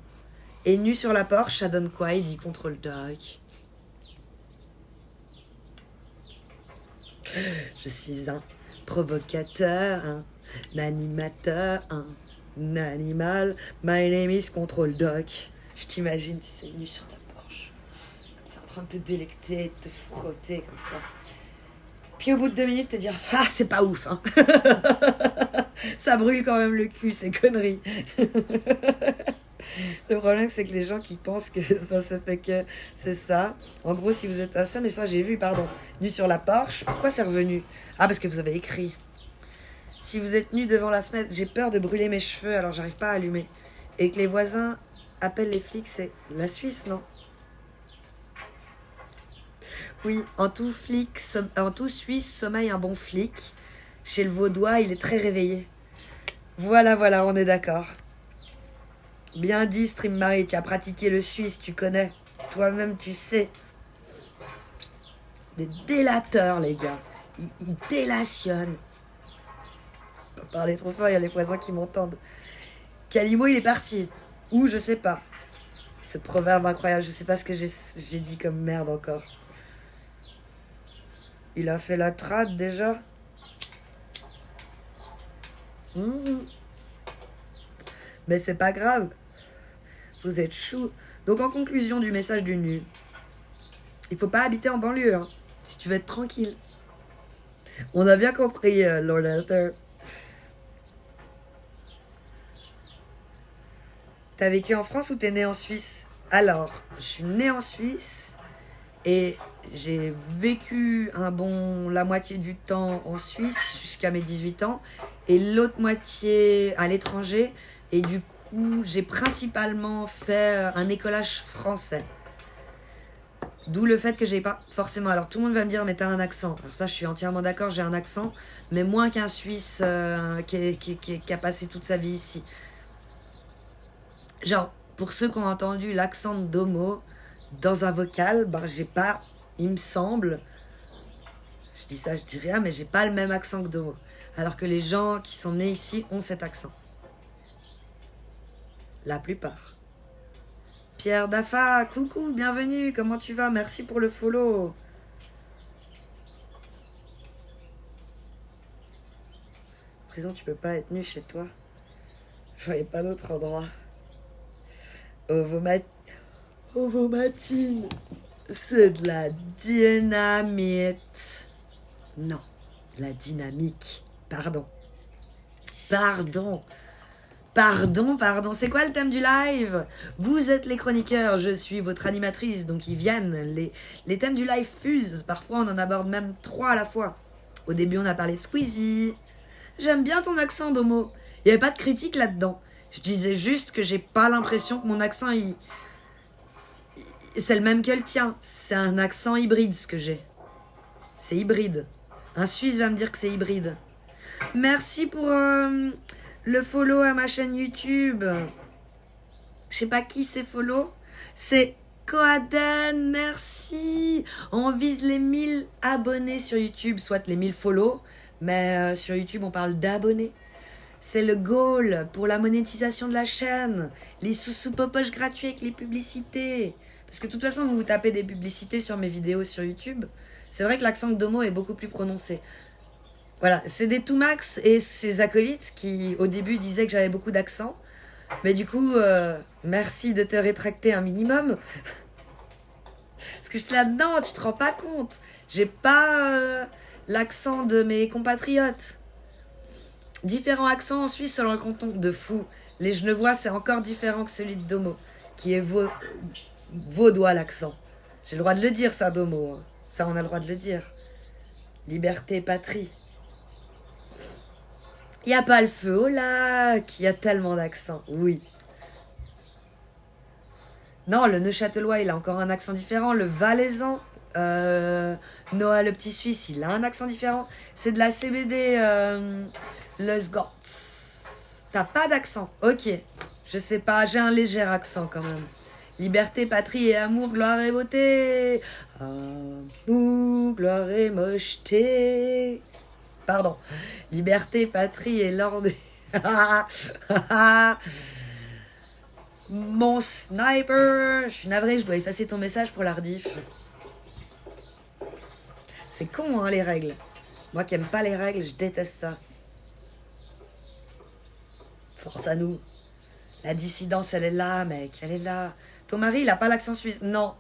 Et nu sur la porche, ça donne quoi? Il dit contrôle doc. Je suis un provocateur, un animateur, un animal. My name is Control Doc. Je t'imagine, tu sais, nu sur ta porche. Comme ça, en train de te délecter, de te frotter, comme ça. Puis au bout de 2 minutes, te dire, ah, c'est pas ouf, hein. Ça brûle quand même le cul, ces conneries. Le problème, c'est que les gens qui pensent que ça se fait que c'est ça. En gros, si vous êtes à ça, mais ça, j'ai vu, pardon, nu sur la porche. Pourquoi c'est revenu? Ah, parce que vous avez écrit. Si vous êtes nu devant la fenêtre, j'ai peur de brûler mes cheveux, alors j'arrive pas à allumer. Et que les voisins appellent les flics, c'est la Suisse, non? Oui, en tout Suisse, sommeille un bon flic. Chez le Vaudois, il est très réveillé. Voilà, on est d'accord. Bien dit, Stream Marie, tu as pratiqué le suisse, tu connais. Toi-même, tu sais. Des délateurs, les gars. Ils délationnent. Pas parler trop fort, il y a les voisins qui m'entendent. Calimo, il est parti. Où, je sais pas. Ce proverbe incroyable, je sais pas ce que j'ai dit comme merde encore. Il a fait la trad déjà. Mais c'est pas grave. Vous êtes chou. Donc en conclusion du message du nu, il faut pas habiter en banlieue, hein, si tu veux être tranquille. On a bien compris, Lord Alter. T'as vécu en France ou t'es né en Suisse? Alors, je suis né en Suisse et j'ai vécu la moitié du temps en Suisse jusqu'à mes 18 ans et l'autre moitié à l'étranger. Et du coup, j'ai principalement fait un écolage français. D'où le fait que j'ai pas forcément... Alors tout le monde va me dire, mais t'as un accent. Alors ça, je suis entièrement d'accord, j'ai un accent, mais moins qu'un Suisse qui a passé toute sa vie ici. Genre, pour ceux qui ont entendu l'accent de Domo dans un vocal, ben j'ai pas, il me semble, je dis ça, je dis rien, mais j'ai pas le même accent que Domo. Alors que les gens qui sont nés ici ont cet accent. La plupart. Pierre Dafa, coucou, bienvenue, comment tu vas? Merci pour le follow. Prison, tu peux pas être nu chez toi. Je voyais pas d'autre endroit. Ovomatine, c'est de la dynamite. Non, de la dynamique. Pardon. Pardon. C'est quoi le thème du live? Vous êtes les chroniqueurs, je suis votre animatrice, donc ils viennent. Les thèmes du live fusent. Parfois, on en aborde même 3 à la fois. Au début, on a parlé de Squeezie. J'aime bien ton accent, Domo. Il n'y avait pas de critique là-dedans. Je disais juste que j'ai pas l'impression que mon accent, c'est le même que le tien. C'est un accent hybride, ce que j'ai. C'est hybride. Un Suisse va me dire que c'est hybride. Merci pour le follow à ma chaîne YouTube. Je sais pas qui c'est follow. C'est Coaden, merci. On vise les 1000 abonnés sur YouTube, soit les 1000 follow. Mais sur YouTube, on parle d'abonnés. C'est le goal pour la monétisation de la chaîne. Les sous-popoches gratuits avec les publicités. Parce que de toute façon, vous tapez des publicités sur mes vidéos sur YouTube. C'est vrai que l'accent de Domo est beaucoup plus prononcé. Voilà, c'est des Toumax et ses acolytes qui, au début, disaient que j'avais beaucoup d'accent. Mais du coup, merci de te rétracter un minimum. Parce que j'étais là-dedans, tu te rends pas compte. J'ai pas l'accent de mes compatriotes. Différents accents en Suisse selon le canton. De fou. Les Genevois, c'est encore différent que celui de Domo, qui est vaudois l'accent. J'ai le droit de le dire, ça, Domo. Ça, on a le droit de le dire. Liberté, patrie. Il n'y a pas le feu au lac. Il y a tellement d'accents. Oui. Non, le Neuchâtelois, il a encore un accent différent. Le Valaisan, Noah, le petit Suisse, il a un accent différent. C'est de la CBD, le Sgotz. T'as pas d'accent? Ok. Je sais pas, j'ai un léger accent quand même. Liberté, patrie et amour, gloire et beauté. Amour, gloire et mocheté. Pardon. Liberté, patrie et l'ordre. Mon sniper. Je suis navrée, je dois effacer ton message pour la rediff. C'est con, hein, les règles. Moi qui aime pas les règles, je déteste ça. Force à nous. La dissidence, elle est là, mec. Elle est là. Ton mari, il a pas l'accent suisse. Non.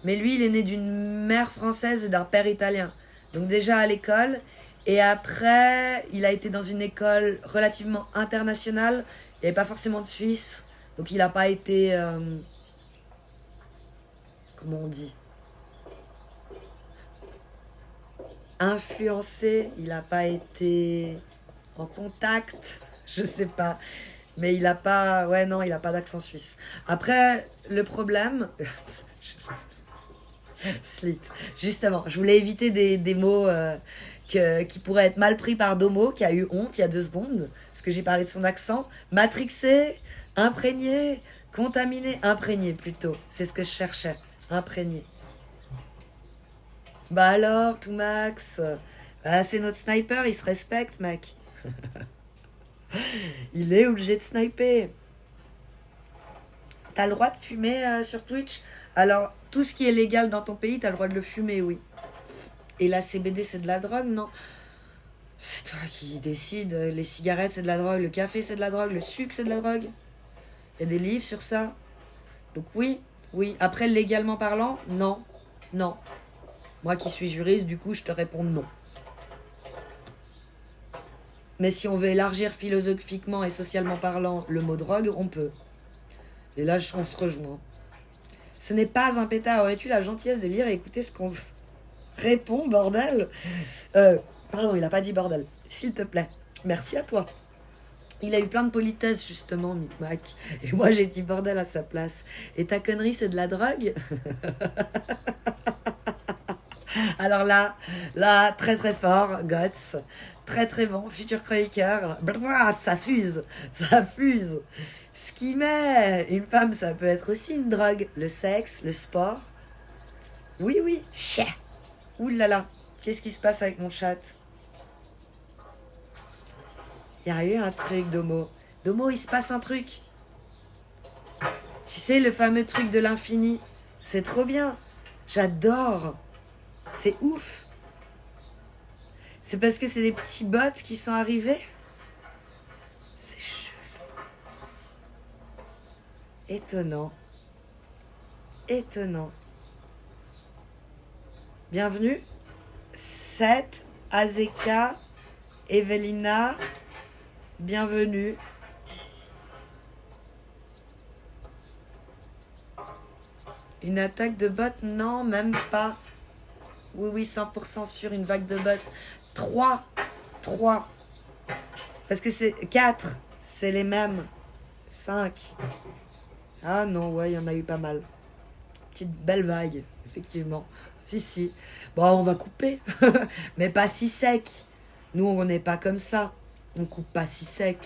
Mais lui, il est né d'une mère française et d'un père italien. Donc déjà à l'école. Et après, il a été dans une école relativement internationale. Il n'y avait pas forcément de Suisse. Donc il n'a pas été... comment on dit? Influencé. Il n'a pas été en contact. Je sais pas. Mais il n'a pas... Ouais, non, il n'a pas d'accent suisse. Après, le problème... Slit. Justement, je voulais éviter des mots... qui pourrait être mal pris par Domo, qui a eu honte il y a 2 secondes, parce que j'ai parlé de son accent. Matrixé, imprégné, contaminé, imprégné plutôt. C'est ce que je cherchais, imprégné. Bah alors, tout Max, c'est notre sniper, il se respecte, mec. Il est obligé de sniper. T'as le droit de fumer sur Twitch? Alors, tout ce qui est légal dans ton pays, t'as le droit de le fumer, oui. Et la CBD, c'est de la drogue? Non. C'est toi qui décides. Les cigarettes, c'est de la drogue. Le café, c'est de la drogue. Le sucre, c'est de la drogue. Il y a des livres sur ça. Donc oui. Après, légalement parlant, non. Moi qui suis juriste, du coup, je te réponds non. Mais si on veut élargir philosophiquement et socialement parlant le mot drogue, on peut. Et là, on se rejoint. Ce n'est pas un pétard. Aurais-tu la gentillesse de lire et écouter ce qu'on... Réponds, bordel. Pardon, il a pas dit bordel. S'il te plaît. Merci à toi. Il a eu plein de politesses, justement, Micmac. Et moi, j'ai dit bordel à sa place. Et ta connerie, c'est de la drogue? Alors là, très très fort, Guts. Très très bon, futur chroniqueur. Ça fuse. Ce qui met une femme, ça peut être aussi une drogue. Le sexe, le sport. Oui. Chais. Ouh là là, qu'est-ce qui se passe avec mon chat? Il y a eu un truc, Domo. Domo, il se passe un truc. Tu sais, le fameux truc de l'infini. C'est trop bien. J'adore. C'est ouf. C'est parce que c'est des petits bots qui sont arrivés. C'est chelou. Étonnant. Étonnant. Bienvenue. Seth, Azeka, Evelina. Bienvenue. Une attaque de bots? Non, même pas. Oui, 100% sur une vague de bots. 3. Parce que c'est 4. C'est les mêmes. 5. Ah non, ouais, il y en a eu pas mal. Petite belle vague, effectivement. Si. Bon, on va couper. Mais pas si sec. Nous, on n'est pas comme ça. On coupe pas si sec.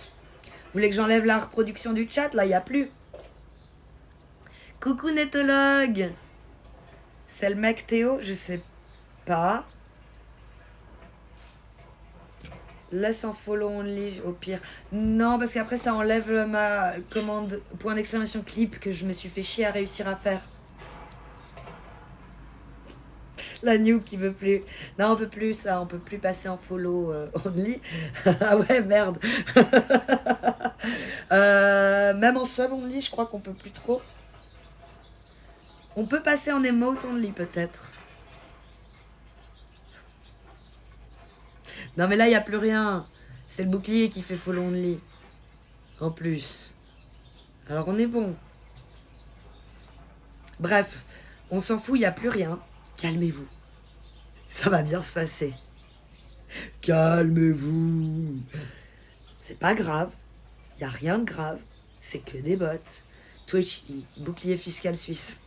Vous voulez que j'enlève la reproduction du chat? Là, il n'y a plus. Coucou Nétologue. C'est le mec Théo? Je sais pas. Laisse en follow only au pire. Non, parce qu'après ça enlève ma commande point d'exclamation clip que je me suis fait chier à réussir à faire. La noob qui veut plus. Non, on peut plus ça, on peut plus passer en follow only. Ah ouais, merde. Même en sub only, je crois qu'on peut plus trop. On peut passer en emote only peut-être. Non mais là il n'y a plus rien. C'est le bouclier qui fait follow only. En plus. Alors on est bon. Bref, on s'en fout, il n'y a plus rien. Calmez-vous. Ça va bien se passer. Calmez-vous. C'est pas grave. Il n'y a rien de grave. C'est que des bots. Twitch, bouclier fiscal suisse.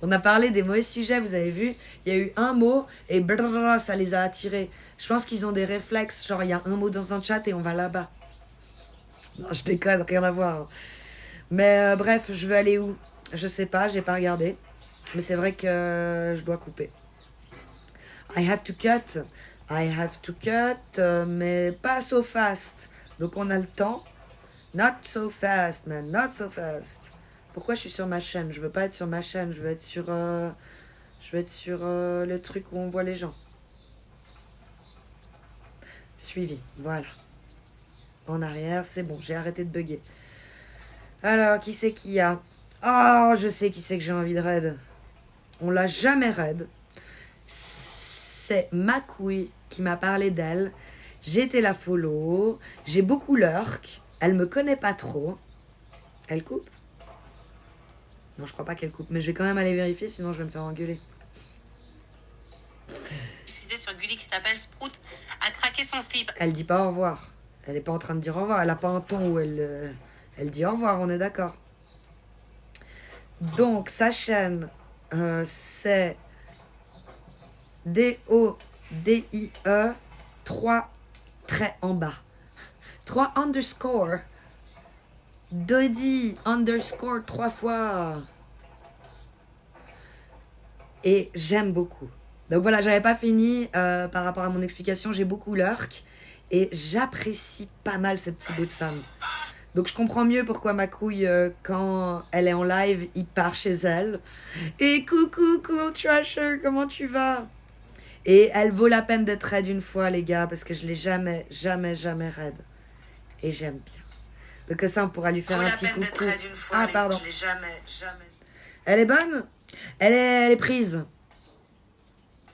On a parlé des mauvais sujets, vous avez vu. Il y a eu un mot et blablabla, ça les a attirés. Je pense qu'ils ont des réflexes. Genre, il y a un mot dans un chat et on va là-bas. Non, je déconne, rien à voir. Mais bref, je veux aller où? Je sais pas, j'ai pas regardé. Mais c'est vrai que je dois couper. I have to cut, mais pas so fast. Donc on a le temps. Not so fast, man, not so fast. Pourquoi je suis sur ma chaîne? Je veux pas être sur ma chaîne, je veux être sur, le truc où on voit les gens. Suivi, voilà. En arrière, c'est bon, j'ai arrêté de bugger. Alors, qui c'est qui y a? Oh, je sais qui c'est que j'ai envie de raid. On l'a jamais raid. C'est Macouille qui m'a parlé d'elle. J'ai été la follow. J'ai beaucoup lurk. Elle me connaît pas trop. Elle coupe? Non, je crois pas qu'elle coupe. Mais je vais quand même aller vérifier, sinon je vais me faire engueuler. Diffusée sur Gulli qui s'appelle Sprout a craqué son slip. Elle dit pas au revoir. Elle est pas en train de dire au revoir. Elle a pas un ton où elle dit au revoir, on est d'accord. Donc, sa chaîne, c'est DODIE 3 traits en bas. 3 underscore. Dodi underscore 3 fois. Et j'aime beaucoup. Donc voilà, j'avais pas fini par rapport à mon explication. J'ai beaucoup lurk. Et j'apprécie pas mal ce petit bout de femme. Donc je comprends mieux pourquoi ma couille, quand elle est en live, il part chez elle. Et coucou, cool trasher, comment tu vas? Et elle vaut la peine d'être raid une fois, les gars, parce que je l'ai jamais raid. Et j'aime bien. Donc ça, on pourra lui faire un petit coucou. Ah, pardon. Je l'ai jamais. Elle est bonne? Elle est prise.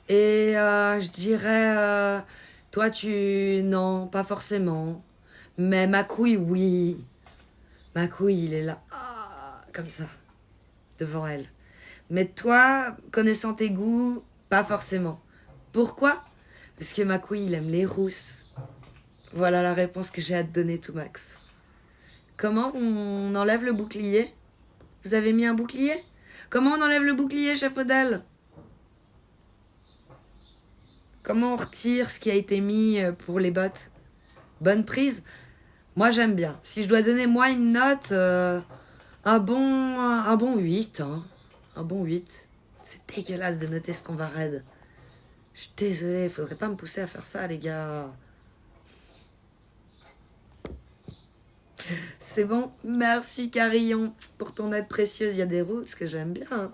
Et je dirais... toi, non, pas forcément. Mais ma couille, oui. Ma couille, il est là. Ah, comme ça. Devant elle. Mais toi, connaissant tes goûts, pas forcément. Pourquoi? Parce que ma couille, il aime les rousses. Voilà la réponse que j'ai à te donner, tout Max. Comment on enlève le bouclier? Vous avez mis un bouclier? Comment on enlève le bouclier, chef Odal? Comment on retire ce qui a été mis pour les bottes? Bonne prise? Moi, j'aime bien. Si je dois donner moi une note, un bon 8. Hein. Un bon 8. C'est dégueulasse de noter ce qu'on va raid. Je suis désolée, faudrait pas me pousser à faire ça, les gars. C'est bon. Merci Carillon pour ton aide précieuse. Il y a des routes que j'aime bien. Hein.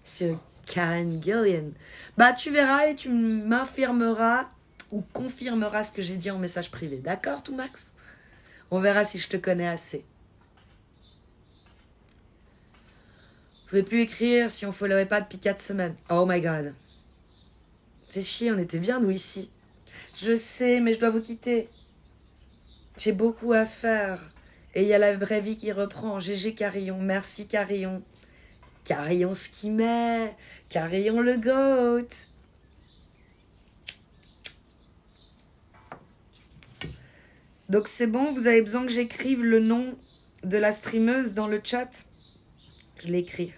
Sur Karen Gillian. Bah tu verras et tu m'infirmeras ou confirmeras ce que j'ai dit en message privé. D'accord tout Max? On verra si je te connais assez. Je pouvais plus écrire si on followait pas depuis 4 semaines. Oh my god. Fais chier, on était bien nous ici. Je sais, mais je dois vous quitter. J'ai beaucoup à faire. Et il y a la vraie vie qui reprend. GG Carillon. Merci Carillon. Carillon ce qui met. Carillon le goat. Donc c'est bon, vous avez besoin que j'écrive le nom de la streameuse dans le chat? Je l'écris.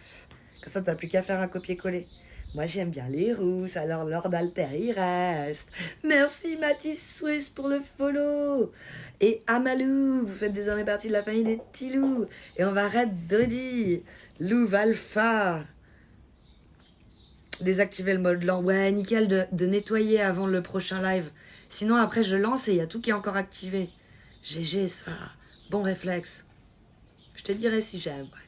Comme ça, t'as plus qu'à faire un copier-coller. Moi, j'aime bien les rousses, alors Lord Alter, il reste. Merci Mathis Swiss pour le follow. Et Amalou, vous faites désormais partie de la famille des petits loups. Et on va raid Dodi. Louve Alpha. Désactiver le mode lent. Ouais, nickel de nettoyer avant le prochain live. Sinon, après, je lance et il y a tout qui est encore activé. GG, ça. Bon réflexe. Je te dirai si j'aime. Ouais.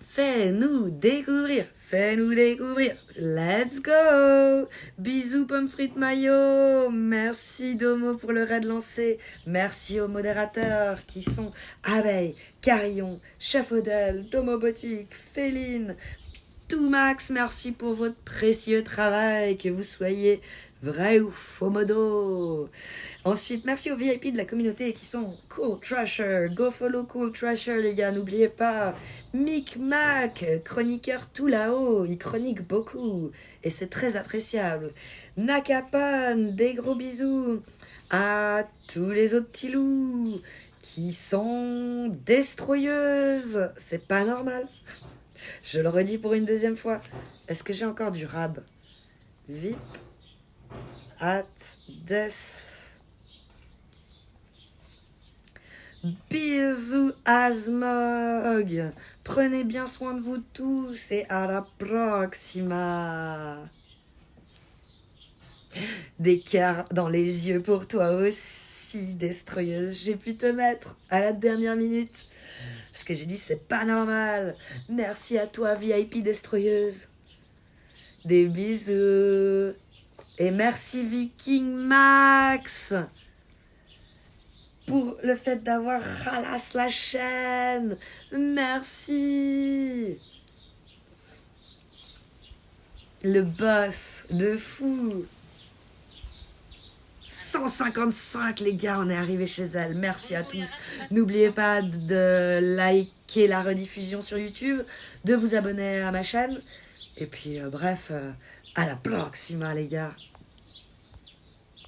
Fais-nous découvrir. Fais-nous découvrir. Let's go. Bisous, pomme frite maillot. Merci, Domo, pour le raid lancé. Merci aux modérateurs qui sont Abeille, Carillon, Chafaudel, Domobotique, Féline, tout Max. Merci pour votre précieux travail. Que vous soyez vrai ou faux modo. Ensuite, merci aux VIP de la communauté qui sont Cool Trasher. Go follow Cool Trasher, les gars. N'oubliez pas Mick Mac, chroniqueur tout là-haut. Il chronique beaucoup et c'est très appréciable. Nakapan, des gros bisous à tous les autres petits loups qui sont destroyeuses. C'est pas normal. Je le redis pour une deuxième fois. Est-ce que j'ai encore du rab? VIP at des. Bisous Asmog. Prenez bien soin de vous tous et à la proxima. Des cœurs dans les yeux pour toi aussi, destroyeuse. J'ai pu te mettre à la dernière minute. Parce que j'ai dit c'est pas normal. Merci à toi VIP destroyeuse. Des bisous. Et merci Viking Max pour le fait d'avoir ralasse la chaîne. Merci. Le boss de fou. 155 les gars, on est arrivé chez elle. Merci à tous. N'oubliez pas de liker la rediffusion sur YouTube, de vous abonner à ma chaîne. Et puis bref, à la proxima les gars.